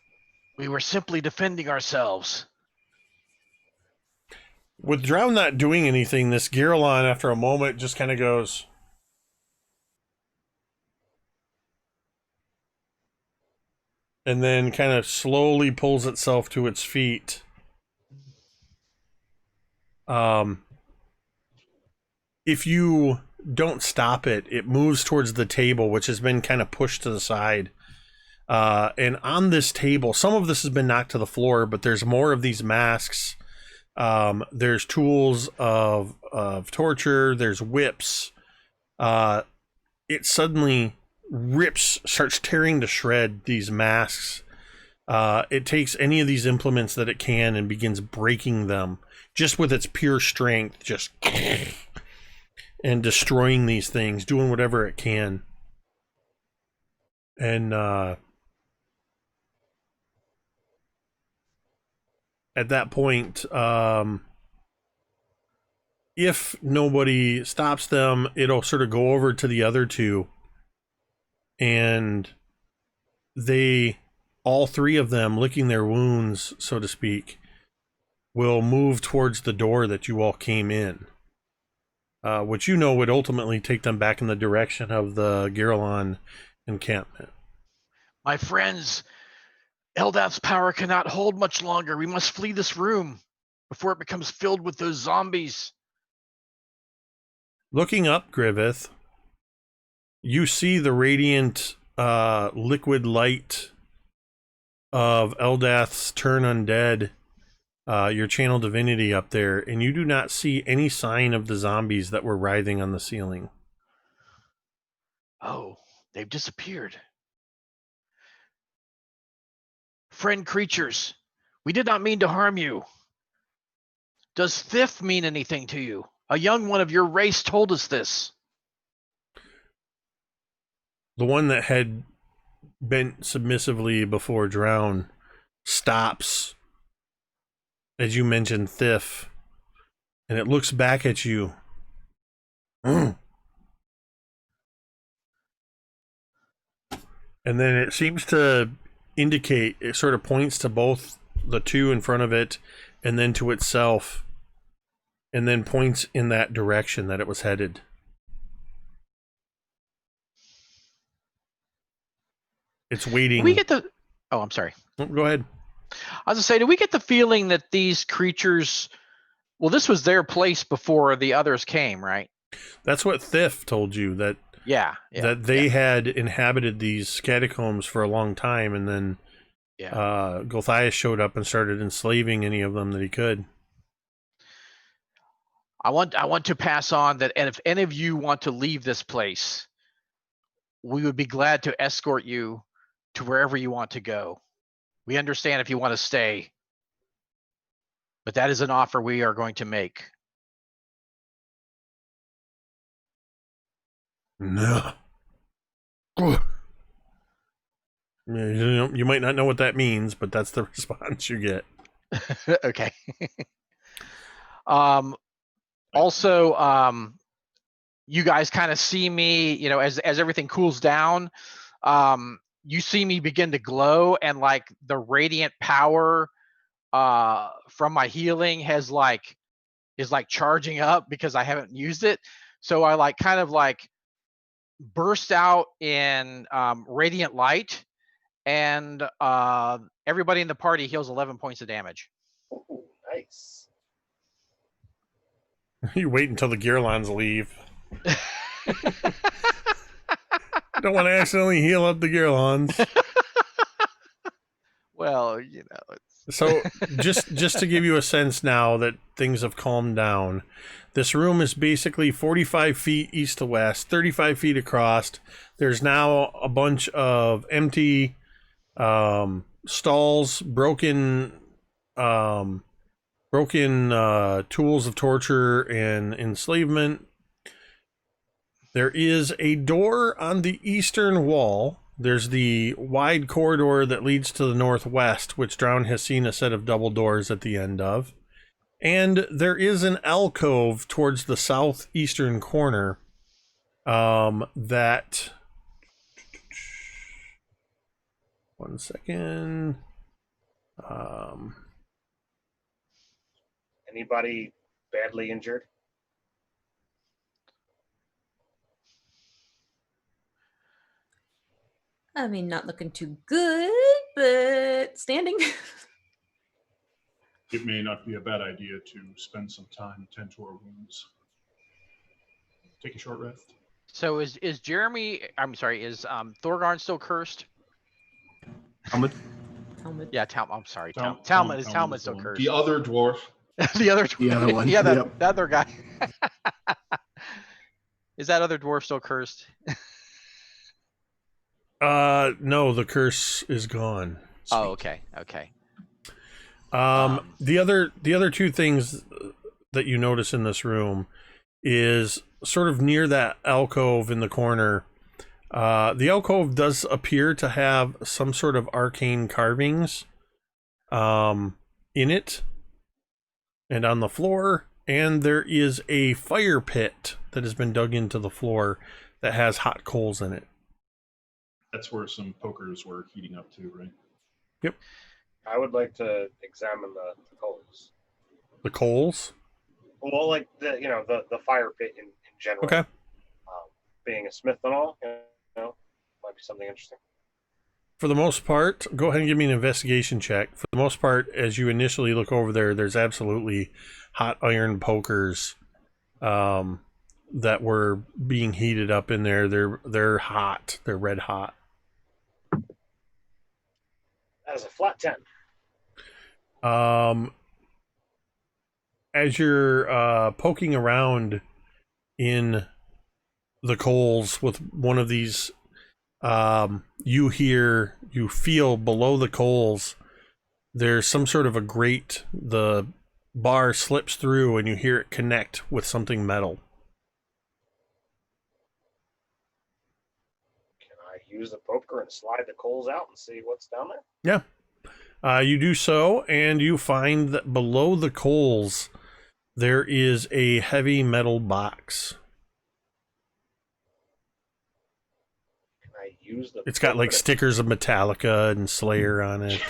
We were simply defending ourselves. With Drown not doing anything, this Gerithan, after a moment, just kind of goes... and then kind of slowly pulls itself to its feet. If you don't stop it, it moves towards the table, which has been kind of pushed to the side. And on this table, some of this has been knocked to the floor, but there's more of these masks. There's tools of torture. There's whips. It suddenly starts tearing to shred these masks. It takes any of these implements that it can and begins breaking them just with its pure strength, just and destroying these things, doing whatever it can. And at that point, if nobody stops them, it'll sort of go over to the other two, and all three of them, licking their wounds, so to speak, will move towards the door that you all came in, which you know would ultimately take them back in the direction of the Gerithan encampment. My friends, Eldath's power cannot hold much longer. We must flee this room before it becomes filled with those zombies. Looking up, Griveth, you see the radiant liquid light of Eldath's turn undead, your channel divinity up there, and you do not see any sign of the zombies that were writhing on the ceiling. Oh, they've disappeared. Friend creatures, we did not mean to harm you. Does Thif mean anything to you? A young one of your race told us this. The one that had bent submissively before Drown stops as you mentioned Thif, and it looks back at you. And then it seems to indicate, it sort of points to both the two in front of it and then to itself, and then points in that direction that it was headed. It's waiting. We get the... Oh, I'm sorry. Go ahead. I was going to say, do we get the feeling that these creatures... Well, this was their place before the others came, right? That's what Thif told you, that that they had inhabited these catacombs for a long time, and then Gulthias showed up and started enslaving any of them that he could. I want to pass on that, and if any of you want to leave this place, we would be glad to escort you to wherever you want to go. We understand if you want to stay, but that is an offer we are going to make. No. You might not know what that means, but that's the response you get. Okay. Also, you guys kind of see me, as everything cools down, you see me begin to glow, and like the radiant power from my healing is charging up because I haven't used it. So I kind of burst out in radiant light, and everybody in the party heals 11 points of damage. Ooh, nice. You wait until the Gearlons leave. Don't want to accidentally heal up the Gearlons. Well, So just to give you a sense now that things have calmed down, this room is basically 45 feet east to west, 35 feet across. There's now a bunch of empty stalls, broken tools of torture and enslavement. There is a door on the eastern wall. There's the wide corridor that leads to the northwest, which Drown has seen a set of double doors at the end of. And there is an alcove towards the southeastern corner that... One second. Anybody badly injured? I mean, not looking too good, but standing. It may not be a bad idea to spend some time tend to our wounds. Take a short rest. So is Jeremy? I'm sorry. Is Thorgarn still cursed? Talmud. Talmud. Yeah, I'm sorry. Talmud. Is Talmud Talmud is still the one. cursed? The other dwarf. The other one. Yeah, Yep. the other guy. Is that other dwarf still cursed? No, the curse is gone. Oh, okay. Okay. The other two things that you notice in this room is sort of near that alcove in the corner. The alcove does appear to have some sort of arcane carvings in it and on the floor, and there is a fire pit that has been dug into the floor that has hot coals in it. That's where some pokers were heating up too, right? Yep. I would like to examine the coals. The coals? Well, like the fire pit in general. Okay. Being a smith and all, might be something interesting. For the most part, go ahead and give me an investigation check. For the most part, as you initially look over there, there's absolutely hot iron pokers that were being heated up in there. They're hot. They're red hot. That is a flat 10. As you're poking around in the coals with one of these, you feel below the coals, there's some sort of a grate. The bar slips through and you hear it connect with something metal. Can I use the poker and slide the coals out and see what's down there? Yeah. You do so, and you find that below the coals, there is a heavy metal box. Can I use the It's got like poker to- stickers of Metallica and Slayer on it.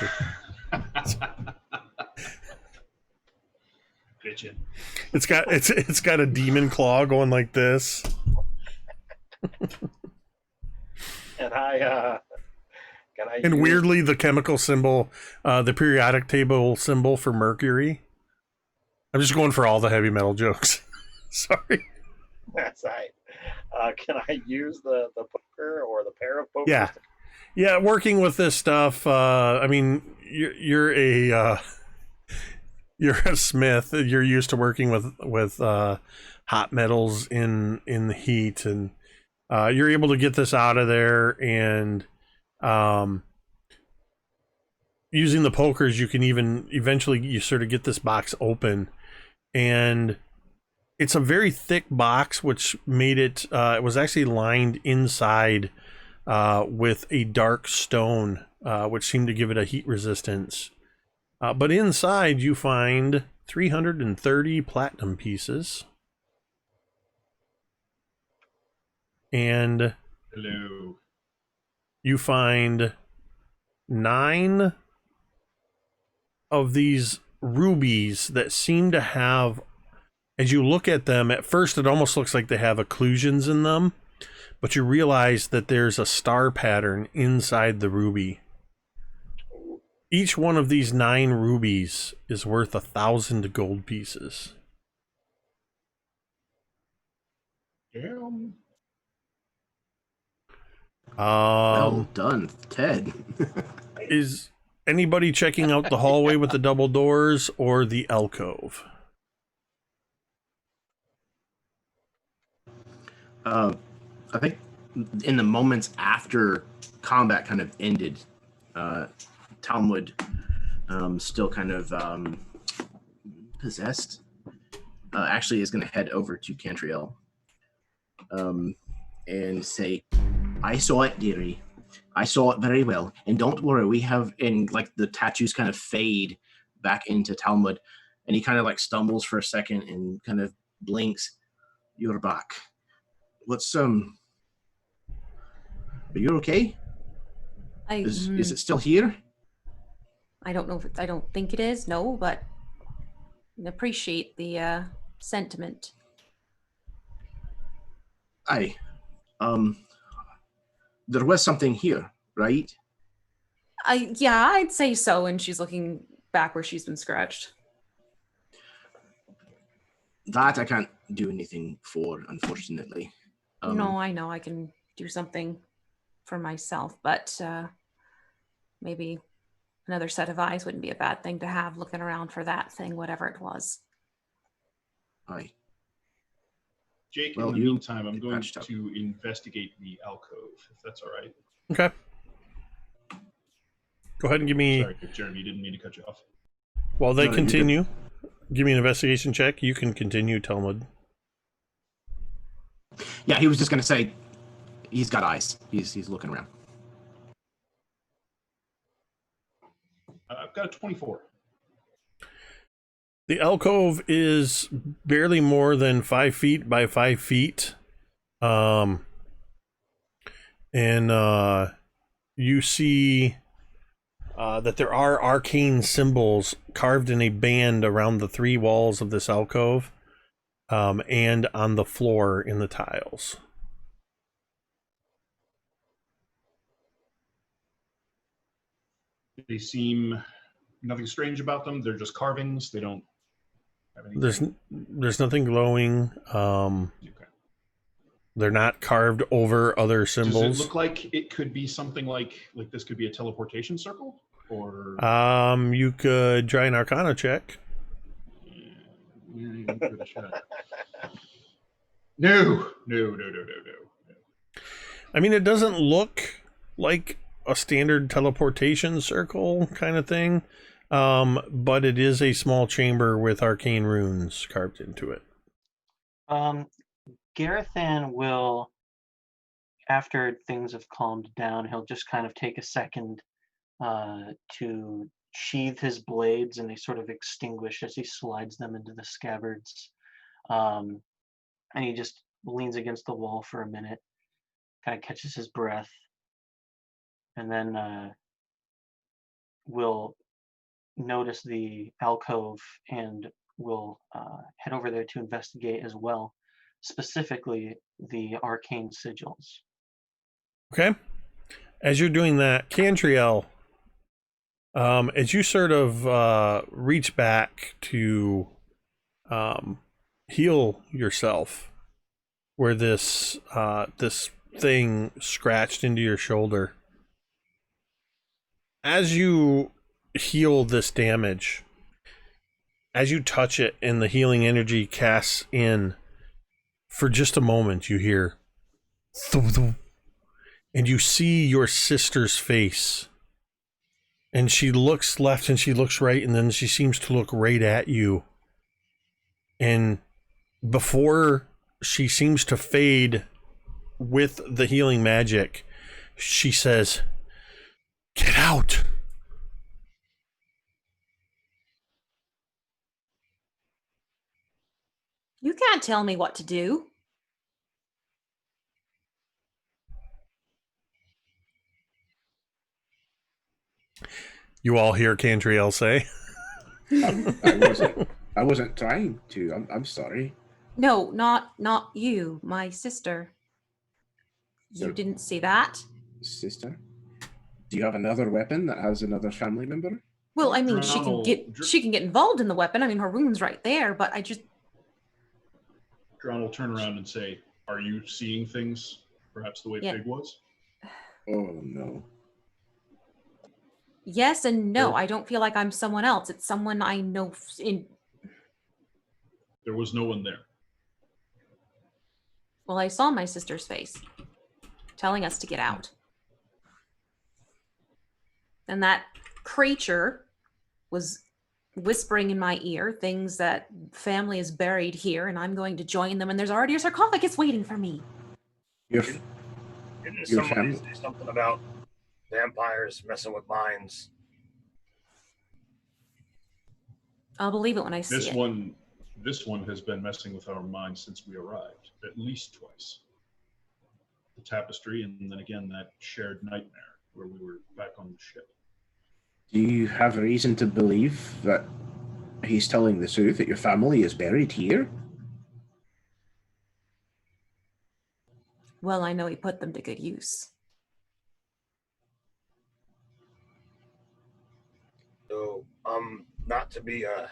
Bitchin'. It's got a demon claw going like this. Can I And use- weirdly, the chemical symbol, the periodic table symbol for mercury. I'm just going for all the heavy metal jokes. Sorry. That's right. Can I use the poker or the pair of pokers? Yeah. Yeah, working with this stuff, I mean, you're a smith. You're used to working with hot metals in the heat, and you're able to get this out of there. And using the pokers, you can even eventually you sort of get this box open, and it's a very thick box, which made it. It was actually lined inside with a dark stone, which seemed to give it a heat resistance. But inside you find 330 platinum pieces. And Hello. you find 9 of these rubies that seem to have, as you look at them, at first it almost looks like they have occlusions in them, but you realize that there's a star pattern inside the ruby. Each one of these 9 rubies is worth 1,000 gold pieces. Damn. Well done, Ted. Is anybody checking out the hallway with the double doors or the alcove? I think in the moments after combat kind of ended, Talmud, still kind of possessed, actually is going to head over to Cantriel and say, I saw it, dearie. I saw it very well. And don't worry, we have, and like the tattoos kind of fade back into Talmud, and he kind of like stumbles for a second and kind of blinks. You're back. What's are you okay? Is it still here? I don't know. I don't think it is. No, but I appreciate the sentiment. Aye. There was something here, right? Yeah, I'd say so. And she's looking back where she's been scratched. That I can't do anything for, unfortunately. No, I know I can do something for myself, but maybe another set of eyes wouldn't be a bad thing to have looking around for that thing, whatever it was. Aye. Jake, Well, in the you meantime, I'm going patched up. to investigate the alcove, if that's all right. Okay. Go ahead and give me. Sorry, Jeremy, didn't mean to cut you off. While they No, you're good. continue, give me an investigation check. You can continue, Talmud. Yeah, he was just gonna say he's got eyes. He's looking around. I've got a 24. The alcove is barely more than 5 feet by 5 feet. And you see that there are arcane symbols carved in a band around the 3 walls of this alcove, and on the floor in the tiles. They seem nothing strange about them. They're just carvings. They don't have anything. There's nothing glowing. Okay. They're not carved over other Does symbols. it look like it could be something like this could be a teleportation circle? Or You could try an Arcana check. you give it a shot. No. I mean, it doesn't look like a standard teleportation circle kind of thing, but it is a small chamber with arcane runes carved into it. Gerithan will, after things have calmed down, he'll just kind of take a second to sheathe his blades, and they sort of extinguish as he slides them into the scabbards. And he just leans against the wall for a minute, kind of catches his breath, and then will notice the alcove and will head over there to investigate as well, specifically the arcane sigils. Okay. As you're doing that, Cantriel, as you sort of reach back to heal yourself, where this thing scratched into your shoulder, as you heal this damage, as you touch it and the healing energy casts in, for just a moment you hear thum, thum, and you see your sister's face, and she looks left and she looks right, and then she seems to look right at you, and before she seems to fade with the healing magic, she says, "Get out." You can't tell me what to do. You all hear Cantriel say. I wasn't trying to. I'm sorry. No, not you, my sister. You Your didn't see that? sister. Do you have another weapon that has another family member? Well, I mean, she can get involved in the weapon. I mean, her rune's right there, but I just... Drown will turn around and say, "Are you seeing things perhaps the way Yeah. Fig was?" Oh no. Yes and no. Well- I don't feel like I'm someone else. It's someone I know in... There was no one there. Well, I saw my sister's face telling us to get out. And that creature was whispering in my ear things that family is buried here, and I'm going to join them, and there's already a sarcophagus waiting for me. Didn't Your somebody family. say something about vampires messing with minds? I'll believe it when I see This it. one has been messing with our minds since we arrived, at least twice. The tapestry, and then again that shared nightmare where we were back on the ship. Do you have reason to believe that he's telling the truth, that your family is buried here? Well, I know he put them to good use. So, not to be a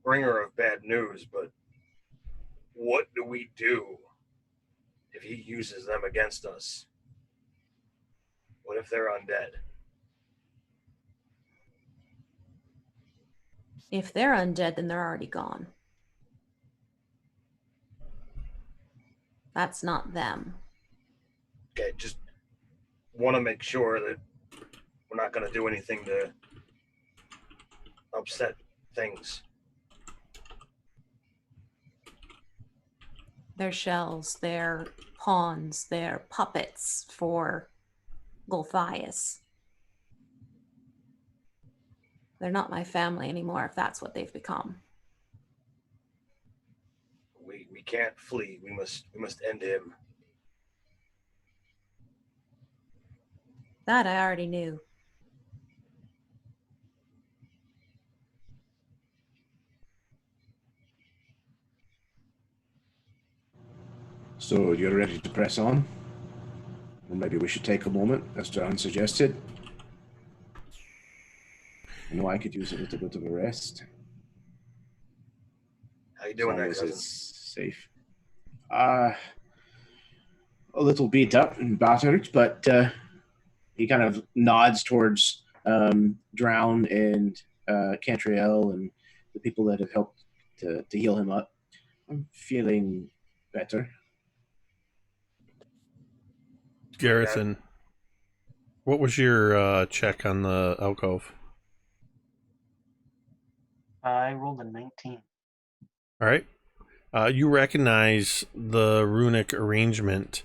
bringer of bad news, but what do we do if he uses them against us? What if they're undead? If they're undead, then they're already gone. That's not them. Okay, just want to make sure that we're not going to do anything to upset things. They're shells, they're pawns, they're puppets for Golthias. They're not my family anymore if that's what they've become. We can't flee. We must end him. That I already knew. So you're ready to press on? Well, maybe we should take a moment, as John suggested. I know I could use a little bit of a rest. How you doing As long there, as cousin? it's safe. A little beat up and battered, but he kind of nods towards Drown and Cantriel and the people that have helped to heal him up. I'm feeling better. Gerithan, what was your check on the alcove? I rolled a 19. All right. You recognize the runic arrangement.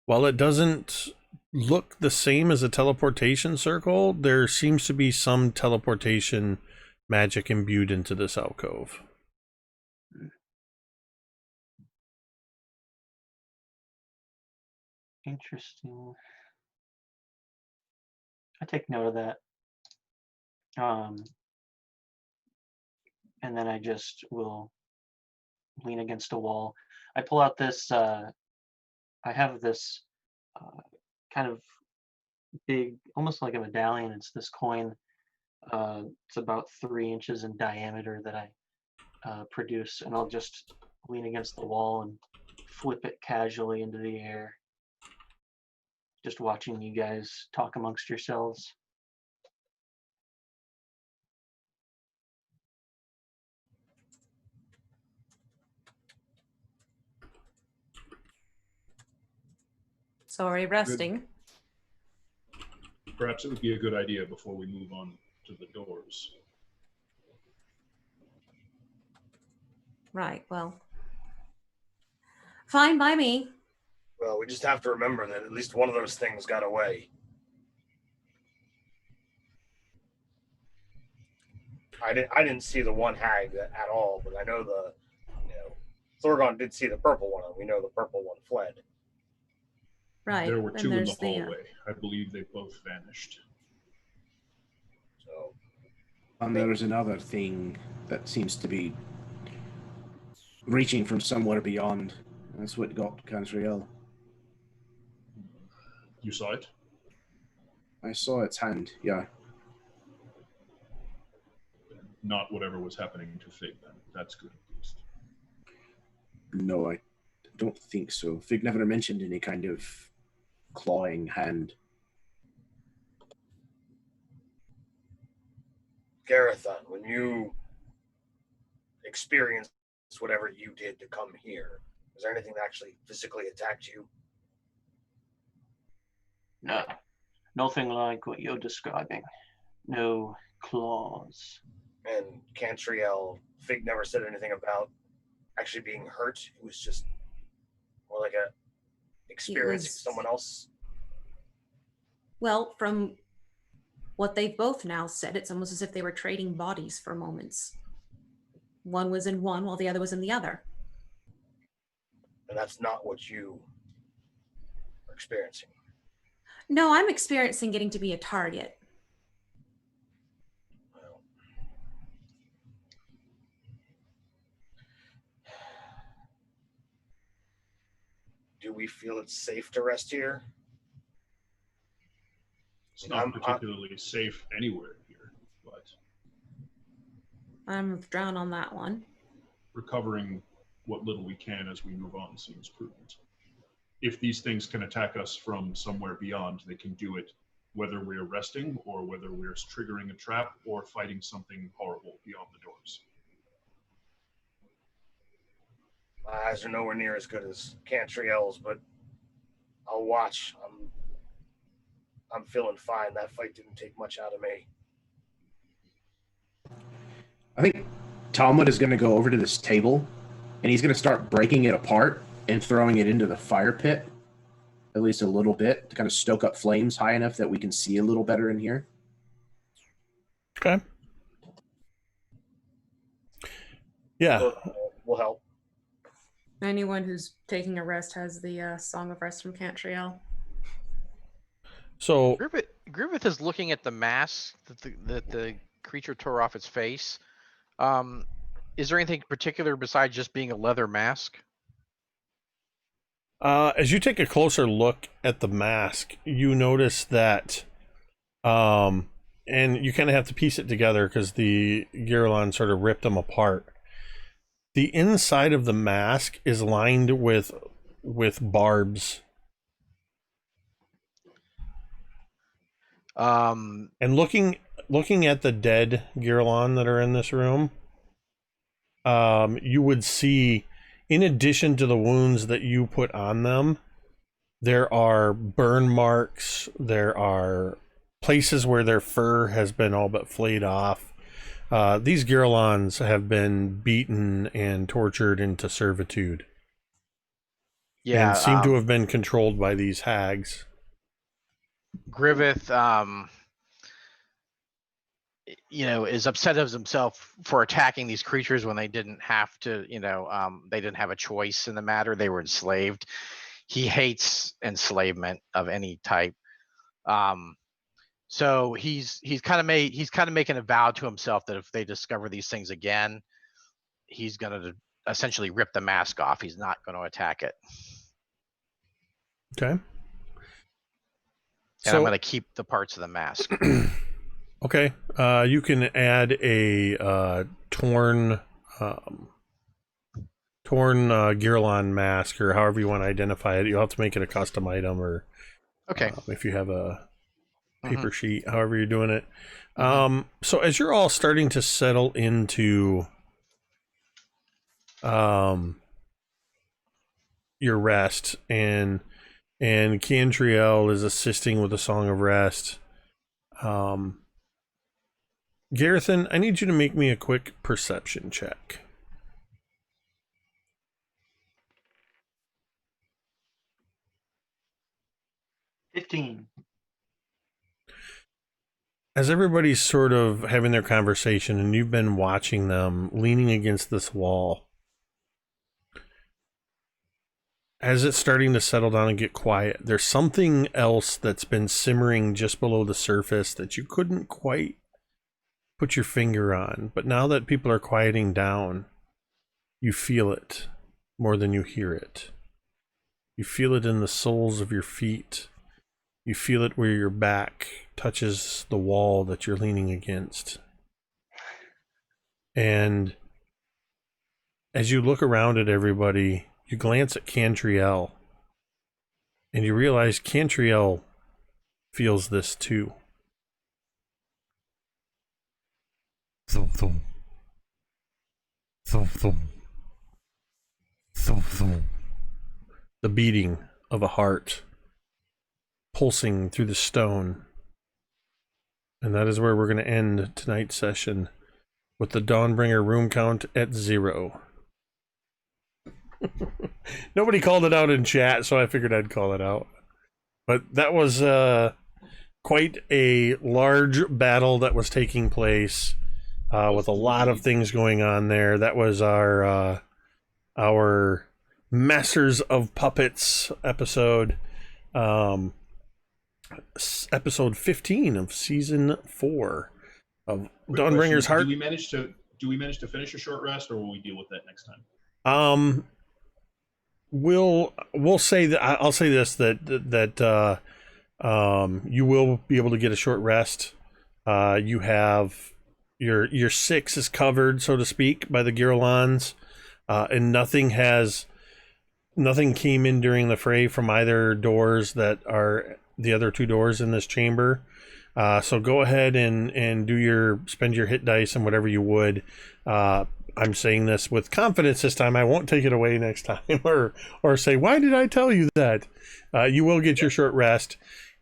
While it doesn't look the same as a teleportation circle, there seems to be some teleportation magic imbued into this alcove. Interesting. I take note of that. And then I just will lean against a wall. I pull out this, I have this kind of big, almost like a medallion. It's this coin. It's about 3 inches in diameter that I produce, and I'll just lean against the wall and flip it casually into the air. Just watching you guys talk amongst yourselves. So are you resting? Perhaps it would be a good idea before we move on to the doors. Right, well. Fine by me. Well, we just have to remember that at least one of those things got away. I didn't see the one hag at all, but I know Thorgarn did see the purple one, and we know the purple one fled. Right. There were and two in the there's hallway. I believe they both vanished. So, And there's another thing that seems to be reaching from somewhere beyond. That's what got Cantriel. You saw it? I saw its hand, yeah. Not whatever was happening to Fig then. That's good at least. No, I don't think so. Fig never mentioned any kind of clawing hand. Gerithan, when you experienced whatever you did to come here, was there anything that actually physically attacked you? No, nothing like what you're describing. No claws. And Cantriel, Fig never said anything about actually being hurt. It was just more like a experiencing someone else. Well, from what they've both now said, it's almost as if they were trading bodies for moments. One was in one while the other was in the other. And that's not what you are experiencing. No, I'm experiencing getting to be a target. Well, feel it's safe to rest here? It's not particularly safe anywhere here, but I'm withdrawn on that one. recovering what little we can as we move on seems prudent. If these things can attack us from somewhere beyond, they can do it whether we're resting or whether we're triggering a trap or fighting something horrible beyond the doors. My eyes are nowhere near as good as Cantriel's, but I'll watch. I'm feeling fine. That fight didn't take much out of me. I think Talmud is going to go over to this table, and he's going to start breaking it apart and throwing it into the fire pit, at least a little bit, to kind of stoke up flames high enough that we can see a little better in here. Okay. Yeah. Will help. Anyone who's taking a rest has the Song of Rest from Cantriel. So Griveth is looking at the mask that the creature tore off its face. Is there anything particular besides just being a leather mask? as you take a closer look at the mask, you notice that, and you kind of have to piece it together because the Gerithan sort of ripped them apart. The inside of the mask is lined with barbs. And looking at the dead Gerithan that are in this room, you would see, in addition to the wounds that you put on them, there are burn marks, there are places where their fur has been all but flayed off. These Gerithans have been beaten and tortured into servitude. Yeah, and seem to have been controlled by these hags. Griveth, is upset of himself for attacking these creatures when they didn't have to, they didn't have a choice in the matter. They were enslaved. He hates enslavement of any type. So he's kind of making a vow to himself that if they discover these things again, he's going to essentially rip the mask off. He's not going to attack it. Okay. And I'm going to keep the parts of the mask. Okay. You can add a torn Gerithan mask, or however you want to identify it. You'll have to make it a custom item, or okay, if you have a paper sheet, however you're doing it. So as you're all starting to settle into your rest, and Cantriel is assisting with a Song of Rest. Gerithan, I need you to make me a quick perception check. $15. As everybody's sort of having their conversation and you've been watching them leaning against this wall, as it's starting to settle down and get quiet, there's something else that's been simmering just below the surface that you couldn't quite put your finger on. But now that people are quieting down, you feel it more than you hear it. You feel it in the soles of your feet. You feel it where your back touches the wall that you're leaning against. And as you look around at everybody, you glance at Cantriel, and you realize Cantriel feels this too. Thump, thump. Thump, thump. Thump, thump. The beating of a heart pulsing through the stone. And that is where we're going to end tonight's session, with the Dawnbringer room count at 0. Nobody called it out in chat, so I figured I'd call it out. But that was quite a large battle that was taking place, with a lot of things going on there. That was our Masters of Puppets episode, episode 15 of season 4 of Dawnbringer's Heart. Do we manage to finish a short rest, or will we deal with that next time? we'll say that I'll say this that you will be able to get a short rest. You have your 6 is covered, so to speak, by the Girolans, and nothing came in during the fray from either doors that are the other 2 doors in this chamber. So go ahead and spend your hit dice and whatever you would. I'm saying this with confidence this time. I won't take it away next time or say, why did I tell you that? You will get your short rest.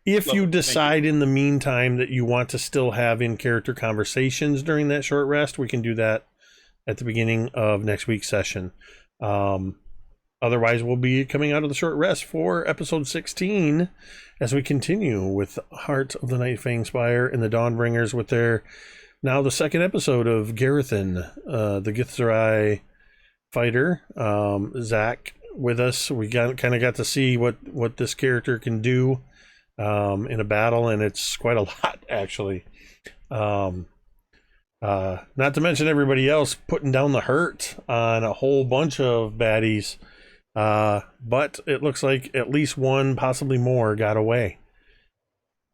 If you decide in the meantime that you want to still have in-character conversations during that short rest, we can do that at the beginning of next week's session. Otherwise, we'll be coming out of the short rest for episode 16 as we continue with Heart of the Nightfang Spire and the Dawnbringers with their now the second episode of Gerithan, the Githzerai fighter. Zach with us. We kind of got to see what this character can do in a battle, and it's quite a lot, actually. Not to mention everybody else putting down the hurt on a whole bunch of baddies. But it looks like at least one, possibly more, got away.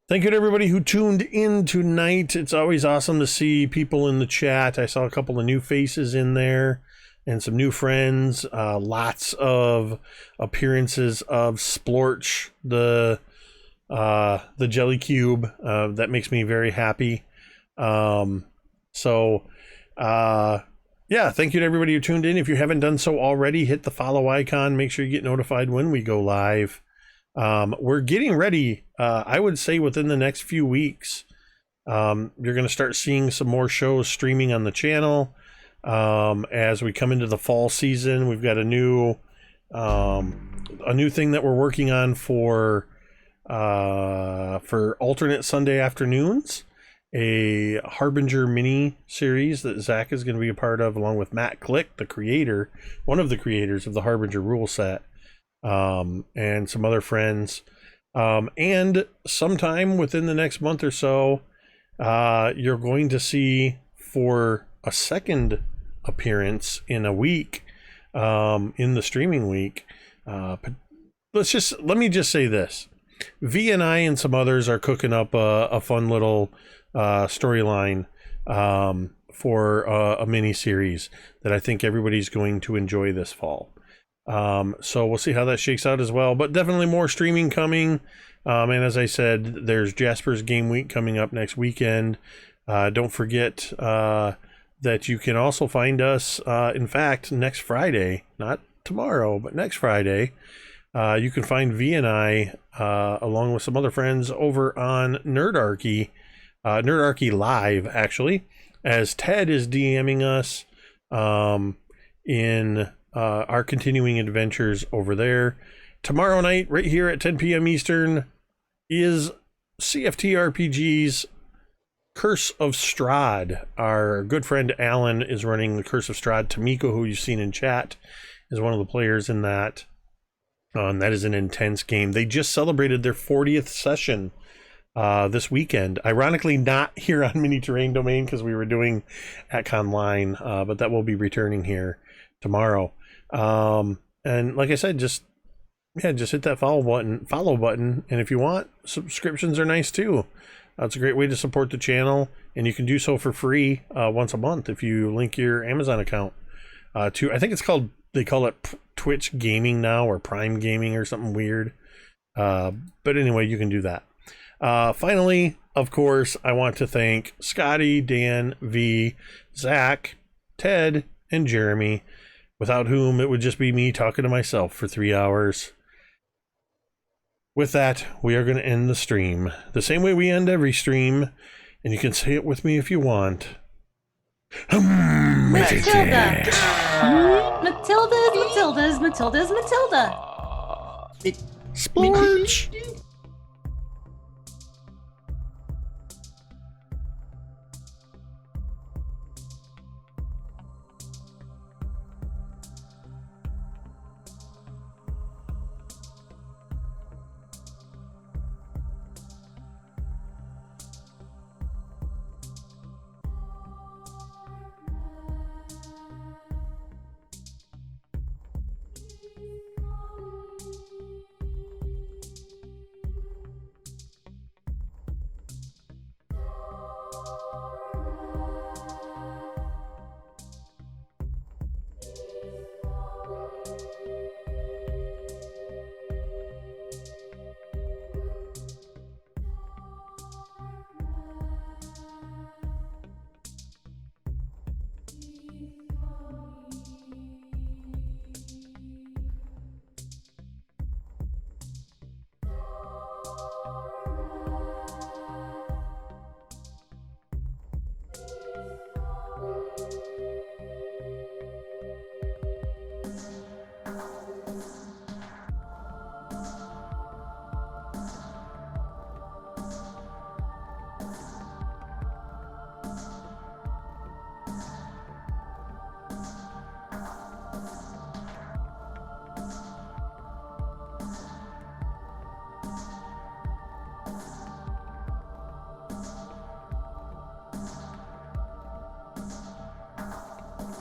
Thank you to everybody who tuned in tonight. It's always awesome to see people in the chat. I saw a couple of new faces in there and some new friends. Lots of appearances of Splorch, the jelly cube. That makes me very happy. Yeah, thank you to everybody who tuned in. If you haven't done so already, hit the follow icon. Make sure you get notified when we go live. We're getting ready, I would say within the next few weeks. You're going to start seeing some more shows streaming on the channel. As we come into the fall season, we've got a new thing that we're working on for alternate Sunday afternoons. A Harbinger mini series that Zach is going to be a part of, along with Matt Click, the creator, one of the creators of the Harbinger rule set, and some other friends. And sometime within the next month or so, you're going to see, for a second appearance in a week, in the streaming week. Let me just say this. V and I and some others are cooking up a fun little storyline for a mini series that I think everybody's going to enjoy this fall. So we'll see how that shakes out as well, but definitely more streaming coming. And as I said, there's Jasper's Game Week coming up next weekend. Don't forget that you can also find us, in fact, next Friday, not tomorrow, but next Friday. You can find V and I, along with some other friends, over on Nerdarchy. Nerdarchy Live, actually, as Ted is DMing us in our continuing adventures over there. Tomorrow night, right here at 10 p.m. Eastern, is CFT RPG's Curse of Strahd. Our good friend Alan is running the Curse of Strahd. Tamiko, who you've seen in chat, is one of the players in that. And that is an intense game. They just celebrated their 40th session this weekend. Ironically, not here on Mini Terrain Domain because we were doing at Conline, but that will be returning here tomorrow. And like I said, just hit that follow button. And if you want, subscriptions are nice too. It's a great way to support the channel, and you can do so for free once a month if you link your Amazon account to, I think they call it Twitch Gaming now, or Prime Gaming or something weird. But anyway, you can do that. Finally, of course, I want to thank Scotty, Dan, V, Zach, Ted, and Jeremy, without whom it would just be me talking to myself for 3 hours. With that, we are going to end the stream the same way we end every stream, and you can say it with me if you want. Matilda! Matilda! Splorch!